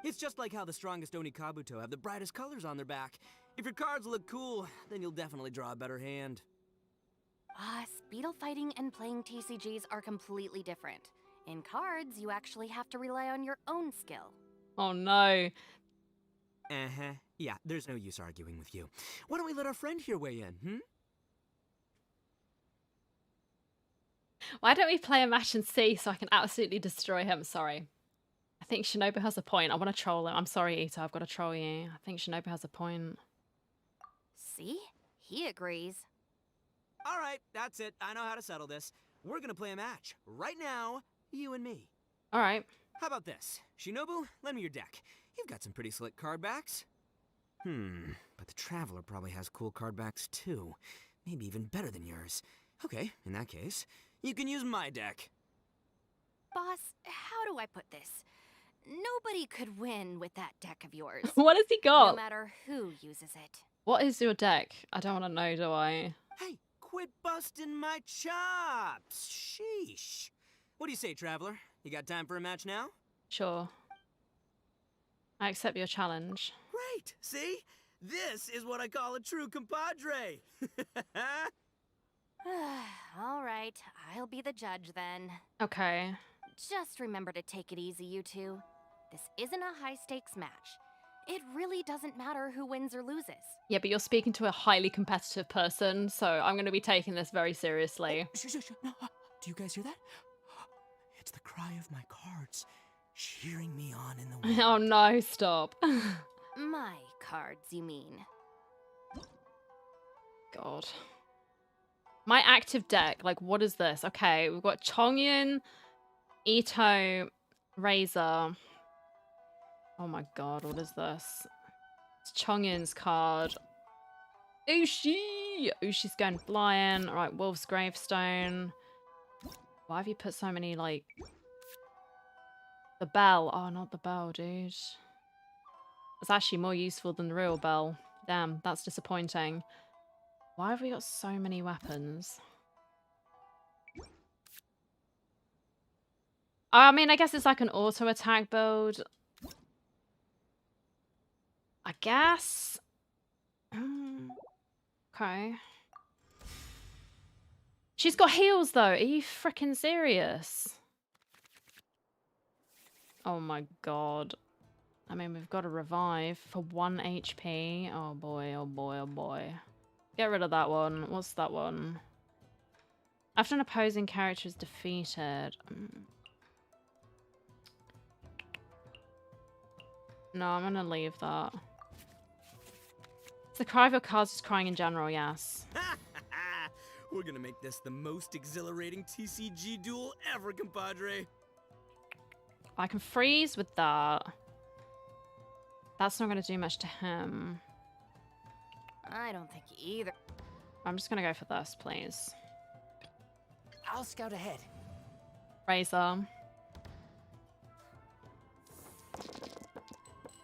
It's just like how the strongest Oni Kabuto have the brightest colors on their back. If your cards look cool, then you'll definitely draw a better hand. Speedle fighting and playing TCGs are completely different. In cards, you actually have to rely on your own skill. Oh no. Uh-huh. Yeah, there's no use arguing with you. Why don't we let our friend here weigh in, Why don't we play a match and see so I can absolutely destroy him? Sorry. I think Shinobu has a point. I want to troll him. I'm sorry, Ito. I've got to troll you. I think Shinobu has a point. See? He agrees. All right, that's it. I know how to settle this. We're gonna play a match. Right now, you and me. All right. How about this? Shinobu, lend me your deck. You've got some pretty slick card backs. But the Traveler probably has cool card backs too. Maybe even better than yours. Okay, in that case, you can use my deck. Boss, how do I put this? Nobody could win with that deck of yours. What has he got? No matter who uses it. What is your deck? I don't want to know, do I? Hey, quit busting my chops. Sheesh. What do you say, Traveler? You got time for a match now? Sure. I accept your challenge. Great. See? This is what I call a true compadre. All right, I'll be the judge then. Okay. Just remember to take it easy, you two. This isn't a high-stakes match. It really doesn't matter who wins or loses. Yeah, but you're speaking to a highly competitive person, so I'm going to be taking this very seriously. Shh. No, do you guys hear that? It's the cry of my cards, cheering me on in the wind. Oh no, stop. My cards, you mean? God. My active deck, like, what is this? Okay, we've got Chongyun, Ito, Razor. Oh my god, what is this? It's Chongyun's card. Ushi! Ushi's going flying. Alright, Wolf's Gravestone. Why have you put so many, like... The bell. Oh, not the bell, dude. It's actually more useful than the real bell. Damn, that's disappointing. Why have we got so many weapons? I mean, I guess it's like an auto attack build. I guess. Okay. She's got heals though. Are you freaking serious? Oh my god. I mean, we've got a revive for 1 HP. Oh boy, oh boy, oh boy. Get rid of that one. What's that one? After an opposing character is defeated. No, I'm gonna leave that. It's the cry of your cards just crying in general, yes. We're gonna make this the most exhilarating TCG duel ever, compadre. I can freeze with that. That's not gonna do much to him. I don't think either. I'm just gonna go for this, please. I'll scout ahead. Razor.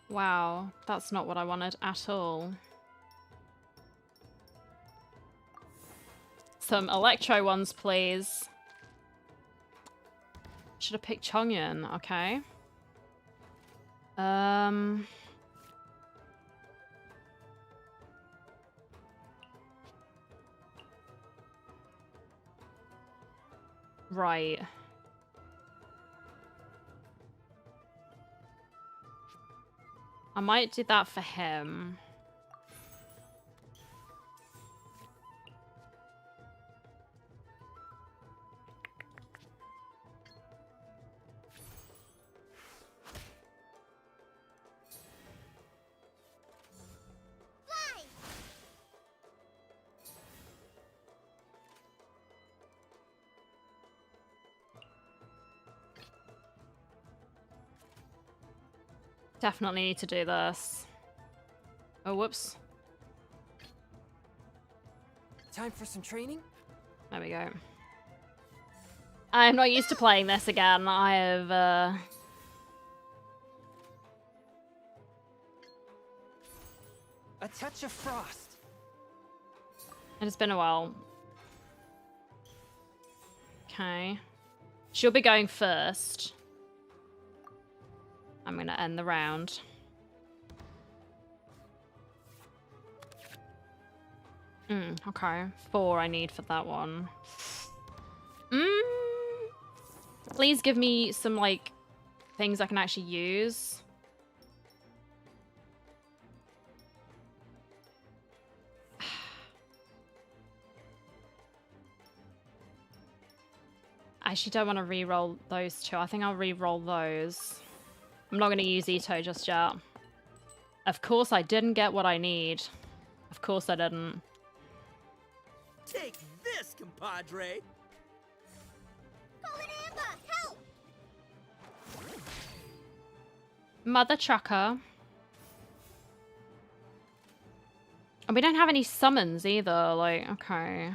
Wow, that's not what I wanted at all. Some electro ones, please. Should have picked Chongyun, okay. Right. I might do that for him. Definitely need to do this. Oh, whoops. Time for some training? There we go. I'm not used to playing this again. I have, A touch of frost. It's been a while. Okay. She'll be going first. I'm gonna end the round. Okay. 4 I need for that one. Please give me some, like, things I can actually use. I actually don't want to re-roll those two. I think I'll re-roll those. I'm not going to use Ito just yet. Of course I didn't get what I need. Of course I didn't. Take this, compadre. Help! Mother Trucker. And we don't have any summons either. Like, okay.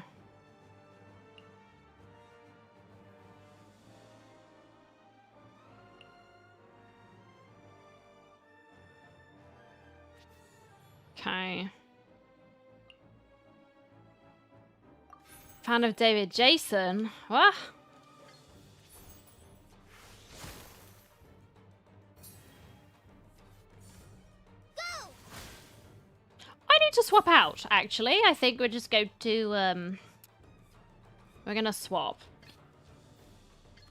Okay. Fan of David Jason? What? Go! I need to swap out, actually. I think we'll just go to, we're gonna swap.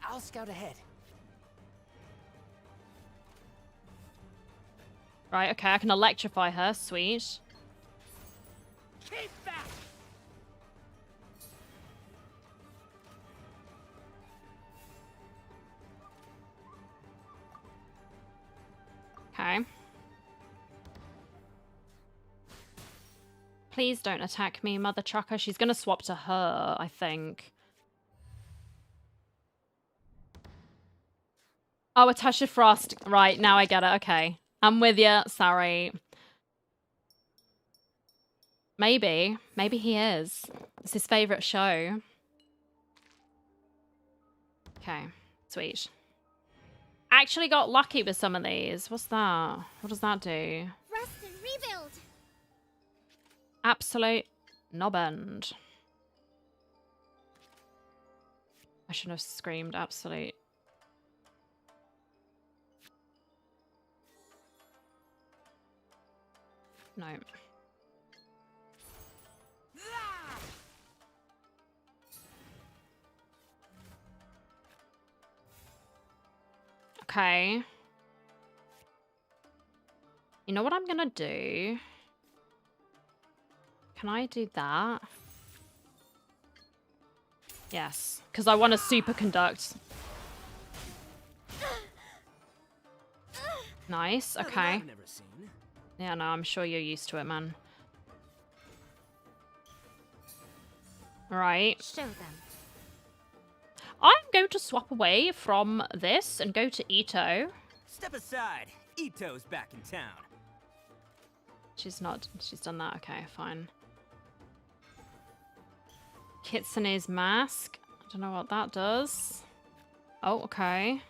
I'll scout ahead. Right, okay, I can electrify her. Sweet. Keep back! Okay. Please don't attack me, Mother Trucker. She's gonna swap to her, I think. Oh, a touch of frost. Right, now I get it. Okay. I'm with you. Sorry. Maybe. Maybe he is. It's his favorite show. Okay. Sweet. Actually got lucky with some of these. What's that? What does that do? Rest and rebuild. Absolute knobbend. I shouldn't have screamed absolute. No. Okay. You know what I'm gonna do? Can I do that? Yes, because I want to superconduct. Nice, okay. Yeah, no, I'm sure you're used to it, man. Right. Show them. I'm going to swap away from this and go to Ito. Step aside. Ito's back in town. She's not. She's done that. Okay, fine. Kitsune's mask. I don't know what that does. Oh, okay.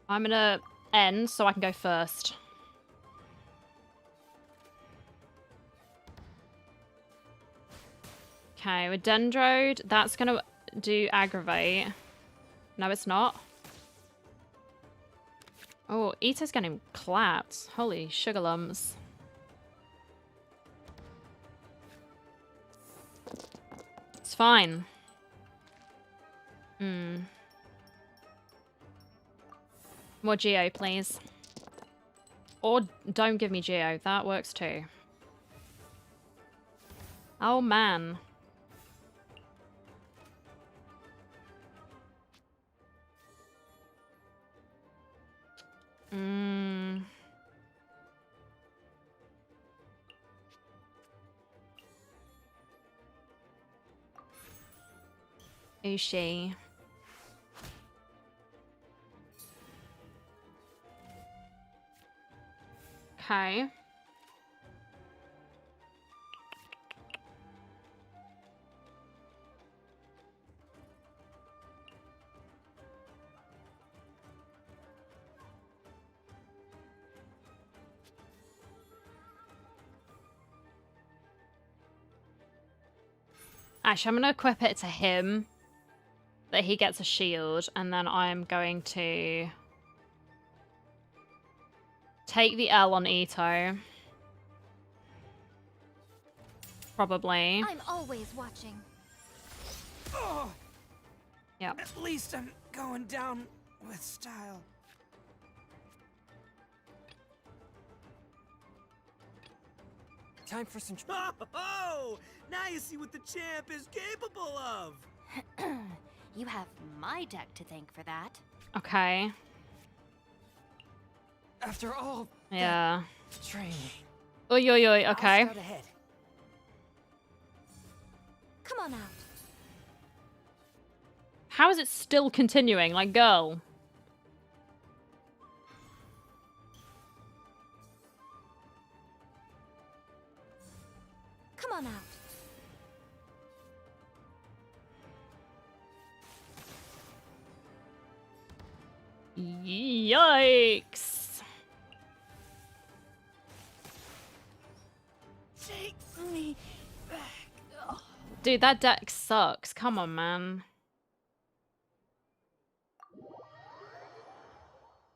I'm gonna end so I can go first. Okay, with Dendrode, that's gonna do aggravate. No, it's not. Oh, Ito's getting clapped. Holy sugar lumps. It's fine. More Geo, please. Or don't give me Geo. That works too. Oh, man. Ushi. Okay. Actually, I'm going to equip it to him, that he gets a shield, and then I'm going to take the L on Ito. Probably. I'm always watching. Oh, yep. At least I'm going down with style. Time for some... Oh! Now you see what the champ is capable of! You have my deck to thank for that. Okay. After all... Yeah. Training. Oi, oi, oi. Okay. I'll start ahead. Come on out. How is it still continuing? Like, girl. Come on out. Yikes. Take me back. Oh. Dude, that deck sucks. Come on, man.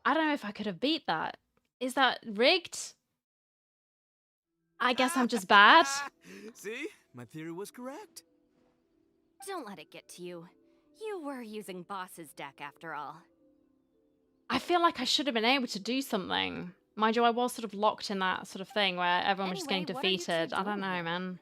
I don't know if I could have beat that. Is that rigged? I guess I'm just bad. See? My theory was correct. Don't let it get to you. You were using Boss's deck after all. I feel like I should have been able to do something. Mind you, I was sort of locked in that sort of thing where everyone was just getting defeated. I don't know, man.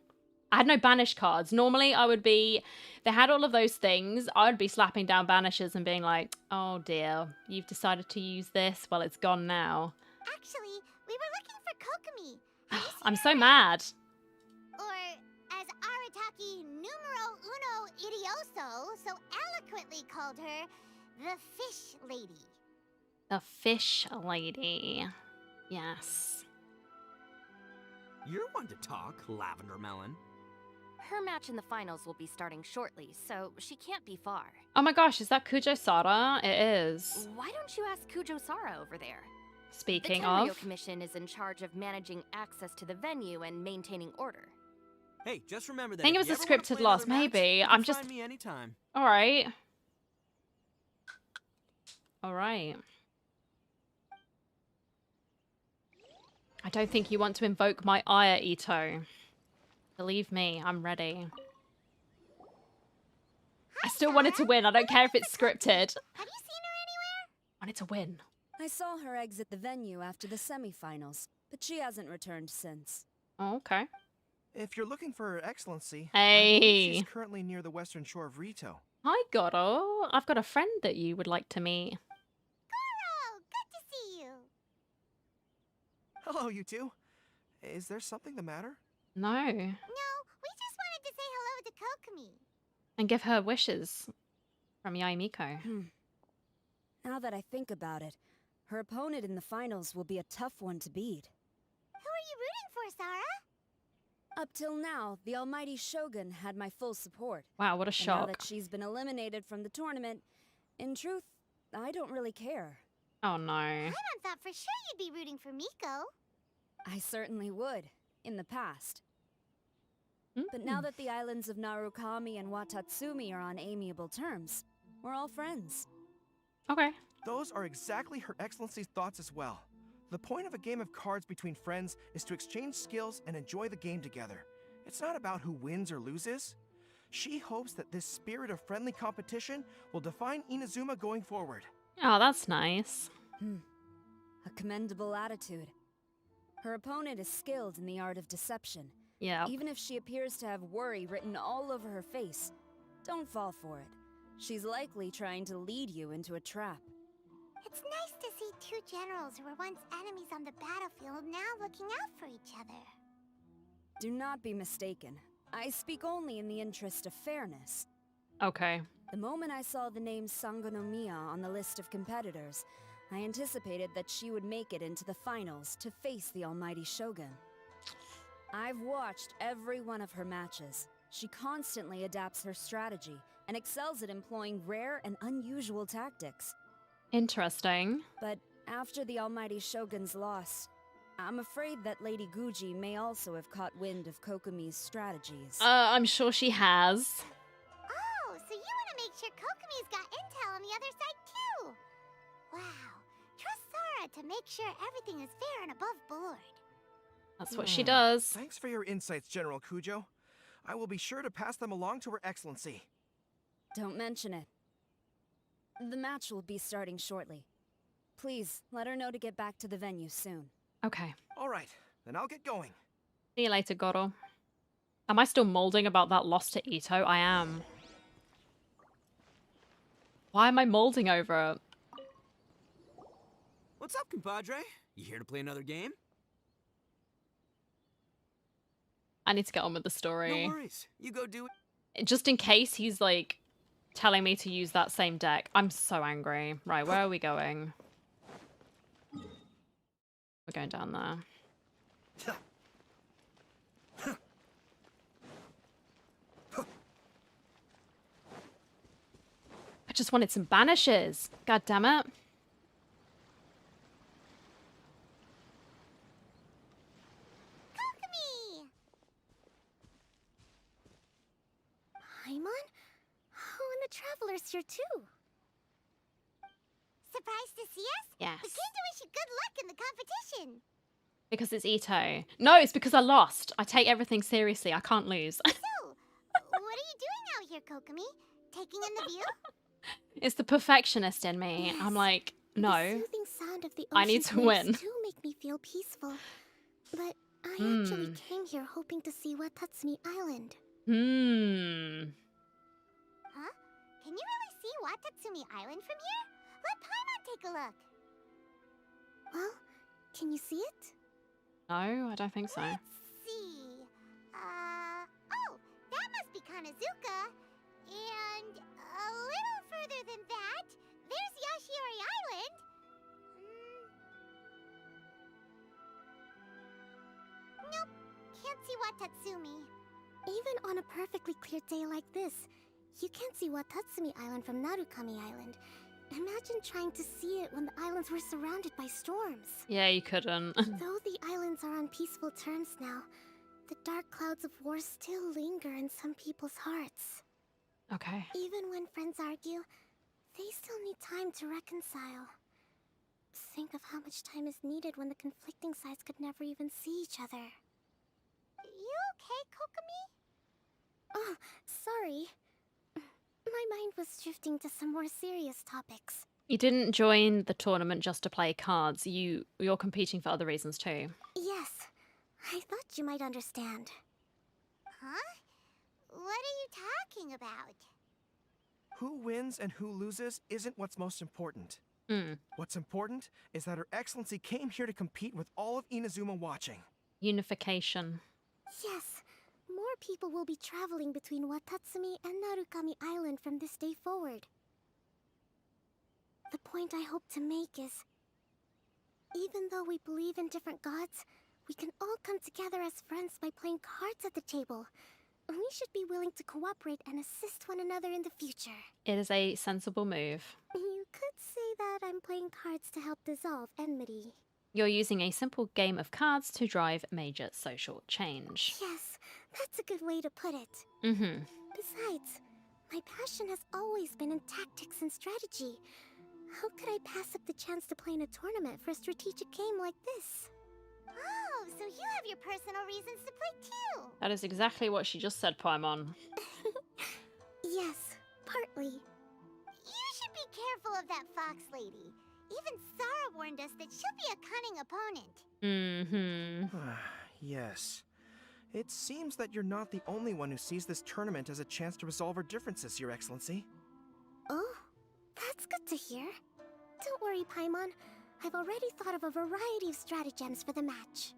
I had no banish cards. Normally, I would be... They had all of those things. I would be slapping down banishes and being like, oh dear, you've decided to use this? Well, it's gone now. Actually, we were looking for Kokumi. Have you seen I'm her so around? mad. Or, as Arataki numero uno idioso so eloquently called her, the Fish Lady. The fish lady. Yes. You're one to talk, Lavender Melon. Her match in the finals will be starting shortly, so she can't be far. Oh my gosh, is that Kujo Sara? It is. Why don't you ask Kujo Sara over there? Speaking the Tenryo of. Commission is in charge of managing access to the venue and maintaining order. Hey, just remember that. I think it if was you a ever wanna scripted play loss, another match, maybe. you I'm can just. find me anytime. Alright. Alright. I don't think you want to invoke my ire, Ito. Believe me, I'm ready. I still wanted to win. I don't care if it's scripted. Have you seen her anywhere? I wanted to win. I saw her exit the venue after the semifinals, but she hasn't returned since. Oh, okay. If you're looking for Her Excellency, I Hey. believe she's currently near the western shore of Rito. Hi, Goro. I've got a friend that you would like to meet. Goro, good to see you. Hello, you two. Is there something the matter? No. No, we just wanted to say hello to Kokumi. And give her wishes from Yaimiko. Now that I think about it, her opponent in the finals will be a tough one to beat. Who are you rooting for, Sarah? Up till now, the almighty Shogun had my full support. Wow, what a And now shock. that she's been eliminated from the tournament, in truth, I don't really care. Oh no. I thought for sure you'd be rooting for Miko. I certainly would, in the past. But now that the islands of Narukami and Watatsumi are on amiable terms, we're all friends. Okay. Those are exactly Her Excellency's thoughts as well. The point of a game of cards between friends is to exchange skills and enjoy the game together. It's not about who wins or loses. She hopes that this spirit of friendly competition will define Inazuma going forward. Oh, that's nice. A commendable attitude. Her opponent is skilled in the art of deception. Yeah. Even if she appears to have worry written all over her face, don't fall for it. She's likely trying to lead you into a trap. It's nice to see two generals who were once enemies on the battlefield now looking out for each other. Do not be mistaken. I speak only in the interest of fairness. Okay. The moment I saw the name Sangonomiya on the list of competitors, I anticipated that she would make it into the finals to face the almighty Shogun. I've watched every one of her matches. She constantly adapts her strategy and excels at employing rare and unusual tactics. Interesting. But after the almighty Shogun's loss, I'm afraid that Lady Guji may also have caught wind of Kokumi's strategies. I'm sure she has. Oh, so you want to make sure Kokumi's got intel on the other side too? Wow, trust Sarah to make sure everything is fair and above board. That's what she does. Thanks for your insights, General Kujo. I will be sure to pass them along to Her Excellency. Don't mention it. The match will be starting shortly. Please, let her know to get back to the venue soon. Okay. All right, then I'll get going. See you later, Goro. Am I still molding about that loss to Ito? I am. Why am I molding over it? What's up, compadre? You here to play another game? I need to get on with the story. No worries. You go do it. Just in case he's like telling me to use that same deck. I'm so angry. Right, where are we going? We're going down there. I just wanted some banishes. God damn it. Kokumi! Paimon? Oh, and the Traveler's here too. Surprised to see us? Yes. We came to wish you good luck in the competition. Because it's Ito. No, it's because I lost. I take everything seriously. I can't lose. So, what are you doing out here, Kokumi? Taking in the view? It's the perfectionist in me. Yes. I'm like, no. The soothing sound of the I need ocean's to waves win. too make me feel peaceful. But I actually came here hoping to see Watatsumi Island. Huh? Can you really see Watatsumi Island from here? Let Paimon take a look. Well, can you see it? No, I don't think so. Let's see. Oh, that must be Kanazuka. And a little further than that, there's Yashiori Island. Nope, can't see Watatsumi. Even on a perfectly clear day like this, you can't see Watatsumi Island from Narukami Island. Imagine trying to see it when the islands were surrounded by storms. Yeah, you couldn't. Though the islands are on peaceful terms now, the dark clouds of war still linger in some people's hearts. Okay. Even when friends argue, they still need time to reconcile. Think of how much time is needed when the conflicting sides could never even see each other. You okay, Kokomi? Oh, sorry. My mind was drifting to some more serious topics. You didn't join the tournament just to play cards. You're competing for other reasons too. Yes, I thought you might understand. Huh? What are you talking about? Who wins and who loses isn't what's most important. What's important is that Her Excellency came here to compete with all of Inazuma watching. Unification. Yes, more people will be traveling between Watatsumi and Narukami Island from this day forward. The point I hope to make is, even though we believe in different gods, we can all come together as friends by playing cards at the table. We should be willing to cooperate and assist one another in the future. It is a sensible move. You could say that I'm playing cards to help dissolve enmity. You're using a simple game of cards to drive major social change. Yes, that's a good way to put it. Besides, my passion has always been in tactics and strategy. How could I pass up the chance to play in a tournament for a strategic game like this? Oh, so you have your personal reasons to play too. That is exactly what she just said, Paimon. Yes, partly. You should be careful of that fox lady. Even Sara warned us that she'll be a cunning opponent. Yes. It seems that you're not the only one who sees this tournament as a chance to resolve our differences, Your Excellency. Oh, that's good to hear. Don't worry, Paimon. I've already thought of a variety of stratagems for the match.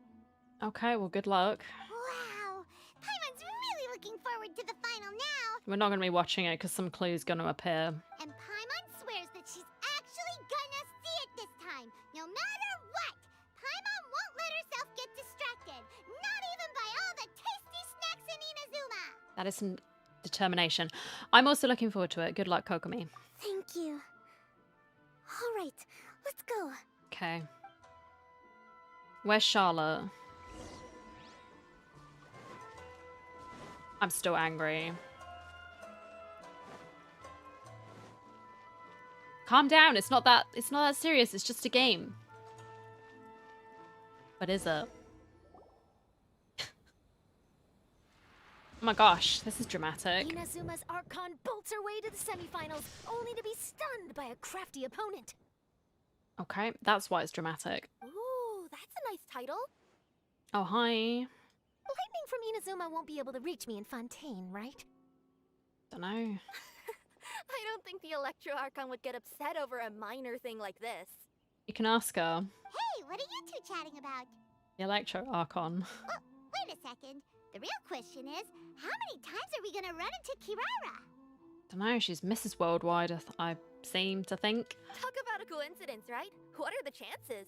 Okay, well, good luck. Wow, Paimon's really looking forward to the final now. We're not going to be watching it because some clue's going to appear. And Paimon swears that she's actually gonna see it this time, no matter what. Paimon won't let herself get distracted, not even by all the tasty snacks in Inazuma. That is some determination. I'm also looking forward to it. Good luck, Kokomi. Thank you. All right, let's go. Okay. Where's Charlotte? I'm still angry. Calm down. It's not that serious. It's just a game. What is it? Oh my gosh, this is dramatic. Inazuma's Archon bolts her way to the semifinals, only to be stunned by a crafty opponent. Okay, that's why it's dramatic. Ooh, that's a nice title. Oh, hi. Lightning from Inazuma won't be able to reach me in Fontaine, right? Dunno. I don't think the Electro Archon would get upset over a minor thing like this. You can ask her. Hey, what are you two chatting about? The Electro Archon. Oh, wait a second. The real question is, how many times are we gonna run into Kirara? Dunno, she's Mrs. Worldwide, I seem to think. Talk about a coincidence, right? What are the chances?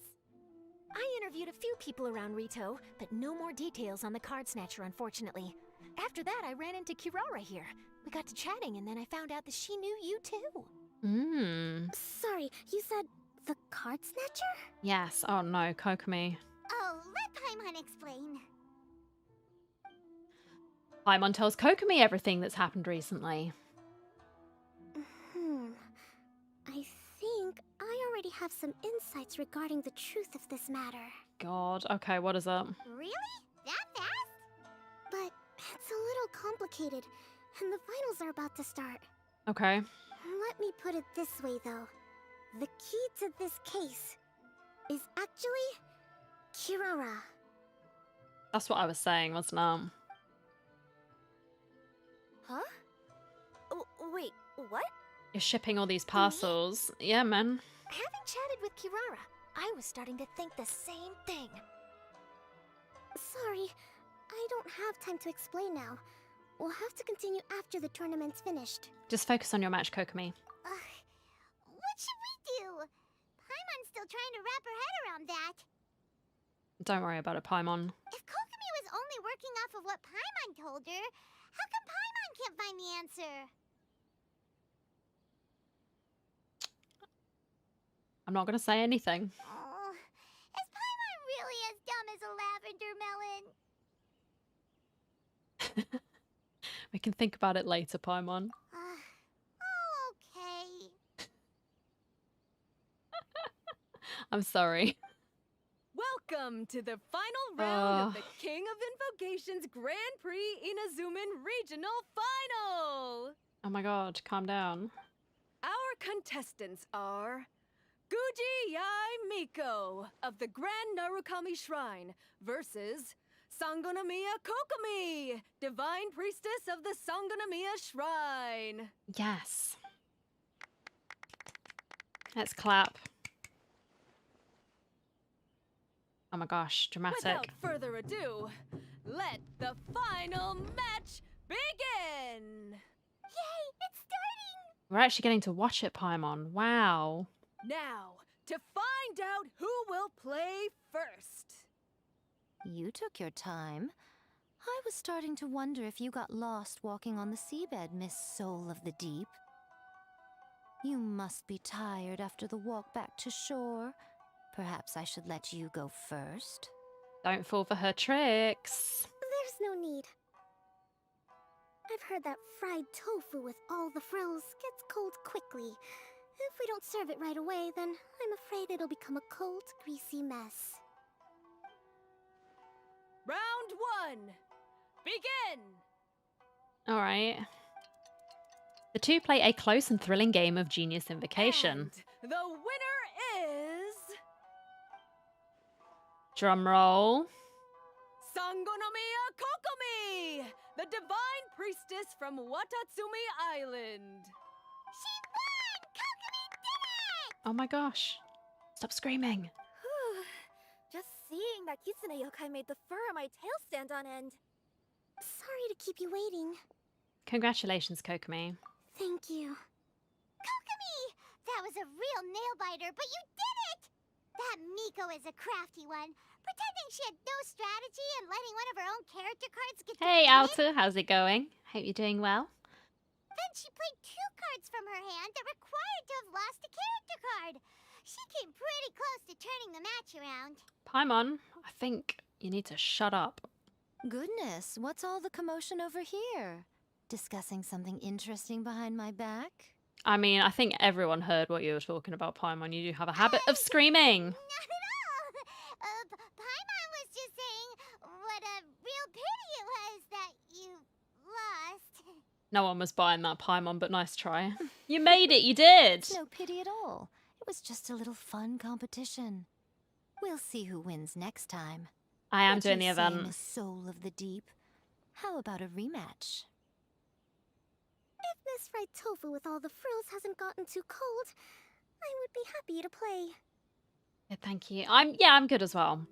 I interviewed a few people around Rito, but no more details on the card snatcher, unfortunately. After that, I ran into Kirara here. We got to chatting, and then I found out that she knew you too. Sorry, you said the card snatcher? Yes. Oh no, Kokomi. Oh, let Paimon explain. Paimon tells Kokomi everything that's happened recently. I think I already have some insights regarding the truth of this matter. God. Okay, what is it? Really? That fast? But it's a little complicated, and the finals are about to start. Okay. Let me put it this way, though. The key to this case is actually Kirara. That's what I was saying, wasn't it? Huh? Oh, wait, what? You're shipping all these parcels. Yeah, man. Having chatted with Kirara, I was starting to think the same thing. Sorry, I don't have time to explain now. We'll have to continue after the tournament's finished. Just focus on your match, Kokomi. What should we do? Paimon's still trying to wrap her head around that. Don't worry about it, Paimon. If Kokomi was only working off of what Paimon told her, how come Paimon can't find the answer? I'm not going to say anything. Oh, is Paimon really as dumb as a lavender melon? We can think about it later, Paimon. Okay. I'm sorry. Welcome to the final round of the King of Invocations Grand Prix Inazuman Regional Final! Oh my god, calm down. Our contestants are Guji Yai Miko of the Grand Narukami Shrine versus Sangonomiya Kokomi, Divine Priestess of the Sangonomiya Shrine. Yes. Let's clap. Oh my gosh, dramatic. Without further ado, let the final match begin! Yay, it's starting! We're actually getting to watch it, Paimon. Wow. Now, to find out who will play first. You took your time. I was starting to wonder if you got lost walking on the seabed, Miss Soul of the Deep. You must be tired after the walk back to shore. Perhaps I should let you go first. Don't fall for her tricks. There's no need. I've heard that fried tofu with all the frills gets cold quickly. If we don't serve it right away, then I'm afraid it'll become a cold, greasy mess. Round 1, begin! Alright. The two play a close and thrilling game of Genius Invocation. And the winner is... Drum roll. Sangonomiya Kokomi, the Divine Priestess from Watatsumi Island. She won! Kokomi did it! Oh my gosh. Stop screaming. Just seeing that Kitsune yokai made the fur on my tail stand on end. Sorry to keep you waiting. Congratulations, Kokomi. Thank you. Kokomi! That was a real nail-biter, but you did it! That Miko is a crafty one, pretending she had no strategy and letting one of her own character cards get Hey, defeated. Alta, how's it going? Hope you're doing well. Then she played 2 cards from her hand that required to have lost a character card. She came pretty close to turning the match around. Paimon, I think you need to shut up. Goodness, what's all the commotion over here? Discussing something interesting behind my back? I mean, I think everyone heard what you were talking about, Paimon. You do have a habit of screaming. Not at all. Paimon was just saying what a real pity it was that you lost. No one was buying that, Paimon, but nice try. You made it, you did! It's no pity at all. It was just a little fun competition. We'll see who wins next time. I am What doing do the you say, event. Miss Soul of the Deep? How about a rematch? If Miss Fried Tofu with all the frills hasn't gotten too cold, I would be happy to play. Yeah, thank you. I'm good as well.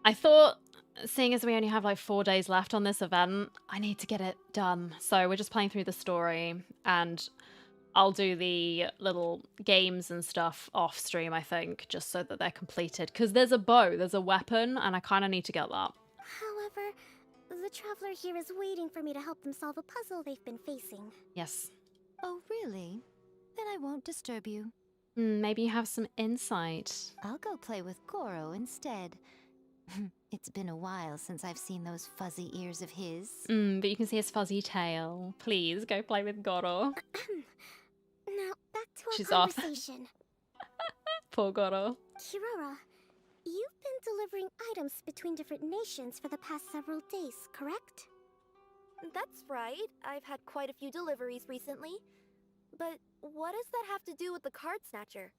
I thought, seeing as we only have like 4 days left on this event, I need to get it done. So we're just playing through the story, and I'll do the little games and stuff off stream, I think, just so that they're completed. Because there's a bow, there's a weapon, and I kind of need to get that. However, the traveler here is waiting for me to help them solve a puzzle they've been facing. Yes. Oh, really? Then I won't disturb you. Maybe you have some insight. I'll go play with Goro instead. It's been a while since I've seen those fuzzy ears of his. But you can see his fuzzy tail. Please, go play with Goro. Now, back to our She's off. conversation. Poor Goro. Kirara, you've been delivering items between different nations for the past several days, correct? That's right. I've had quite a few deliveries recently. But what does that have to do with the card snatcher?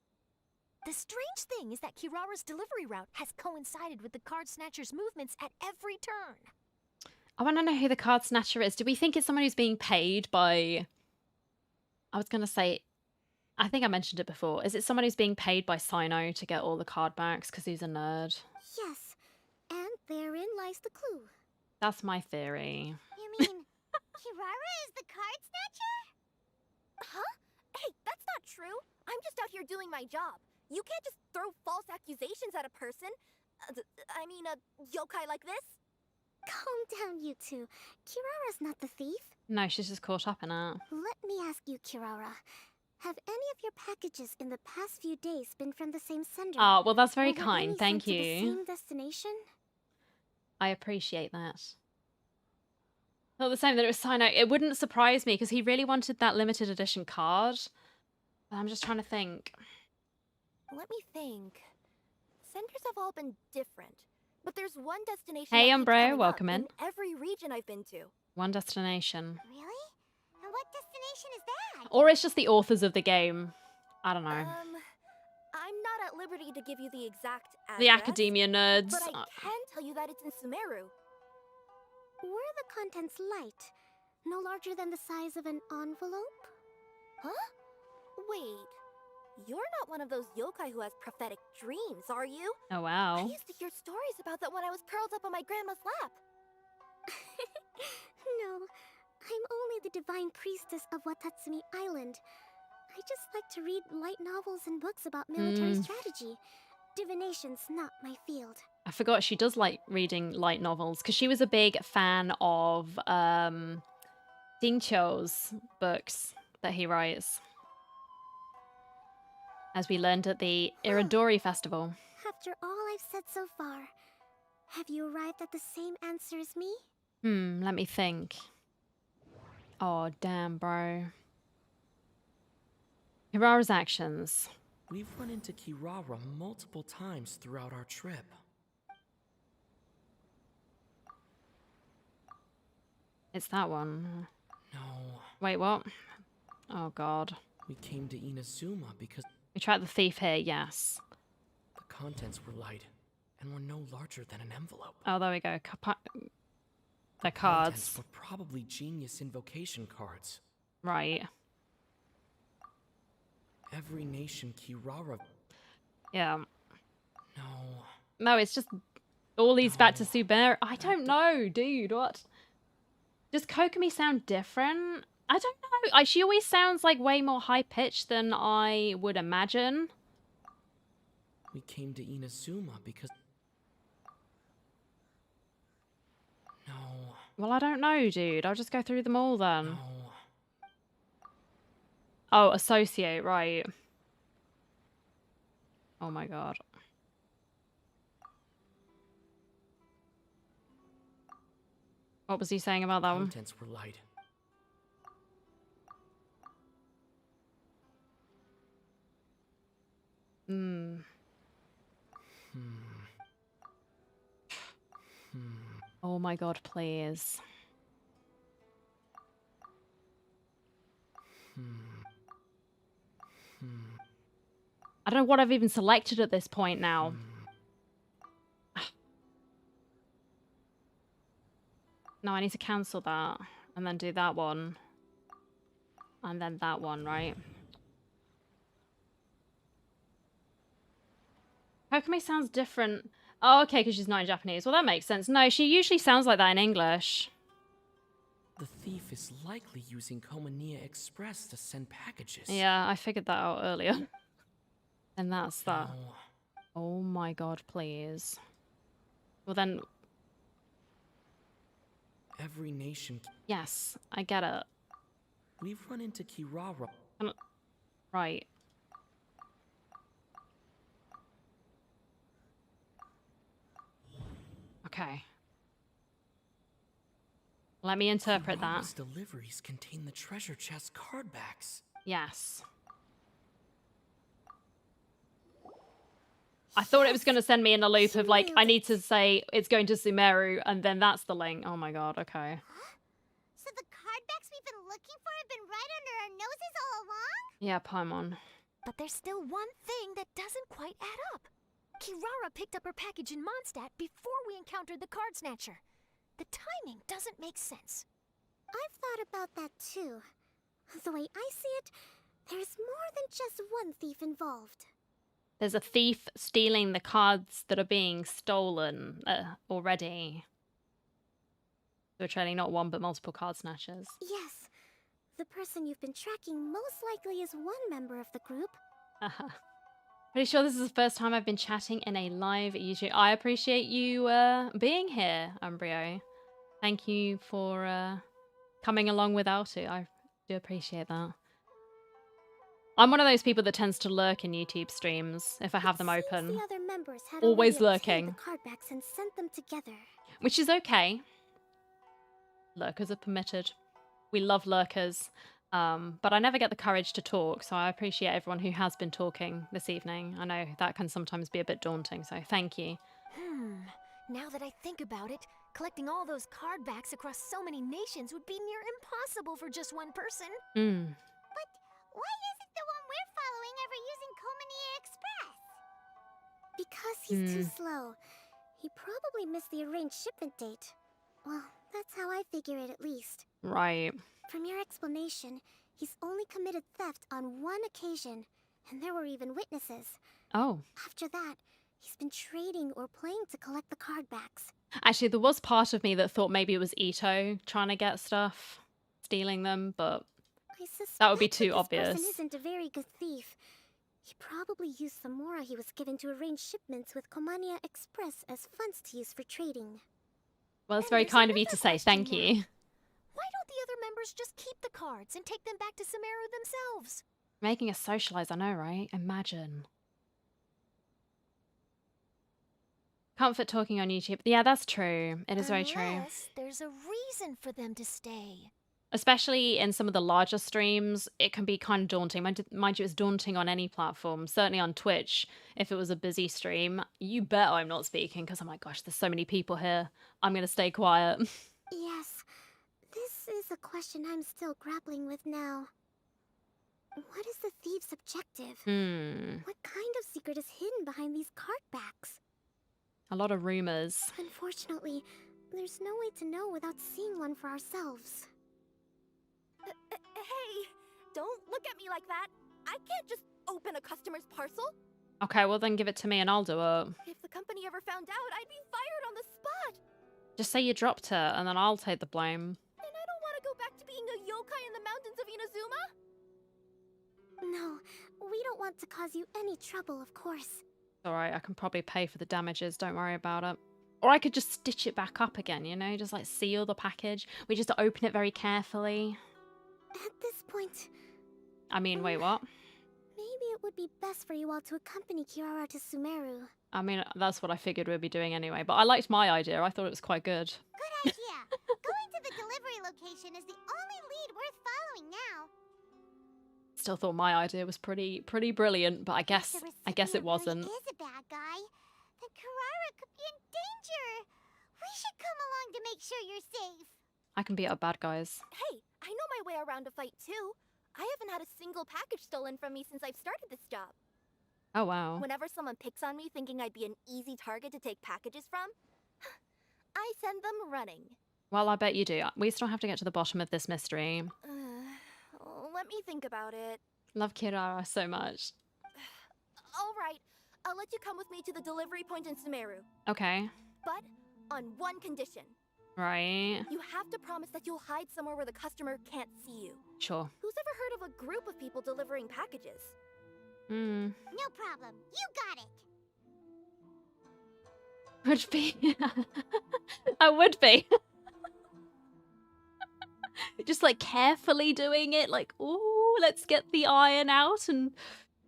The strange thing is that Kirara's delivery route has coincided with the card snatcher's movements at every turn. I want to know who the card snatcher is. Do we think it's someone who's being paid by... I was going to say... I think I mentioned it before. Is it someone who's being paid by Sino to get all the card backs because he's a nerd? Yes, and recognize the clue. That's my theory. You mean Kirara is the card snatcher? Huh? Hey, that's not true. I'm just out here doing my job. You can't just throw false accusations at a person. I mean, a yokai like this. Calm down, you two. Kirara's not the thief. No, she's just caught up in it. Let me ask you, Kirara. Have any of your packages in the past few days been from the same sender? Oh, well, that's very Or were kind. any Thank sent to the you. same destination? I appreciate that. Not the same that it was signed out. It wouldn't surprise me because he really wanted that limited edition card. But I'm just trying to think. Let me think. Senders have all been different, but there's one destination. Hey, that keeps Umbro, coming welcome up in. every region I've been to. One destination. Really? And what destination is that? Or it's just the authors of the game. I don't know. I'm not at liberty to give you the exact address. The academia nerds. But I can tell you that it's in Sumeru. Were the contents light? No larger than the size of an envelope? Huh? Wait. You're not one of those yokai who has prophetic dreams, are you? Oh, I wow. used to hear stories about that when I was curled up on my grandma's lap. No, I'm only the divine priestess of Watatsumi Island. I just like to read light novels and books about military strategy. Divination's not my field. I forgot she does like reading light novels because she was a big fan of Dincho's books that he writes. As we learned at the Iridori Festival. After all I've said so far, have you arrived at the same answer as me? Let me think. Oh, damn, bro. Kirara's actions. We've run into Kirara multiple times throughout our trip. It's that one. No. Wait, what? Oh, God. We came to Inazuma because We tried the thief here, yes. the contents were light and were no larger than an envelope. Oh, there we go. The Contents cards. were probably genius invocation cards. Right. Every nation Kirara. Yeah. No. No, it's just all leads back to Sumeru. I don't know, dude. What? Does Kokomi sound different? I don't know. She always sounds like way more high pitched than I would imagine. We came to Inazuma because. No. Well, I don't know, dude. I'll just go through them all then. No. Oh, associate, right. Oh my god. What was he saying about that one? Contents were light. Oh my god, please. I don't know what I've even selected at this point now. No, I need to cancel that. And then do that one. And then that one, right? Kokomi sounds different. Oh, okay, because she's not in Japanese. Well, that makes sense. No, she usually sounds like that in English. The thief is likely using Komania Express to send packages. Yeah, I figured that out earlier. And that's that. No. Oh my god, please. Well then... Every nation. Yes, I get it. We've run into Kirara. Right. Okay. Let me interpret that. Kirara's deliveries contain the treasure chest card backs. Yes. I thought it was going to send me in a loop of like, I need to say it's going to Sumeru, and then that's the link. Oh my god, okay. So the cardbacks we've been looking for have been right under our noses all along? Yeah, Paimon. But there's still one thing that doesn't quite add up. Kirara picked up her package in Mondstadt before we encountered the card snatcher. The timing doesn't make sense. I've thought about that too. The way I see it, there's more than just one thief involved. There's a thief stealing the cards that are being stolen already. we're trading not one, but multiple card snatches. Yes. The person you've been tracking most likely is one member of the group. Pretty sure this is the first time I've been chatting in a live YouTube. I appreciate you being here, Umbrio. Thank you for coming along with Altu. I do appreciate that. I'm one of those people that tends to lurk in YouTube streams if I have them open. The other members had Always already obtained lurking. the cardbacks and sent them together. Which is okay. Lurkers are permitted. We love lurkers. But I never get the courage to talk, so I appreciate everyone who has been talking this evening. I know that can sometimes be a bit daunting, so thank you. Now that I think about it, collecting all those cardbacks across so many nations would be near impossible for just one person. But why isn't the one we're following ever using Komania Express? Because he's too slow. He probably missed the arranged shipment date. Well, that's how I figure it at least. Right. From your explanation, he's only committed theft on one occasion, and there were even witnesses. Oh. After that, he's been trading or playing to collect the cardbacks. Actually, there was part of me that thought maybe it was Ito trying to get stuff, stealing them, but that would be too obvious. This person isn't a very good thief. He probably used the mora he was given to arrange shipments with Komania Express as funds to use for trading. Well, it's very kind of you to say. Thank you. Why don't the other members just keep the cards and take them back to Sumeru themselves? Making us socialize, I know, right? Imagine. Comfort talking on YouTube. Yeah, that's true. It is very true. Unless there's a reason for them to stay. Especially in some of the larger streams, it can be kind of daunting. Mind you, it's daunting on any platform. Certainly on Twitch, if it was a busy stream, you bet I'm not speaking because I'm like, gosh, there's so many people here. I'm going to stay quiet. Yes, this is a question I'm still grappling with now. What is the thief's objective? What kind of secret is hidden behind these cardbacks? A lot of rumors. Unfortunately, there's no way to know without seeing one for ourselves. Hey, don't look at me like that. I can't just open a customer's parcel. Okay, well then give it to me and I'll do it. If the company ever found out, I'd be fired on the spot. Just say you dropped it and then I'll take the blame. And I don't want to go back to being a yokai in the mountains of Inazuma. No, we don't want to cause you any trouble, of course. Alright, I can probably pay for the damages, don't worry about it. Or I could just stitch it back up again, you know? Just like seal the package. We just open it very carefully. At this point... I mean, wait, what? Maybe it would be best for you all to accompany Kirara to Sumeru. I mean, that's what I figured we'd be doing anyway, but I liked my idea. I thought it was quite good. Good idea. Going to the delivery location is the only lead worth following now. Still thought my idea was pretty brilliant, but I guess it wasn't. If is a bad guy, then Kirara could be in danger. We should come along to make sure you're safe. I can beat up bad guys. Hey, I know my way around a fight too. I haven't had a single package stolen from me since I've started this job. Oh, wow. Whenever someone picks on me thinking I'd be an easy target to take packages from, I send them running. Well, I bet you do. We still have to get to the bottom of this mystery. Let me think about it. Love Kirara so much. All right, I'll let you come with me to the delivery point in Sumeru. Okay. But on one condition. Right. You have to promise that you'll hide somewhere where the customer can't see you. Sure. Who's ever heard of a group of people delivering packages? No problem. You got it. Would be. I would be. Just like carefully doing it, like, ooh, let's get the iron out and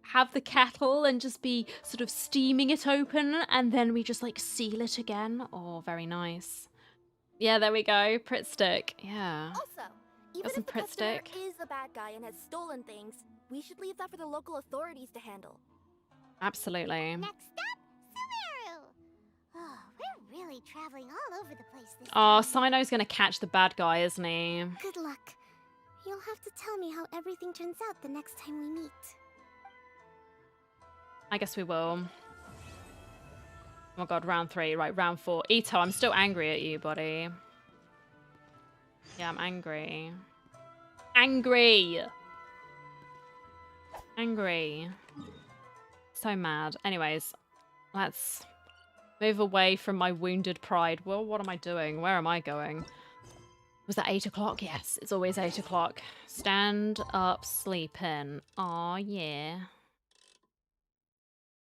have the kettle and just be sort of steaming it open and then we just like seal it again. Oh, very nice. Yeah, there we go. Prit stick. Yeah. Also, even if the customer is a bad guy and has stolen things, we should leave that for the local authorities to handle. Absolutely. Next up, Sumeru. Oh, we're really traveling all over the place this Oh, time. Sino's gonna catch the bad guy, isn't he? Good luck. You'll have to tell me how everything turns out the next time we meet. I guess we will. Oh my god, round 3. Right, round 4. Ito, I'm still angry at you, buddy. Yeah, I'm angry. Angry! Angry. So mad. Anyways, let's move away from my wounded pride. Well, what am I doing? Where am I going? Was that 8 o'clock? Yes, it's always 8 o'clock. Stand up, sleep in. Aw, yeah.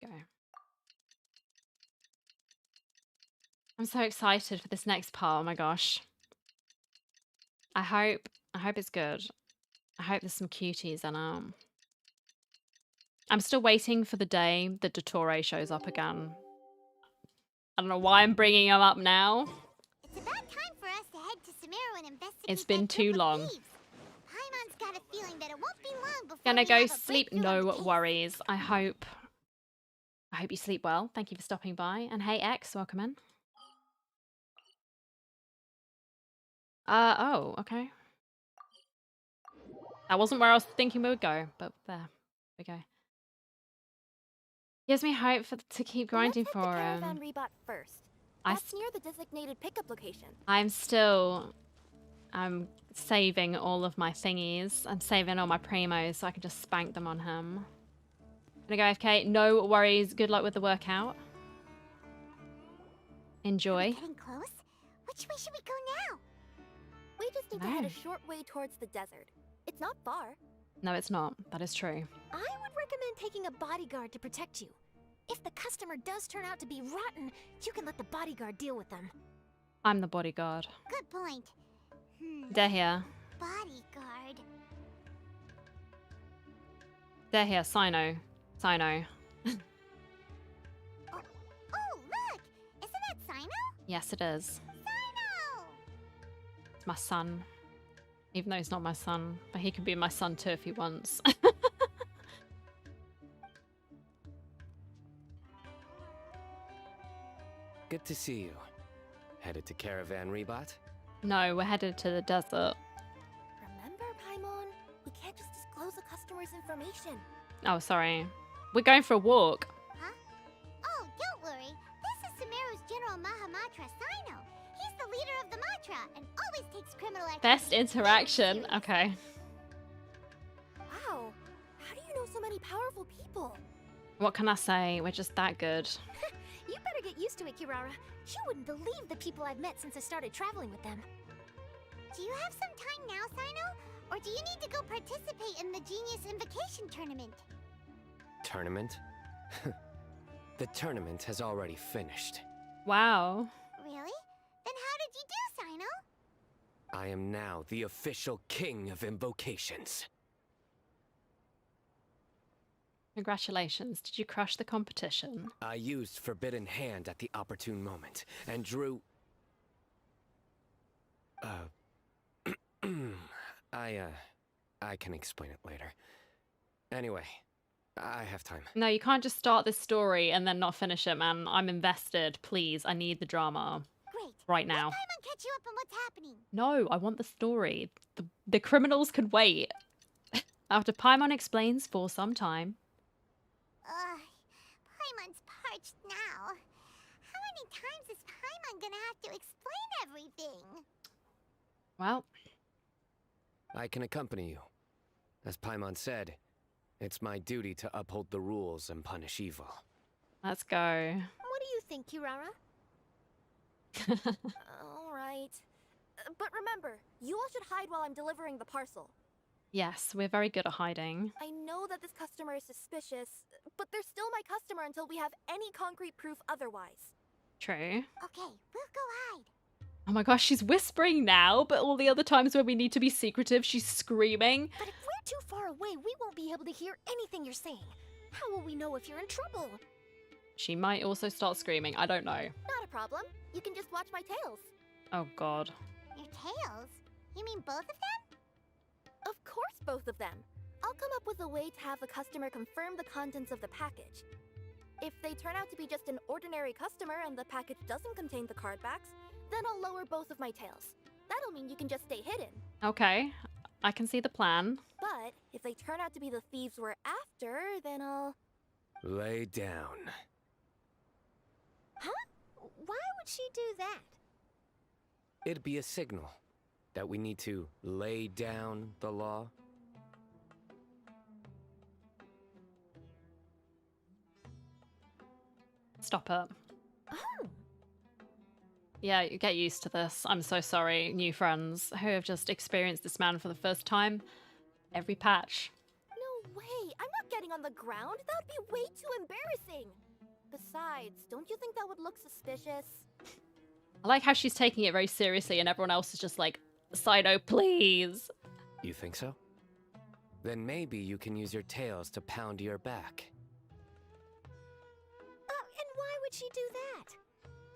Go. I'm so excited for this next part. Oh my gosh. I hope it's good. I hope there's some cuties in it. I'm still waiting for the day that Dottore shows up again. I don't know why I'm bringing him up now. It's about time for us to head to Sumeru and investigate. It's been too long. Paimon's got a feeling that it won't be long before Gonna we go have a sleep. breakthrough on the No case. worries. I hope you sleep well. Thank you for stopping by. And hey, X, welcome in. Oh, okay. That wasn't where I was thinking we would go, but there we go. Gives me hope to keep grinding for him. Caravan Rebot first. That's near the designated pickup location. I'm saving all of my thingies. I'm saving all my primos so I can just spank them on him. Gonna go AFK. No worries. Good luck with the workout. Enjoy. Getting close? Which way should we go now? We just need to head a short way towards the desert. It's not far. No, it's not. That is true. I would recommend taking a bodyguard to protect you. If the customer does turn out to be rotten, you can let the bodyguard deal with them. I'm the bodyguard. Good point. They're here. Bodyguard. They're here. Sino. Sino. Oh, look! Isn't that Sino? Yes, it is. Sino! It's my son. Even though he's not my son. But he can be my son too if he wants. Good to see you. Headed to Caravan Rebot? No, we're headed to the desert. Remember, Paimon? We can't just disclose a customer's information. Oh, sorry. We're going for a walk. Huh? Oh, don't worry. This is Sumeru's General Mahamatra Sino. He's the leader of the Matra and always takes criminal activity. Best interaction. Okay. Wow. How do you know so many powerful people? What can I say? We're just that good. You better get used to it, Kirara. You wouldn't believe the people I've met since I started traveling with them. Do you have some time now, Sino? Or do you need to go participate in the Genius Invocation Tournament? Tournament? The tournament has already finished. Wow. Really? Then how did you do, Sino? I am now the official king of invocations. Congratulations. Did you crush the competition? I used Forbidden Hand at the opportune moment and drew... I can explain it later. Anyway, I have time. No, you can't just start this story and then not finish it, man. I'm invested. Please, I need the drama. Great. Right now. Let Paimon catch you up on what's happening. No, I want the story. The criminals can wait. After Paimon explains for some time. Paimon's parched now. How many times is Paimon gonna have to explain everything? Well, I can accompany you. As Paimon said, it's my duty to uphold the rules and punish evil. Let's go. What do you think, Kirara? All right. But remember, you all should hide while I'm delivering the parcel. Yes, we're very good at hiding. I know that this customer is suspicious, but they're still my customer until we have any concrete proof otherwise. True. Okay, we'll go hide. Oh my gosh, she's whispering now, but all the other times where we need to be secretive, she's screaming. But if we're too far away, we won't be able to hear anything you're saying. How will we know if you're in trouble? She might also start screaming. I don't know. Not a problem. You can just watch my tails. Oh god. Your tails? You mean both of them? Of course, both of them. I'll come up with a way to have the customer confirm the contents of the package. If they turn out to be just an ordinary customer and the package doesn't contain the card backs, then I'll lower both of my tails. That'll mean you can just stay hidden. Okay, I can see the plan. But if they turn out to be the thieves we're after, then I'll... Lay down. Huh? Why would she do that? It'd be a signal that we need to lay down the law. Stop it. Oh. Yeah, get used to this. I'm so sorry, new friends who have just experienced this man for the first time. Every patch. No way! I'm not getting on the ground. That would be way too embarrassing. Besides, don't you think that would look suspicious? I like how she's taking it very seriously and everyone else is just like, Sino, please. You think so? Then maybe you can use your tails to pound your back. And why would she do that?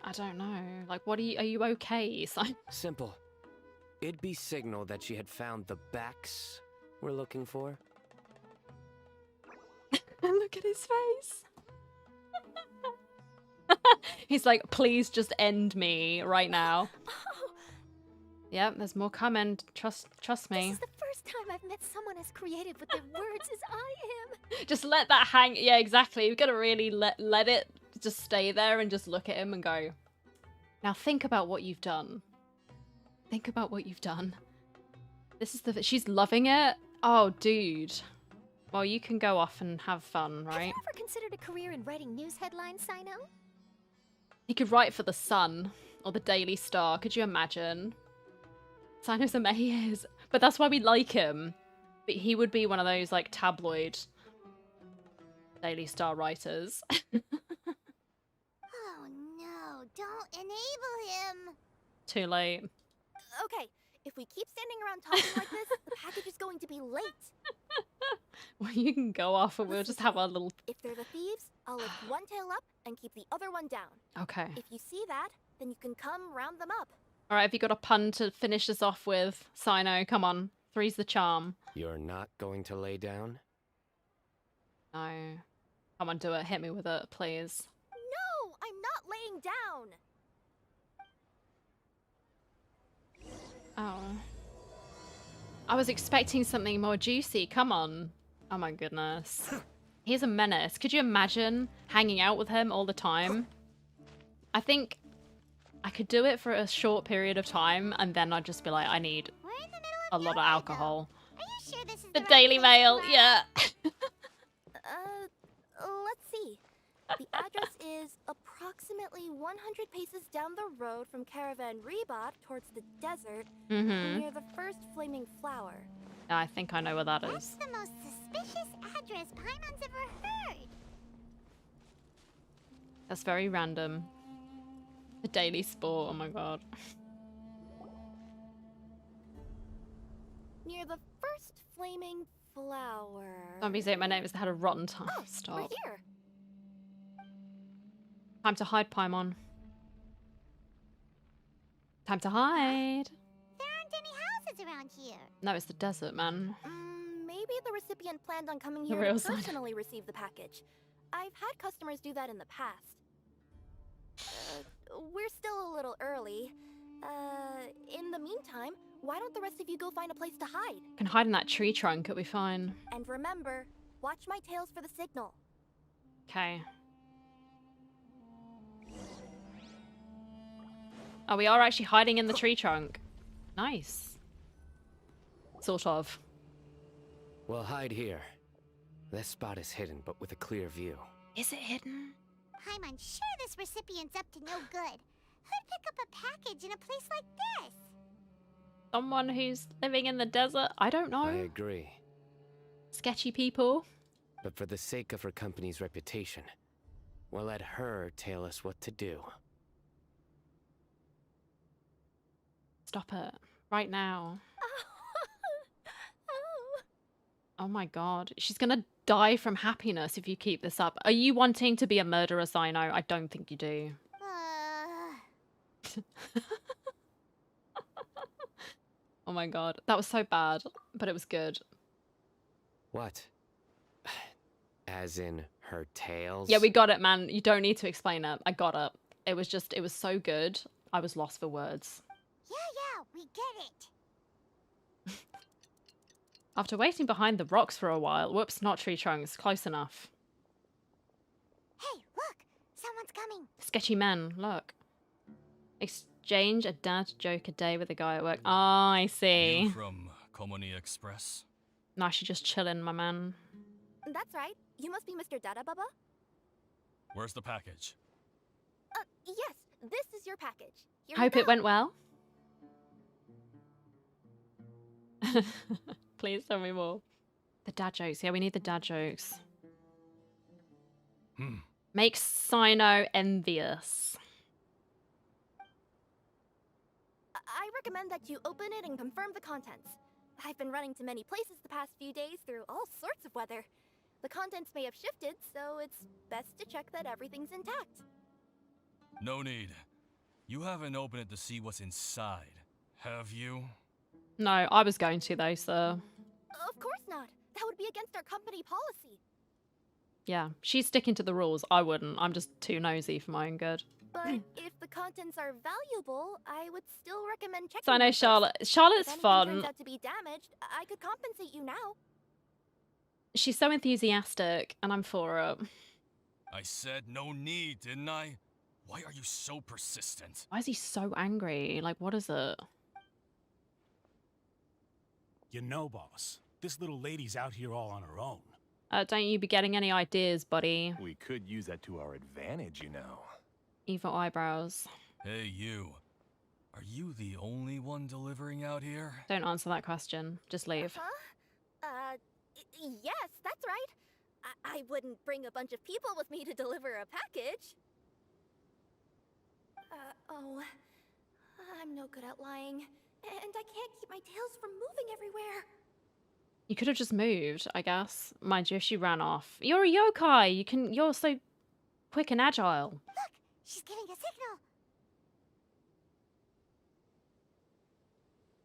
I don't know. Like, what are you okay, Sino? Simple. It'd be signal that she had found the backs we're looking for. Look at his face. He's like, please just end me right now. Yep, there's more coming. Trust me. This is the first time I've met someone as creative with their words as I am. Just let that hang. Yeah, exactly. You've got to really let it just stay there and just look at him and go, now think about what you've done. Think about what you've done. This is she's loving it. Oh, dude. Well, you can go off and have fun, right? Have you ever considered a career in writing news headlines, Sino? He could write for The Sun or the Daily Star. Could you imagine? Sino's amazing. But that's why we like him. But he would be one of those like tabloid Daily Star writers. Oh no, don't enable him. Too late. Okay, if we keep standing around talking like this, the package is going to be late. Well, you can go off and we'll just have our little... If they're the thieves, I'll lift one tail up and keep the other one down. Okay. If you see that, then you can come round them up. Alright, have you got a pun to finish this off with? Sino, come on. Three's the charm. You're not going to lay down? No. Come on, do it. Hit me with it, please. No, I'm not laying down. Oh. I was expecting something more juicy. Come on. Oh my goodness. He's a menace. Could you imagine hanging out with him all the time? I think I could do it for a short period of time and then I'd just be like, I need a lot of alcohol. Are you sure this is The Daily Mail, yeah. Let's see. The address is approximately 100 paces down the road from Caravan Reebot towards the desert, near the first flaming flower. I think I know where that That's is. the most suspicious address Paimon's ever heard. That's very random. The Daily Sport, oh my god. Near the first flaming flower. Zombies ate my name. It's had a rotten time. Oh, Stop. we're here. Time to hide, Paimon. Time to hide. There aren't any houses around here. No, it's the desert, man. Maybe the recipient planned on coming The here real to sign. personally receive the package. I've had customers do that in the past. We're still a little early. In the meantime, why don't the rest of you go find a place to hide? Can hide in that tree trunk, it'll be fine. And remember, watch my tails for the signal. Okay. Oh, we are actually hiding in the tree trunk. Nice. Sort of. We'll hide here. This spot is hidden, but with a clear view. Is it hidden? Paimon, sure this recipient's up to no good. Who'd pick up a package in a place like this? Someone who's living in the desert? I don't know. I agree. Sketchy people? But for the sake of her company's reputation, we'll let her tell us what to do. Stop it. Right now. Oh my god. She's gonna die from happiness if you keep this up. Are you wanting to be a murderer, Sino? I don't think you do. Oh my god. That was so bad, but it was good. What? As in her tails? Yeah, we got it, man. You don't need to explain it. I got it. It was so good. I was lost for words. Yeah, we get it. After waiting behind the rocks for a while... Whoops, not tree trunks. Close enough. Hey, look! Someone's coming. Sketchy men, look. Exchange a dad joke a day with a guy at work. Oh, I see. You from Komoni Express? Nah, she's just chilling, my man. That's right. You must be Mr. Dada Baba? Where's the package? Yes. this is your package. Here Hope you it go. went well. Please tell me more. The dad jokes. Yeah, we need the dad jokes. Make Sino envious. I recommend that you open it and confirm the contents. I've been running to many places the past few days through all sorts of weather. The contents may have shifted, so it's best to check that everything's intact. No need. You haven't opened it to see what's inside, have you? No, I was going to though, so... Of course not. That would be against our company policy. Yeah, she's sticking to the rules. I wouldn't. I'm just too nosy for my own good. But if the contents are valuable, I would still recommend checking So I know them first. Charlotte's If anything fun. turns out to be damaged, I could compensate you now. She's so enthusiastic, and I'm for it. I said no need, didn't I? Why are you so persistent? Why is he so angry? Like, what is it? You know, boss, this little lady's out here all on her own. Don't you be getting any ideas, buddy. We could use that to our advantage, you know. Evil eyebrows. Hey, you. Are you the only one delivering out here? Don't answer that question. Just leave. Yes, that's right. I wouldn't bring a bunch of people with me to deliver a package. Oh, I'm no good at lying, and I can't keep my tails from moving everywhere. You could have just moved, I guess. Mind you, if she ran off. You're a yokai! You're so quick and agile. Look! She's giving a signal!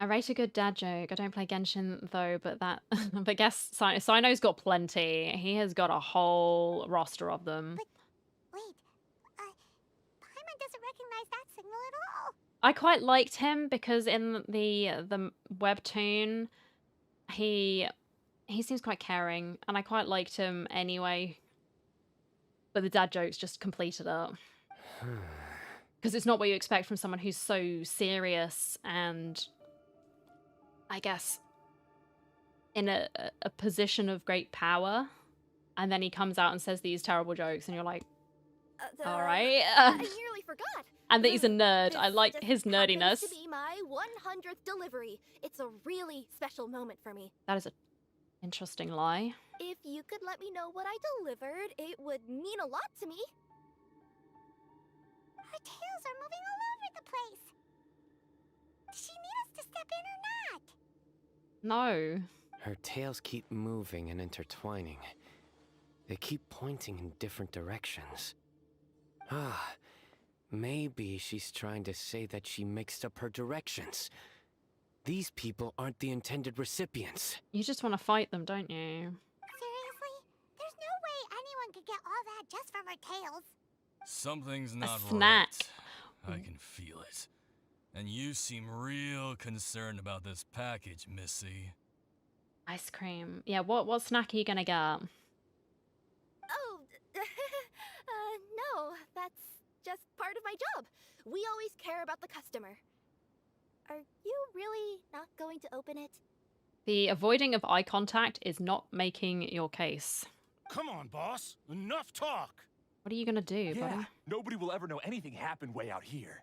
I rate a good dad joke. I don't play Genshin though, but but guess Sino's got plenty. He has got a whole roster of them. But wait, Paimon doesn't recognize that signal at all. I quite liked him because in the webtoon, he seems quite caring, and I quite liked him anyway. But the dad jokes just completed it. Because it's not what you expect from someone who's so serious and, I guess, in a position of great power. And then he comes out and says these terrible jokes, and you're like, all right. I nearly forgot. And that he's a nerd. I like his nerdiness. To be my 100th delivery. It's a really special moment for me. That is an interesting lie. If you could let me know what I delivered, it would mean a lot to me. Her tails are moving all over the place. Does she need us to step in or not? No. Her tails keep moving and intertwining. They keep pointing in different directions. Ah, maybe she's trying to say that she mixed up her directions. These people aren't the intended recipients. You just want to fight them, don't you? Seriously? There's no way anyone could get all that just from her tails. Something's not snack. right. I can feel it. And you seem real concerned about this package, Missy. Ice cream. Yeah, what snack are you gonna get? Oh, no, that's just part of my job. We always care about the customer. Are you really not going to open it? The avoiding of eye contact is not making your case. Come on, boss. Enough talk. What are you gonna do, buddy? Nobody will ever know anything happened way out here.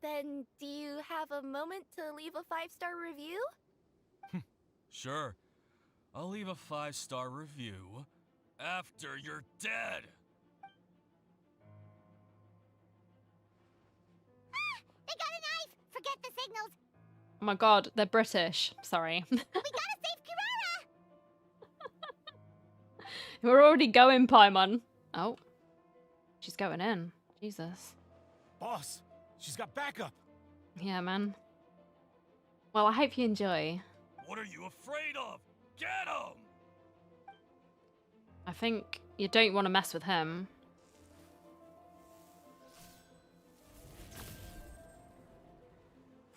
Then do you have a moment to leave a 5-star review? Sure. I'll leave a 5-star review after you're dead. They got a knife! Forget the signals! Oh my god, they're British. Sorry. We gotta save Kirara! We're already going, Paimon. Oh. She's going in. Jesus. Boss, she's got backup. Yeah, man. Well, I hope you enjoy. What are you afraid of? Get him! I think you don't want to mess with him.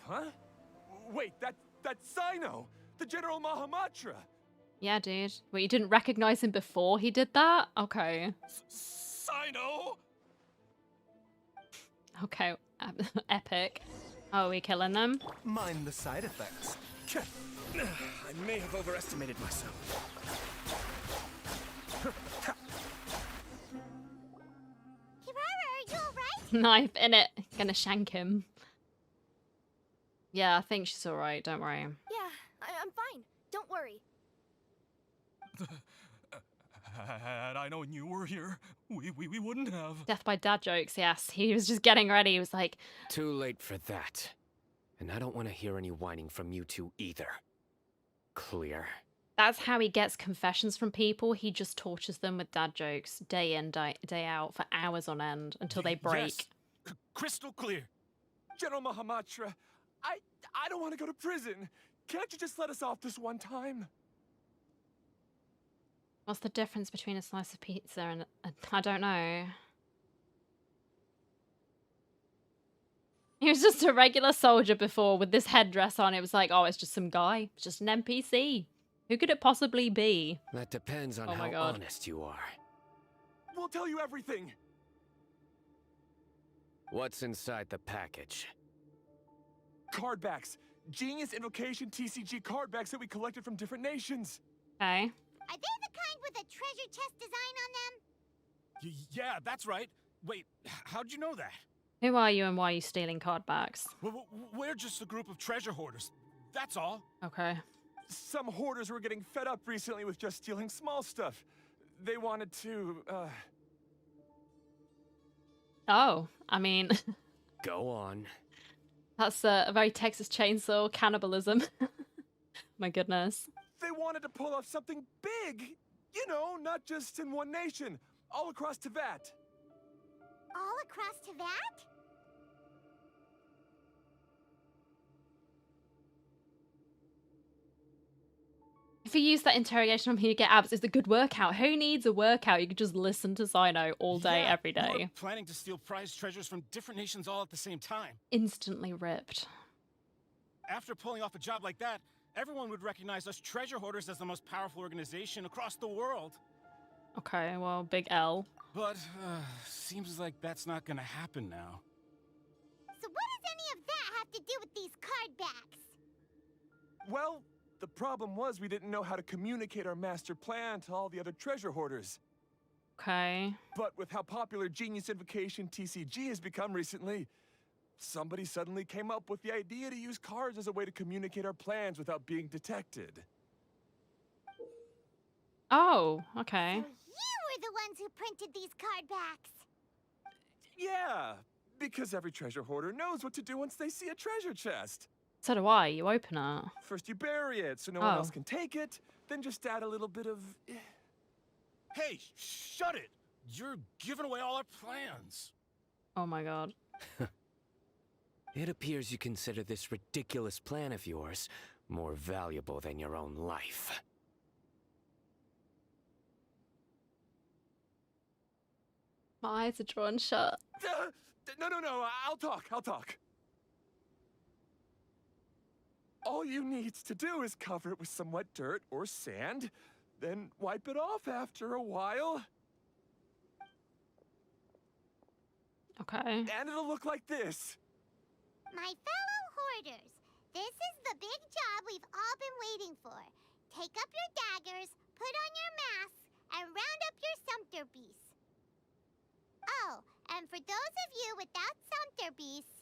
Huh? Wait, that's Sino! The General Mahamatra! Yeah, dude. Well, you didn't recognize him before he did that? Okay. Sino? Okay. Epic. Oh, are we killing them? Mind the side effects. I may have overestimated myself. Kirara, are you alright? knife in it. Gonna shank him. Yeah, I think she's alright, don't worry. Yeah, I'm fine. Don't worry. Had I known you were here, we wouldn't have. Death by dad jokes, yes. He was just getting ready. He was like... Too late for that. And I don't want to hear any whining from you two either. Clear. That's how he gets confessions from people. He just tortures them with dad jokes day in, day out for hours on end until they break. Yes. Crystal clear. General Mahamatra, I don't want to go to prison. Can't you just let us off this one time? What's the difference between a slice of pizza and I don't know. He was just a regular soldier before with this headdress on. It was like, oh, it's just some guy. It's just an NPC. Who could it possibly be? That depends on how honest you are. We'll tell you everything. What's inside the package? Card backs. Genius Invocation TCG card backs that we collected from different nations. Okay. Are they the kind with a treasure chest design on them? Yeah, that's right. Wait, how'd you know that? Who are you and why are you stealing card backs? We're just a group of treasure hoarders. That's all. Okay. Some hoarders were getting fed up recently with just stealing small stuff. They wanted to, Oh, I mean... Go on. That's a very Texas Chainsaw cannibalism. My goodness. They wanted to pull off something big. You know, not just in one nation. All across Teyvat. All across Teyvat? If you use that interrogation on me, you get abs. It's a good workout. Who needs a workout? You could just listen to Sino all day, every day. We're planning to steal prized treasures from different nations all at the same time. Instantly ripped. After pulling off a job like that, everyone would recognize us treasure hoarders as the most powerful organization across the world. Okay, well, big L. But, seems like that's not gonna happen now. So what does any of that have to do with these card backs? Well, the problem was we didn't know how to communicate our master plan to all the other treasure hoarders. Okay. But with how popular Genius Invocation TCG has become recently, somebody suddenly came up with the idea to use cards as a way to communicate our plans without being detected. Oh, okay. So you were the ones who printed these card backs. Yeah, because every treasure hoarder knows what to do once they see a treasure chest. So do I. You open it. First you bury it so no one else can take it, then just add a little bit of... Hey, shut it! You're giving away all our plans. Oh my god. It appears you consider this ridiculous plan of yours more valuable than your own life. My eyes are drawn shut. No, I'll talk. All you need to do is cover it with some wet dirt or sand, then wipe it off after a while. Okay. And it'll look like this. My fellow hoarders, this is the big job we've all been waiting for. Take up your daggers, put on your masks, and round up your sumpter beasts. Oh, and for those of you without sumpter beasts...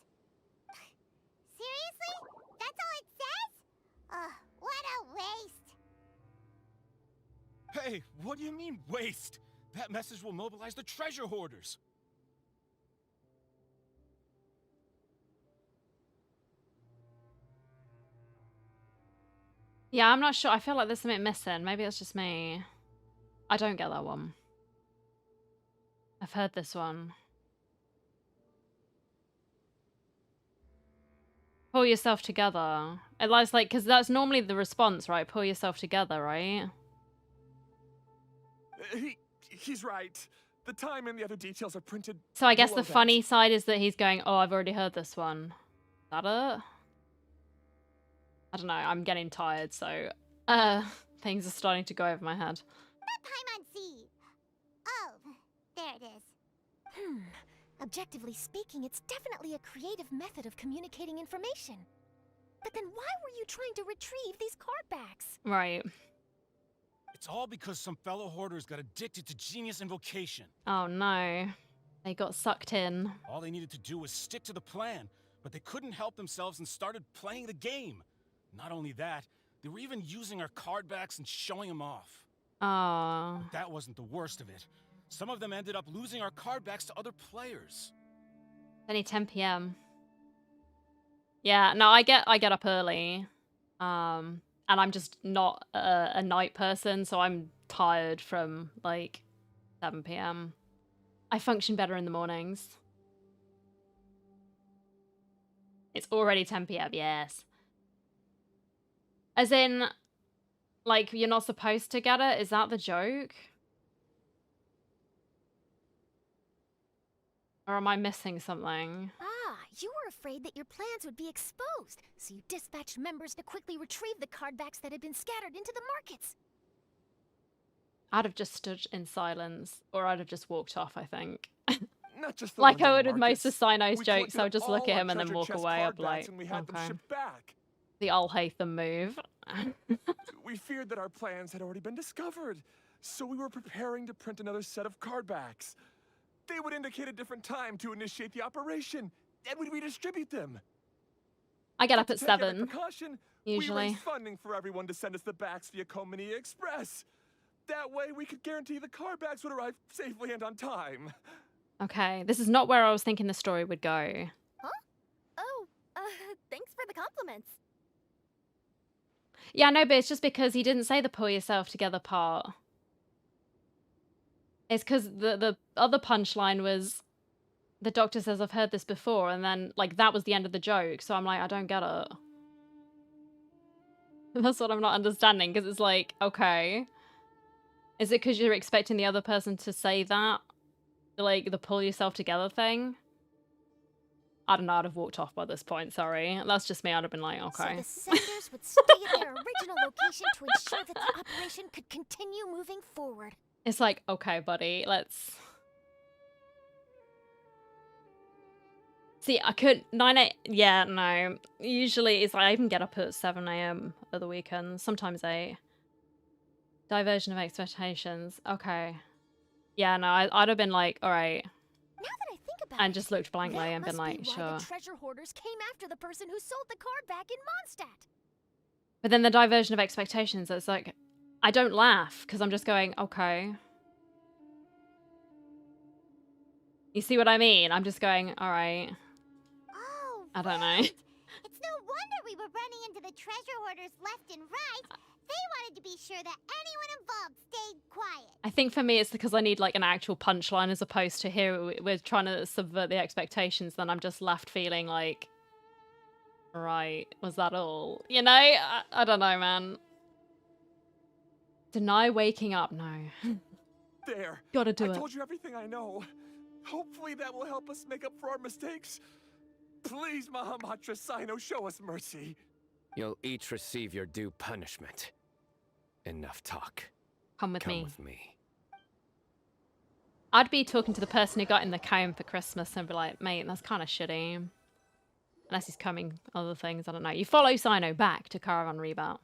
Seriously? That's all it says? Ugh, what a waste. Hey, what do you mean, waste? That message will mobilize the treasure hoarders. Yeah, I'm not sure. I feel like there's something missing. Maybe it's just me. I don't get that one. I've heard this one. Pull yourself together. It lies like, because that's normally the response, right? Pull yourself together, right? He's right. The time and the other details are printed. So I guess the below that. funny side is that he's going, oh, I've already heard this one. Is that it? I don't know. I'm getting tired, so things are starting to go over my head. That Paimon-Z. Oh, there it is. Objectively speaking, it's definitely a creative method of communicating information. But then why were you trying to retrieve these card backs? Right. It's all because some fellow hoarders got addicted to Genius Invocation. Oh no. They got sucked in. All they needed to do was stick to the plan, but they couldn't help themselves and started playing the game. Not only that, they were even using our card backs and showing them off. Aww. But that wasn't the worst of it. Some of them ended up losing our card backs to other players. Only 10 p.m. Yeah, no, I get up early. And I'm just not a night person, so I'm tired from like 7 p.m. I function better in the mornings. It's already 10 p.m., yes. As in, like, you're not supposed to get it? Is that the joke? Or am I missing something? Ah, you were afraid that your plans would be exposed, so you dispatched members to quickly retrieve the card backs that had been scattered into the markets. I'd have just stood in silence, or I'd have just walked off, I think. Not just the Like ones I on would with most of markets. Sino's We jokes, I would collected just look at all him our and then treasure walk chest away. I'd card be like, backs and we had them okay. shipped back. The Al-Haytham move. We feared that our plans had already been discovered, so we were preparing to print another set of card backs. They would indicate a different time to initiate the operation, and we'd redistribute them. I get up To at take every 7, precaution, usually. We raised funding for everyone to send us the backs via Comania Express. That way, we could guarantee the card backs would arrive safely and on time. Okay, this is not where I was thinking the story would go. Huh? Oh, thanks for the compliments. Yeah, no, but it's just because he didn't say the pull yourself together part. It's because the other punchline was, the doctor says, I've heard this before, and then, like, that was the end of the joke, so I'm like, I don't get it. That's what I'm not understanding, because it's like, okay. Is it because you're expecting the other person to say that? Like, the pull yourself together thing? I don't know, I'd have walked off by this point, sorry. That's just me, I'd have been like, okay. So the senders would stay at their original location to ensure that the operation could continue moving forward. It's like, okay, buddy, let's... See, I could... 9 8... Yeah, no. Usually, it's like, I even get up at 7 a.m. at the weekends. Sometimes 8. Diversion of expectations. Okay. Yeah, no, I'd have been like, alright. Now that I think about And just looked blankly and been like, why sure. the treasure hoarders came after the person who sold the card back in Mondstadt. But then the diversion of expectations, it's like, I don't laugh, because I'm just going, okay. You see what I mean? I'm just going, alright. Oh, I don't know. it's no wonder we were running into the treasure hoarders left and right. They wanted to be sure that anyone involved stayed quiet. I think for me it's because I need like an actual punchline as opposed to here we're trying to subvert the expectations, then I'm just left feeling like, right, was that all? You know? I don't know, man. Deny waking up, no. There. Gotta do I it. told you everything I know. Hopefully that will help us make up for our mistakes. Please, Mahamatra Sino, show us mercy. You'll each receive your due punishment. Enough talk. Come with me. Come with me. I'd be talking to the person who got in the comb for Christmas and be like, mate, that's kind of shitty. Unless he's coming other things, I don't know. You follow Sino back to Caravan Reboot.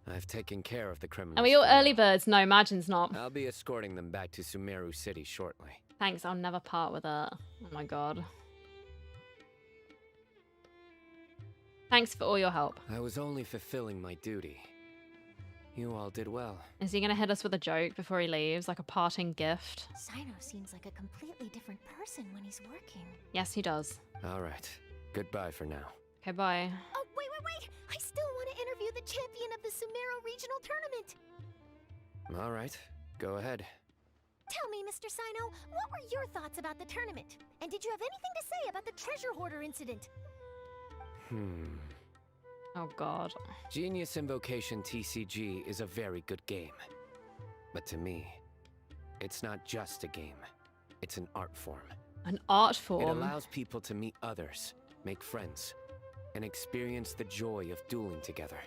I've taken care of the criminals. Are we all for now. early birds? No, Majin's not. I'll be escorting them back to Sumeru City shortly. Thanks, I'll never part with it. Oh my god. Thanks for all your help. I was only fulfilling my duty. You all did well. Is he gonna hit us with a joke before he leaves, like a parting gift? Sino seems like a completely different person when he's working. Yes, he does. All right. Goodbye for now. Okay, bye. Oh, wait! I still want to interview the champion of the Sumeru Regional Tournament. All right. Go ahead. Tell me, Mr. Sino, what were your thoughts about the tournament? And did you have anything to say about the treasure hoarder incident? Oh god. Genius Invocation TCG is a very good game. But to me, it's not just a game. It's an art form. An art form? It allows people to meet others, make friends, and experience the joy of dueling together.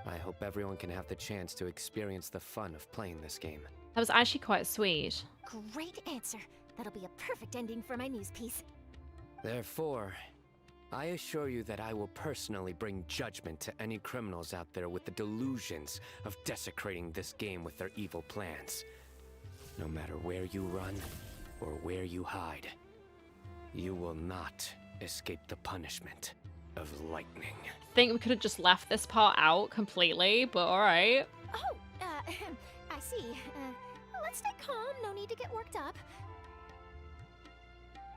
I hope everyone can have the chance to experience the fun of playing this game. That was actually quite sweet. Great answer. That'll be a perfect ending for my news piece. Therefore, I assure you that I will personally bring judgment to any criminals out there with the delusions of desecrating this game with their evil plans. No matter where you run, or where you hide, you will not escape the punishment of lightning. I think we could have just left this part out completely, but alright. Oh, I see. Let's stay calm. No need to get worked up.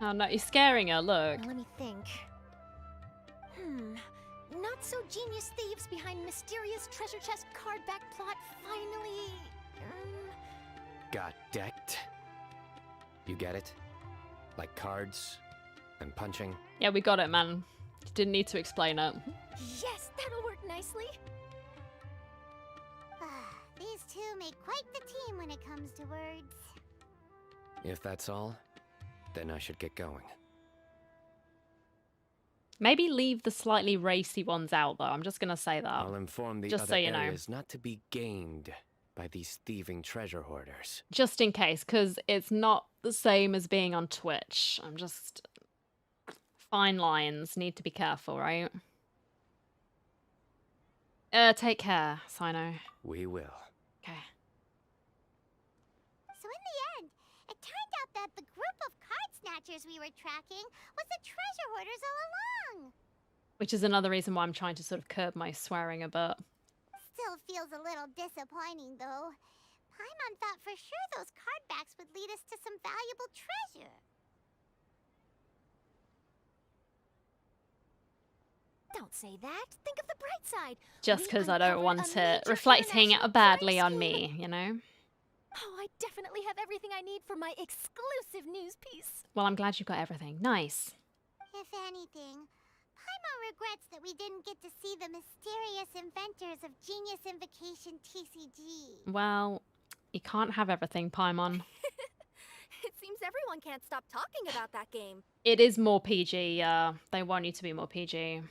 Oh no, you're scaring her, look. Now let me think. Not so genius thieves behind mysterious treasure chest card back plot finally... Got decked? You get it? Like cards and punching? Yeah, we got it, man. Didn't need to explain it. Yes, that'll work nicely. These two make quite the team when it comes to words. If that's all, then I should get going. Maybe leave the slightly racy ones out, though. I'm just gonna say that. I'll inform the just other so you know. areas not to be gained by these thieving treasure hoarders. Just in case, because it's not the same as being on Twitch. I'm just... Fine lines. Need to be careful, right? Take care, Sino. We will. Okay. So in the end, it turned out that the group of card snatchers we were tracking was the treasure hoarders all along. Which is another reason why I'm trying to sort of curb my swearing a bit. Still feels a little disappointing, though. Paimon thought for sure those card backs would lead us to some valuable treasure. Don't say that. Think of the bright side. Just because I don't want it major reflecting international badly crime on scheme. me, you know? Oh, I definitely have everything I need for my exclusive news piece. Well, I'm glad you got everything. Nice. If anything, Paimon regrets that we didn't get to see the mysterious inventors of Genius Invocation TCG. Well, you can't have everything, Paimon. It seems everyone can't stop talking about that game. It is more PG, yeah. They want you to be more PG.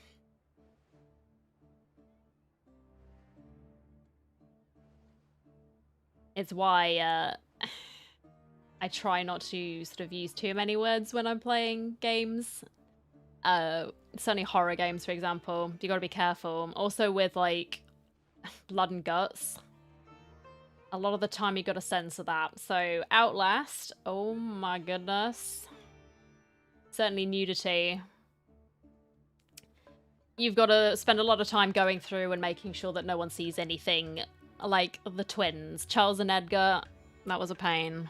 It's why I try not to sort of use too many words when I'm playing games. Certainly horror games, for example. You gotta be careful. Also with, like, blood and guts. A lot of the time you gotta censor that. So, Outlast. Oh my goodness. Certainly nudity. You've got to spend a lot of time going through and making sure that no one sees anything. Like the twins, Charles and Edgar. That was a pain.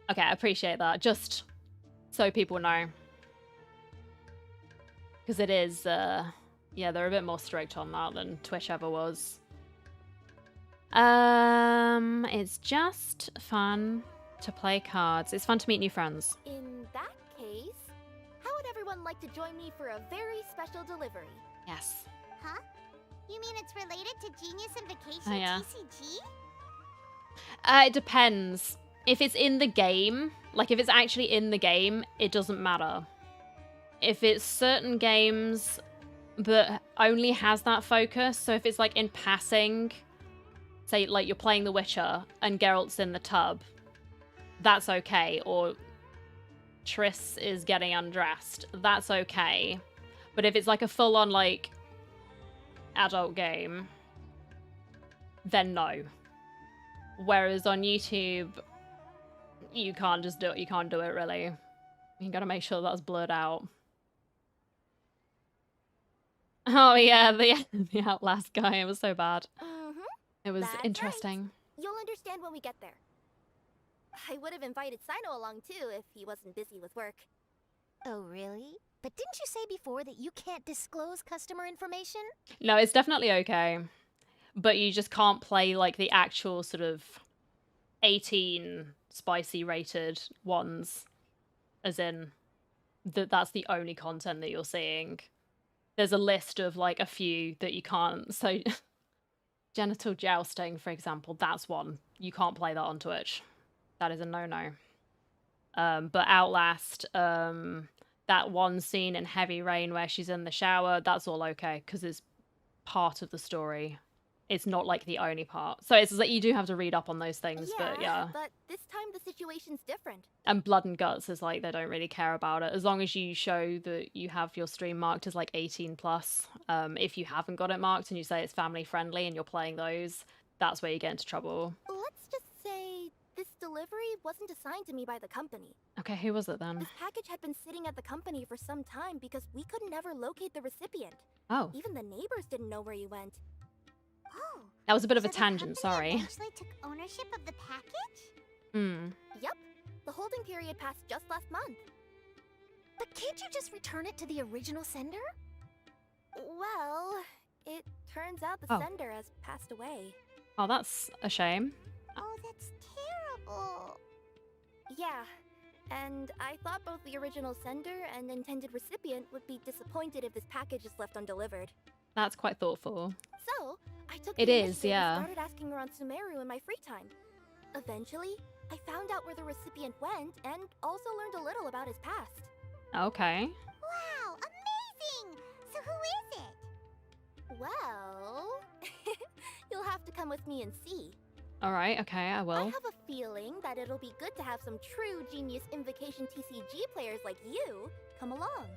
Okay, I appreciate that. Just so people know. Because it is, yeah, they're a bit more strict on that than Twitch ever was. It's just fun to play cards. It's fun to meet new friends. In that case, how would everyone like to join me for a very special delivery? Yes. Huh? You mean it's related to Genius Invocation Oh, yeah. TCG? It depends. If it's in the game, like if it's actually in the game, it doesn't matter. If it's certain games that only has that focus, so if it's like in passing, say like you're playing The Witcher and Geralt's in the tub, that's okay. Or Triss is getting undressed, that's okay. But if it's like a full-on like adult game, then no. Whereas on YouTube, you can't just do it. You can't do it really. You gotta make sure that's blurred out. Oh yeah, the Outlast guy. It was so bad. It was That's interesting. Right. You'll understand when we get there. I would have invited Sino along too if he wasn't busy with work. Oh, really? But didn't you say before that you can't disclose customer information? No, it's definitely okay. But you just can't play like the actual sort of 18 spicy rated ones. As in, that's the only content that you're seeing. There's a list of like a few that you can't. So, genital jousting, for example, that's one. You can't play that on Twitch. That is a no-no. But Outlast, that one scene in Heavy Rain where she's in the shower, that's all okay because it's part of the story. It's not like the only part. So it's like you do have to read up on those things, but yeah. But this time the situation's different. And Blood and Guts is like, they don't really care about it. As long as you show that you have your stream marked as like 18 plus. If you haven't got it marked and you say it's family friendly and you're playing those, that's where you get into trouble. Let's just say this delivery wasn't assigned to me by the company. Okay, who was it then? This package had been sitting at the company for some time because we could never locate the recipient. Oh. Even the neighbors didn't know where he went. Oh. That was a bit of a So the tangent, company sorry. eventually took ownership of the package? Yep. The holding period passed just last month. But can't you just return it to the original sender? Well, it turns out the sender has passed away. Oh, that's a shame. Oh, that's terrible. Yeah, and I thought both the original sender and intended recipient would be disappointed if this package is left undelivered. That's quite thoughtful. So, I took It the is, initiative yeah. and started asking around Sumeru in my free time. Eventually, I found out where the recipient went and also learned a little about his past. Okay. Wow, amazing! So who is it? Well, you'll have to come with me and see. All right, okay, I I will. have a feeling that it'll be good to have some true genius Invocation TCG players like you come along.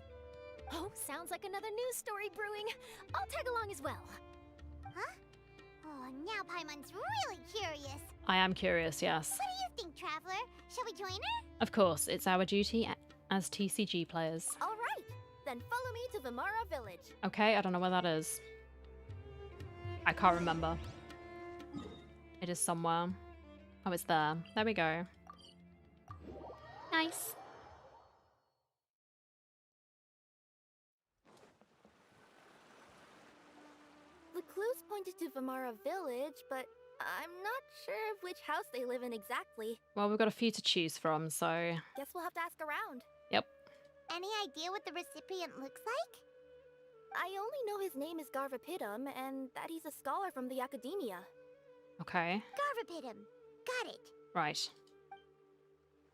Oh, sounds like another news story brewing. I'll tag along as well. Huh? Oh, now Paimon's really curious. I am curious, yes. What do you think, Traveler? Shall we join her? Of course, it's our duty as TCG players. All right, then follow me to Vimara Village. Okay, I don't know where that is. I can't remember. It is somewhere. Oh, it's there. There we go. Nice. The clues pointed to Vimara Village, but I'm not sure of which house they live in exactly. Well, we've got a few to choose from, so... Guess we'll have to ask around. Yep. Any idea what the recipient looks like? I only know his name is Garvapitum and that he's a scholar from the Academia. Okay. Garvapitum. Got it. Right.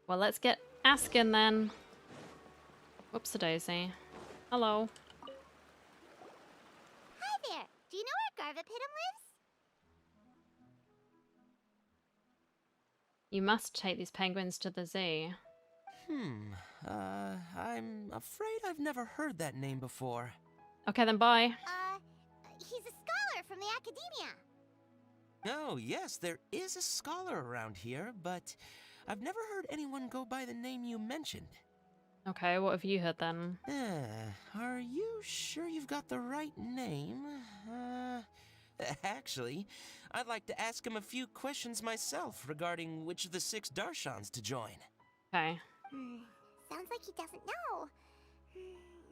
Well, let's get asking then. Whoops-a-daisy. Hello. Hi there. Do you know where Garvapitum lives? You must take these penguins to the zoo. I'm afraid I've never heard that name before. Okay, then bye. He's a scholar from the Academia. Oh, yes, there is a scholar around here, but I've never heard anyone go by the name you mentioned. Okay, what have you heard then? Are you sure you've got the right name? Actually, I'd like to ask him a few questions myself regarding which of the 6 Darshans to join. Okay. Sounds like he doesn't know.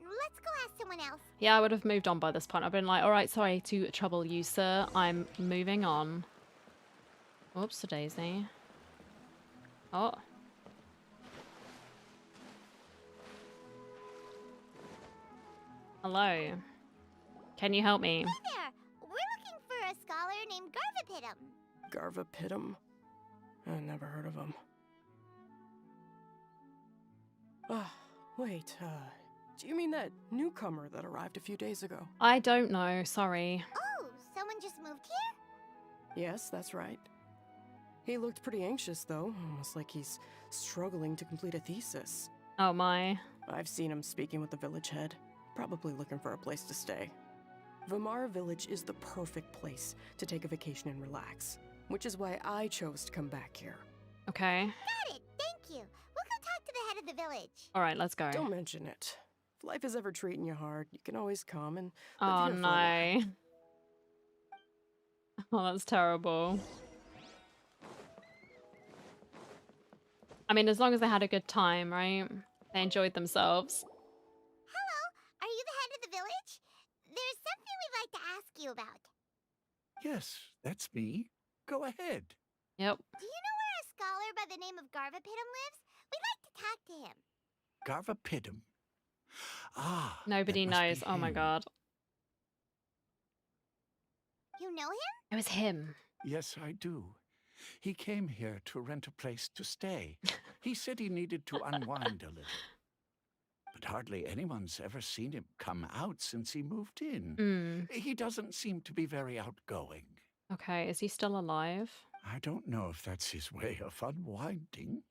Let's go ask someone else. Yeah, I would have moved on by this point. I've been like, alright, sorry to trouble you, sir. I'm moving on. Whoops-a-daisy. Oh. Hello. Can you help me? Hey there. We're looking for a scholar named Garvapitum. Garvapitum? I never heard of him. Wait, do you mean that newcomer that arrived a few days ago? I don't know, sorry. Oh, someone just moved here? Yes, that's right. He looked pretty anxious, though, almost like he's struggling to complete a thesis. Oh my. I've seen him speaking with the village head, probably looking for a place to stay. Vimara Village is the perfect place to take a vacation and relax, which is why I chose to come back here. Okay. Got it. Thank you. We'll go talk to the head of the village. Alright, let's go. Don't mention it. If life is ever treating you hard, you can always come and live Oh here for a while. no. Oh, that's terrible. I mean, as long as they had a good time, right? They enjoyed themselves. Hello, are you the head of the village? There's something we'd like to ask you about. Yes, that's me. Go ahead. Yep. Do you know where a scholar by the name of Garvapitum lives? We'd like to talk to him. Garvapitum. Ah. Nobody that must be knows. Oh my him. god. You know him? It was him. Yes, I do. He came here to rent a place to stay. He said he needed to unwind a little. But hardly anyone's ever seen him come out since he moved in. He doesn't seem to be very outgoing. Okay, is he still alive? I don't know if that's his way of unwinding.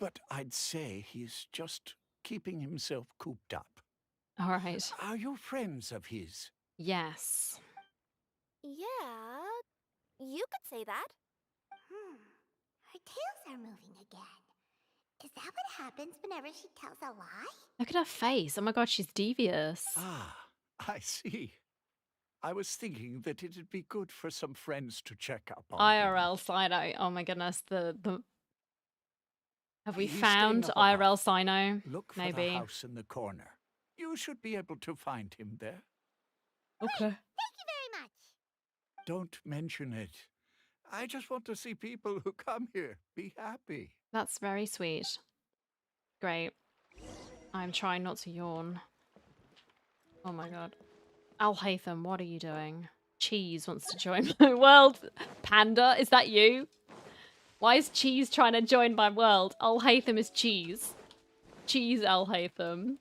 But I'd say he's just keeping himself cooped up. Alright. Are you friends of his? tails are moving again. Is that what happens whenever she tells a lie? Look at her face. Oh my god, she's devious. Ah, I see. I was thinking that it'd be good for some friends to check up on him. IRL Sino. Oh my goodness, the have we He's found staying up IRL above. Sino? Look for Maybe. the house in the corner. You should be able to find him there. Okay. Thank you very much. Don't mention it. I just want to see people who come here be happy. That's very sweet. Great. I'm trying not to yawn. Oh my god. Al Haytham, what are you doing? Cheese wants to join my world. Panda, is that you? Why is Cheese trying to join my world? Al Haytham is Cheese. Cheese Al Haytham.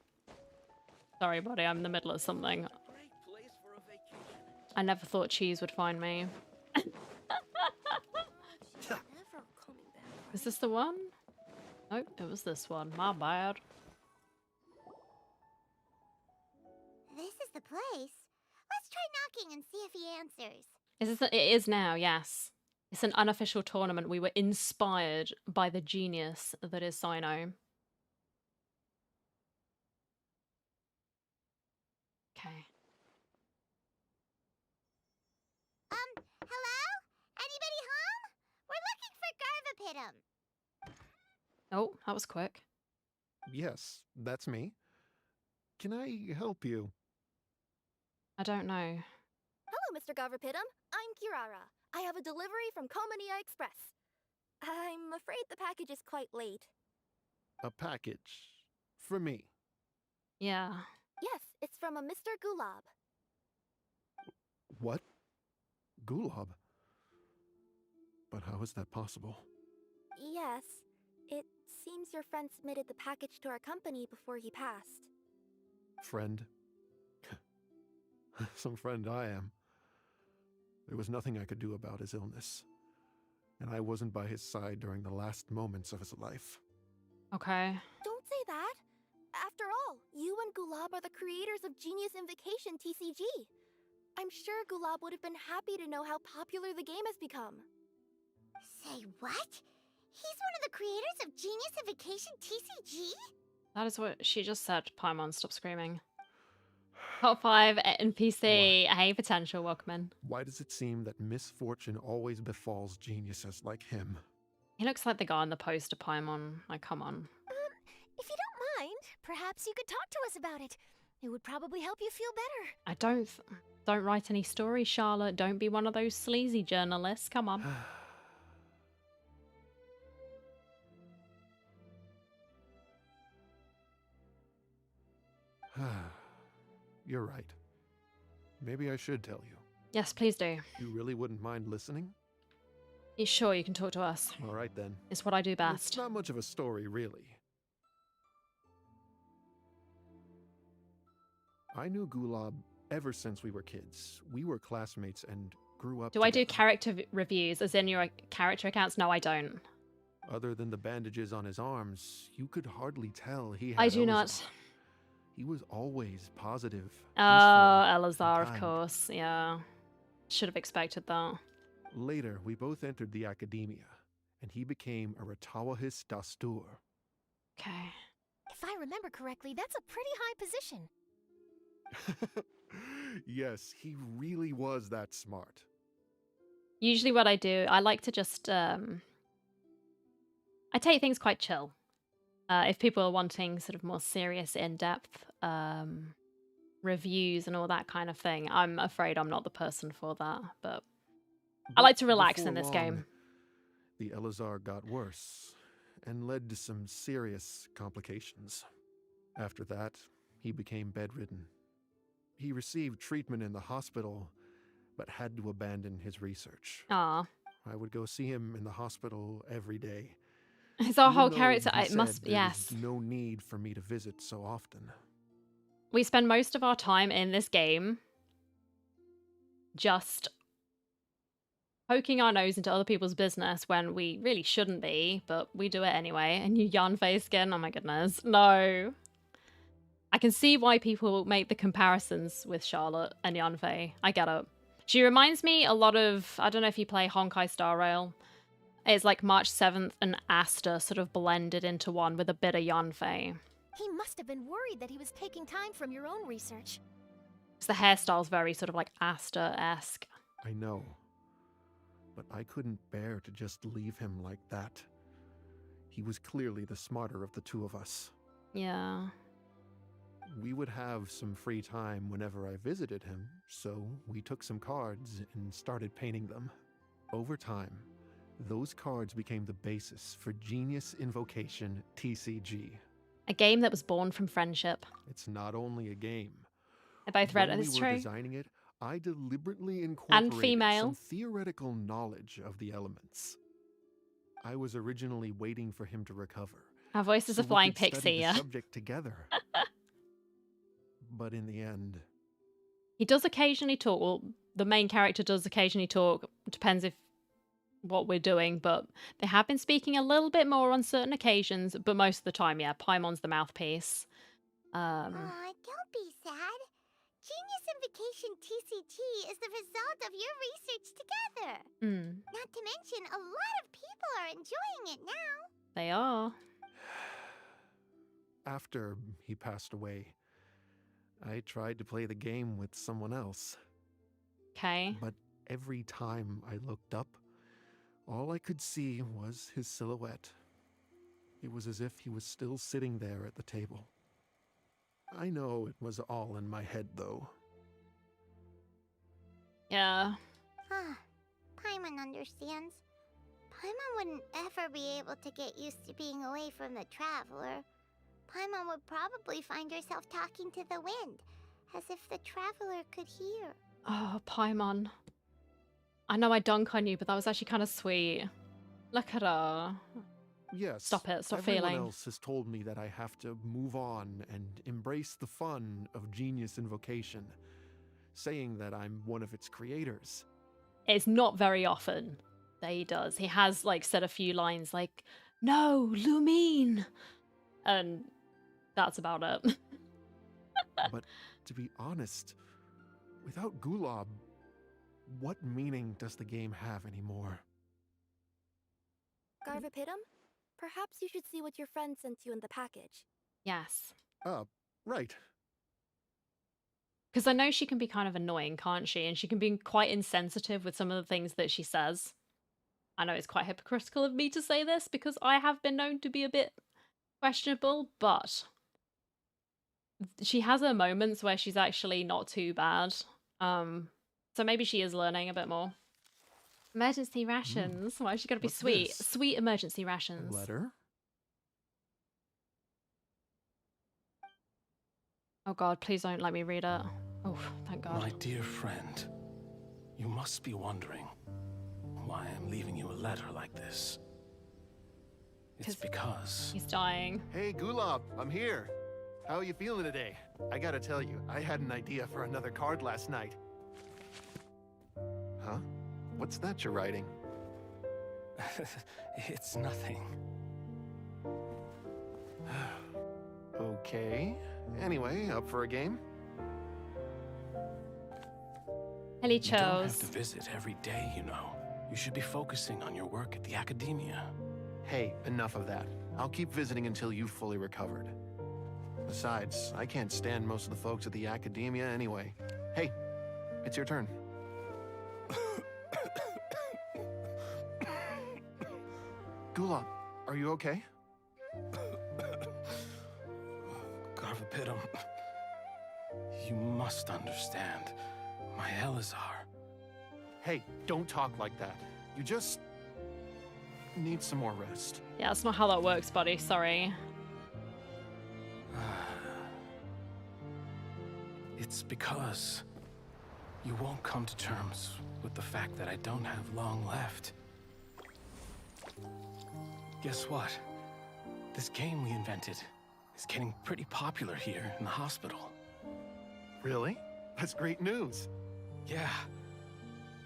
Sorry, buddy, I'm in the middle of something. I never thought Cheese would find me. Is this the one? Nope, it was this one. My bad. This is the place. Let's try knocking and see if he answers. It is now, yes. It's an unofficial tournament. We were inspired by the genius that is Sino. Okay. Hello? Anybody home? We're looking for Garvapitum. Oh, that was quick. Yes, that's me. Can I help you? I don't know. Hello, Mr. Garvapitum. I'm Kirara. I have a delivery from Komania Express. I'm afraid the package is quite late. A package. For me. Yeah. Yes, it's from a Mr. Gulab. What? Gulab? But how is that possible? Yes, it seems your friend submitted the package to our company before he passed. Friend? Some friend I am. There was nothing I could do about his illness. And I wasn't by his side during the last moments of his life. Okay. Don't say that. After all, you and Gulab are the creators of Genius Invocation TCG. I'm sure Gulab would have been happy to know how popular the game has become. Say what? He's one of the creators of Genius Invocation TCG? That is what she just said. Paimon, stop screaming. Top 5 NPC. Hey, potential, welcome in. Why does it seem that misfortune always befalls geniuses like him? He looks like the guy on the poster, Paimon. Like, come on. If you don't mind, perhaps you could talk to us about it. It would probably help you feel better. I don't write any stories, Charlotte. Don't be one of those sleazy journalists. Come on. You're right. Maybe I should tell you. Yes, please do. You really wouldn't mind listening? You sure you can talk to us? All right then. It's what I do best. It's not much of a story, really. I knew Gulab ever since we were kids. We were classmates and grew up Do I do together. character reviews, as in your character accounts? No, I don't. Other than the bandages on his arms, you could hardly tell he had I do Elazar. not. He was always positive. Oh, peaceful, Elazar, and of kind. course. Yeah. Should have expected that. Later, we both entered the academia, and he became a Ratawahis Dastur. Okay. If I remember correctly, that's a pretty high position. Yes, he really was that smart. Usually what I do, I like to just, I take things quite chill. If people are wanting sort of more serious, in-depth reviews and all that kind of thing, I'm afraid I'm not the person for that, but I like to relax in Before this long, game. The Elazar got worse and led to some serious complications. After that, he became bedridden. He received treatment in the hospital, but had to abandon his research. Ah. I would go see him in the hospital every day. It's our whole even though character. he It must, said there yes. was no need for me to visit so often. We spend most of our time in this game just poking our nose into other people's business when we really shouldn't be, but we do it anyway. And you yarn face skin, oh my goodness. No. I can see why people make the comparisons with Charlotte and Yanfei. I get it. She reminds me a lot of, I don't know if you play Honkai Star Rail. It's like March 7th and Asta sort of blended into one with a bit of Yanfei. He must have been worried that he was taking time from your own research. Because the hairstyle's very sort of like Asta-esque. I know. But I couldn't bear to just leave him like that. He was clearly the smarter of the two of us. Yeah. We would have some free time whenever I visited him, so we took some cards and started painting them. Over time, those cards became the basis for Genius Invocation TCG. A game that was born from friendship. It's not only a game. I both read it, When it's we were true. designing it, I deliberately incorporated female. some theoretical knowledge of the elements. I was originally waiting for him to recover. Our voice is so a flying we could study pixie, the yeah. subject together. But in the end, He does occasionally talk. Well, the main character does occasionally talk. Depends if what we're doing, but they have been speaking a little bit more on certain occasions, but most of the time, yeah, Paimon's the mouthpiece. Aw, don't be sad. Genius Invocation TCG is the result of your research together. Not to mention, a lot of people are enjoying it now. They are. after he passed away, I tried to play the game with someone else. Okay. But every time I looked up, all I could see was his silhouette. It was as if he was still sitting there at the table. I know it was all in my head, though. Yeah. Paimon understands. Paimon wouldn't ever be able to get used to being away from the Traveler. Paimon would probably find herself talking to the wind, as if the Traveler could hear. Oh, Paimon. I know I dunk on you, but that was actually kind of sweet. Look at her. Yes. Stop it. Stop everyone feeling. else has told me that I have to move on and embrace the fun of Genius Invocation, saying that I'm one of its creators. It's not very often that he does. He has, like, said a few lines like, "No, Lumine!" And that's about it. But to be honest, without Gulab, what meaning does the game have anymore? Garvapitum? Perhaps you should see what your friend sent you in the package. Yes. Right. Because I know she can be kind of annoying, can't she? And she can be quite insensitive with some of the things that she says. I know it's quite hypocritical of me to say this because I have been known to be a bit questionable, but she has her moments where she's actually not too bad. So maybe she is learning a bit more. Emergency rations. Why is she got to be What's sweet? this? Sweet emergency rations. A letter? Oh god, please don't let me read it. Oh, thank god. My dear friend, you must be wondering why I'm leaving you a letter like this. It's because... He's dying. Hey, Gulab, I'm here. How are you feeling today? I gotta tell you, I had an idea for another card last night. Huh? What's that you're writing? It's nothing. Okay. Anyway, up for a game? Ellie You don't have chose. to visit every day, you know. You should be focusing on your work at the academia. Hey, enough of that. I'll keep visiting until you've fully recovered. Besides, I can't stand most of the folks at the academia anyway. Hey, it's your turn. Gulab, are you okay? Garvapitum, you must understand. My Elazar. Hey, don't talk like that. You just need some more rest. Yeah, that's not how that works, buddy. Sorry. It's because you won't come to terms with the fact that I don't have long left. Guess what? This game we invented is getting pretty popular here in the hospital. Really? That's great news. Yeah.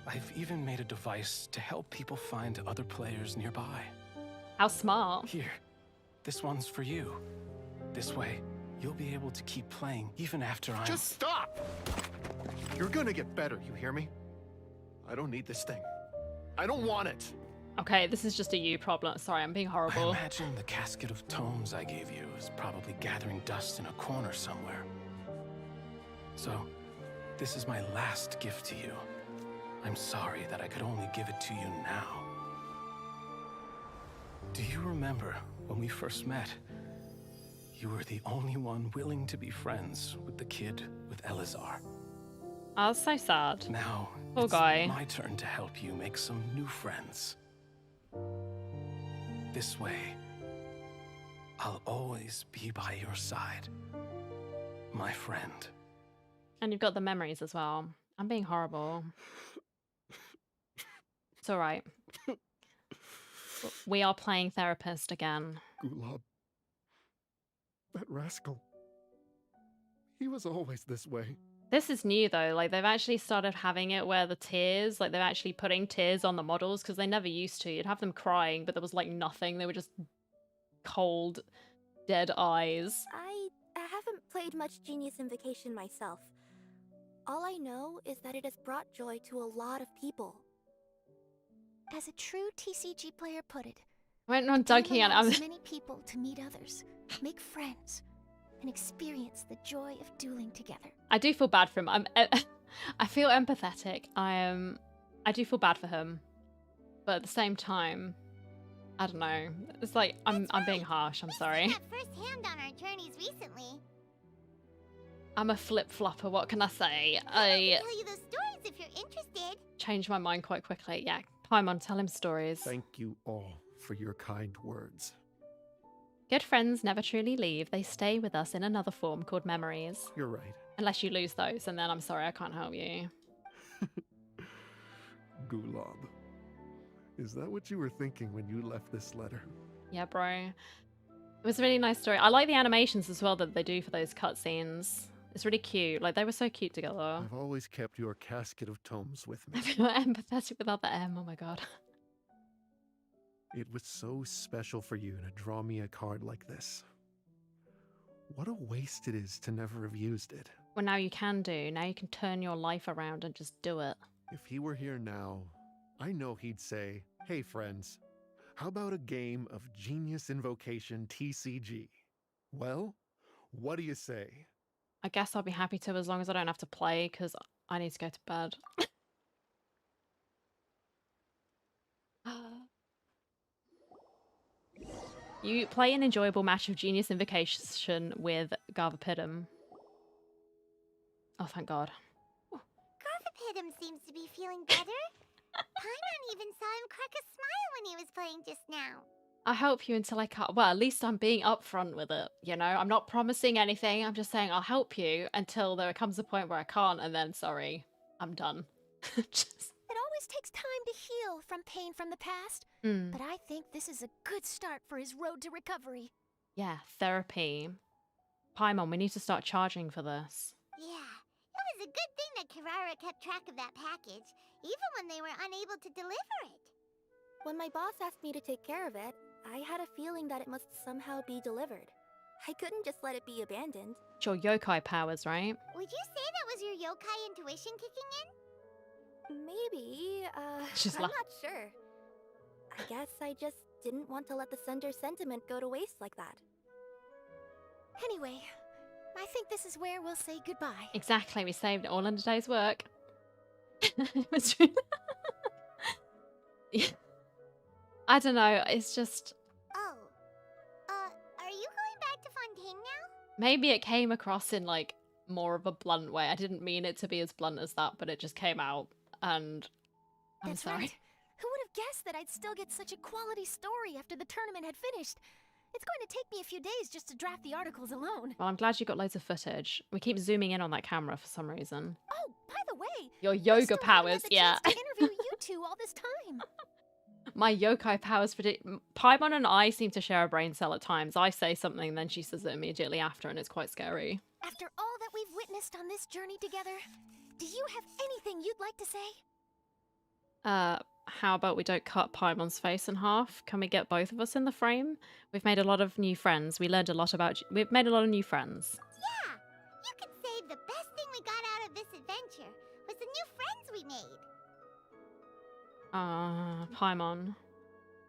I've even made a device to help people find other players nearby. How smart. Here, this one's for you. This way, you'll be able to keep playing even after I'm... Just stop! You're gonna get better, you hear me? I don't need this thing. I don't want it. Okay, this is just a you problem. Sorry, I'm being horrible. I imagine the casket of tomes I gave you is probably gathering dust in a corner somewhere. So, this is my last gift to you. I'm sorry that I could only give it to you now. Do you remember when we first met? You were the only one willing to be friends with the kid with Elazar. Oh, that's so sad. Now, poor guy. My turn to help you make some new friends. This way, I'll always be by your side, my friend. And you've got the memories as well. I'm being horrible. It's all right. We are playing therapist again. Gulab. That rascal. He was always this way. This is new though. Like they've actually started having it where the tears, like they're actually putting tears on the models because they never used to. You'd have them crying, but there was like nothing. They were just cold, dead eyes. I haven't played much Genius Invocation myself. All I know is that it has brought joy to a lot of people. As a true TCG player put it, Went on dunking and I'm many people to meet others, make friends, and experience the joy of dueling together. I do feel bad for him. I feel empathetic. I do feel bad for him, but at the same time, I don't know. It's like I'm being harsh. I'm sorry. Firsthand on our journeys recently. I'm a flip-flopper. What can I say? I can tell you those stories if you're interested. Changed my mind quite quickly. Yeah, Paimon, tell him stories. Thank you all for your kind words. Good friends never truly leave. They stay with us in another form called memories. You're right. Unless you lose those, and then I'm sorry, I can't help you. Gulab. Is that what you were thinking when you left this letter? Yeah, bro. It was a really nice story. I like the animations as well that they do for those cutscenes. It's really cute. Like, they were so cute together. I've always kept your casket of tomes with me. I feel empathetic without the M. Oh my god. It was so special for you to draw me a card like this. What a waste it is to never have used it. Well, now you can do. Now you can turn your life around and just do it. If he were here now, I know he'd say, hey friends, how about a game of Genius Invocation TCG? Well, what do you say? I guess I'll be happy to as long as I don't have to play because I need to go to bed. You play an enjoyable match of Genius Invocation with Garvapidum. Oh, thank God. Garvapidum seems to be feeling better. Paimon even saw him crack a smile when he was playing just now. I'll help you until I can't. Well, at least I'm being upfront with it, you know? I'm not promising anything. I'm just saying I'll help you until there comes a point where I can't, and then, sorry, I'm done. It always takes time to heal from pain from the past, but I think this is a good start for his road to recovery. Yeah, therapy. Paimon, we need to start charging for this. Yeah, it was a good thing that Kirara kept track of that package, even when they were unable to deliver it. When my boss asked me to take care of it, I had a feeling that it must somehow be delivered. I couldn't just let it be abandoned. It's your yokai powers, right? Would you say that was your yokai intuition kicking in? Maybe, She's I'm not sure. I guess I just didn't want to let the sender's sentiment go to waste like that. Anyway, I think this is where we'll say goodbye. Exactly, we saved it all in a day's work. It was really yeah. I don't know, it's just... Oh, are you going back to Fontaine now? Maybe it came across in, like, more of a blunt way. I didn't mean it to be as blunt as that, but it just came out, and I'm That's sorry. Right. Who would have guessed that I'd still get such a quality story after the tournament had finished? It's going to take me a few days just to draft the articles alone. Well, I'm glad you got loads of footage. We keep zooming in on that camera for some reason. Oh, by the way, Your yoga powers, yeah. to interview you two all this time. My yokai powers Paimon and I seem to share a brain cell at times. I say something, then she says it immediately after, and it's quite scary. After all that we've witnessed on this journey together, do you have anything you'd like to say? How about we don't cut Paimon's face in half? Can we get both of us in the frame? We've made a lot of new friends. We've made a lot of new friends. Yeah, you could say the best thing we got out of this adventure was the new friends we made. Paimon.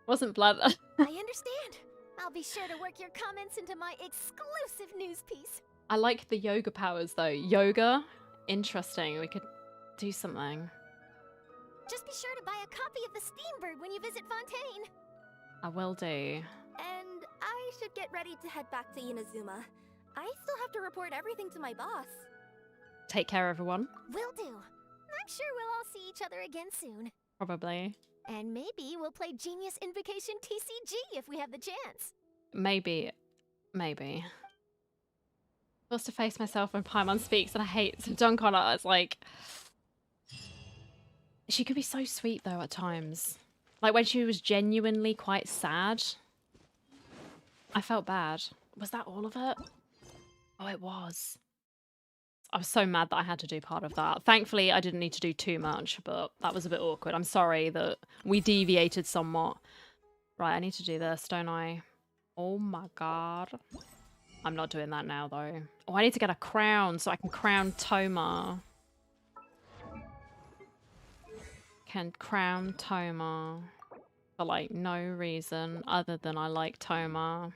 Wasn't blood. I understand. I'll be sure to work your comments into my exclusive news piece. I like the yoga powers though. Yoga? Interesting. We could do something. Just be sure to buy a copy of the Steambird when you visit Fontaine. I will do. And I should get ready to head back to Inazuma. I still have to report everything to my boss. Take care, everyone. Will do. I'm sure we'll all see each other again soon. Probably. And maybe we'll play Genius Invocation TCG if we have the chance. Maybe. Maybe. Forced to face myself when Paimon speaks and I hate to dunk on her. It's like... She could be so sweet though at times. Like when she was genuinely quite sad. I felt bad. Was that all of it? Oh, it was. I was so mad that I had to do part of that. Thankfully, I didn't need to do too much, but that was a bit awkward. I'm sorry that we deviated somewhat. Right, I need to do this, don't I? Oh my god. I'm not doing that now, though. Oh, I need to get a crown so I can crown Toma. Can crown Toma. For, like, no reason other than I like Toma.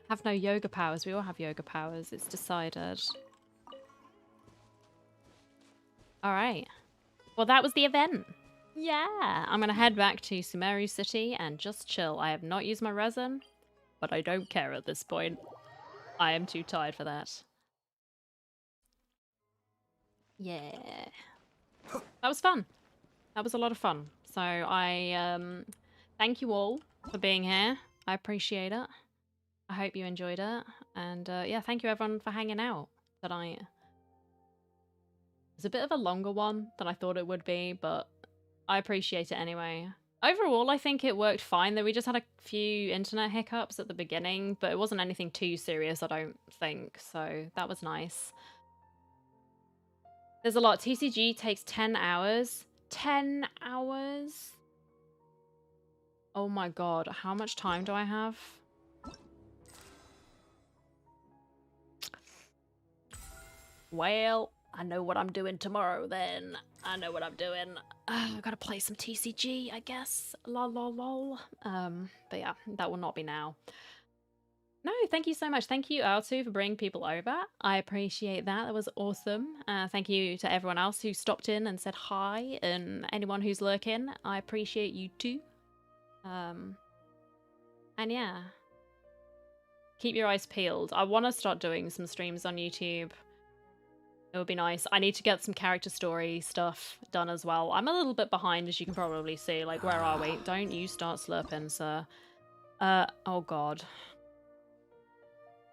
Have no yoga powers. We all have yoga powers. It's decided. Alright. Well, that was the event. Yeah. I'm going to head back to Sumeru City and just chill. I have not used my resin, but I don't care at this point. I am too tired for that. Yeah. That was fun. That was a lot of fun. So I thank you all for being here. I appreciate it. I hope you enjoyed it. And yeah, thank you everyone for hanging out tonight. It's a bit of a longer one than I thought it would be, but I appreciate it anyway. Overall, I think it worked fine, though we just had a few internet hiccups at the beginning, but it wasn't anything too serious, I don't think, so that was nice. There's a lot. TCG takes 10 hours. 10 hours? Oh my god, how much time do I have? Well, I know what I'm doing tomorrow then. I know what I'm doing. I've got to play some TCG, I guess. Lol, lol, lol. But yeah, that will not be now. No, thank you so much. Thank you, Artu, for bringing people over. I appreciate that. That was awesome. Thank you to everyone else who stopped in and said hi, and anyone who's lurking. I appreciate you too. And yeah. Keep your eyes peeled. I want to start doing some streams on YouTube. It would be nice. I need to get some character story stuff done as well. I'm a little bit behind, as you can probably see. Like, where are we? Don't you start slurping, sir. Oh god.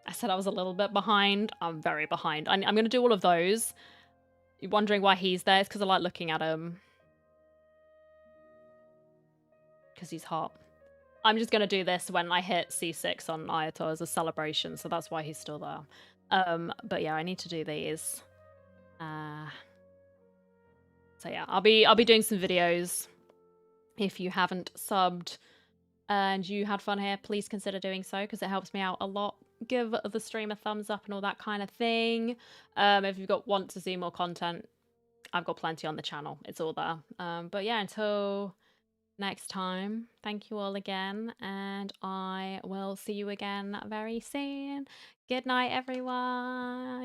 I said I was a little bit behind. I'm very behind. I'm going to do all of those. You're wondering why he's there? It's because I like looking at him. Because he's hot. I'm just going to do this when I hit C6 on Ayato as a celebration, so that's why he's still there. But yeah, I need to do these. So yeah, I'll be doing some videos. If you haven't subbed and you had fun here, please consider doing so because it helps me out a lot. Give the stream a thumbs up and all that kind of thing. If you've want to see more content, I've got plenty on the channel. It's all there. But yeah, until next time, thank you all again, and I will see you again very soon. Good night, everyone.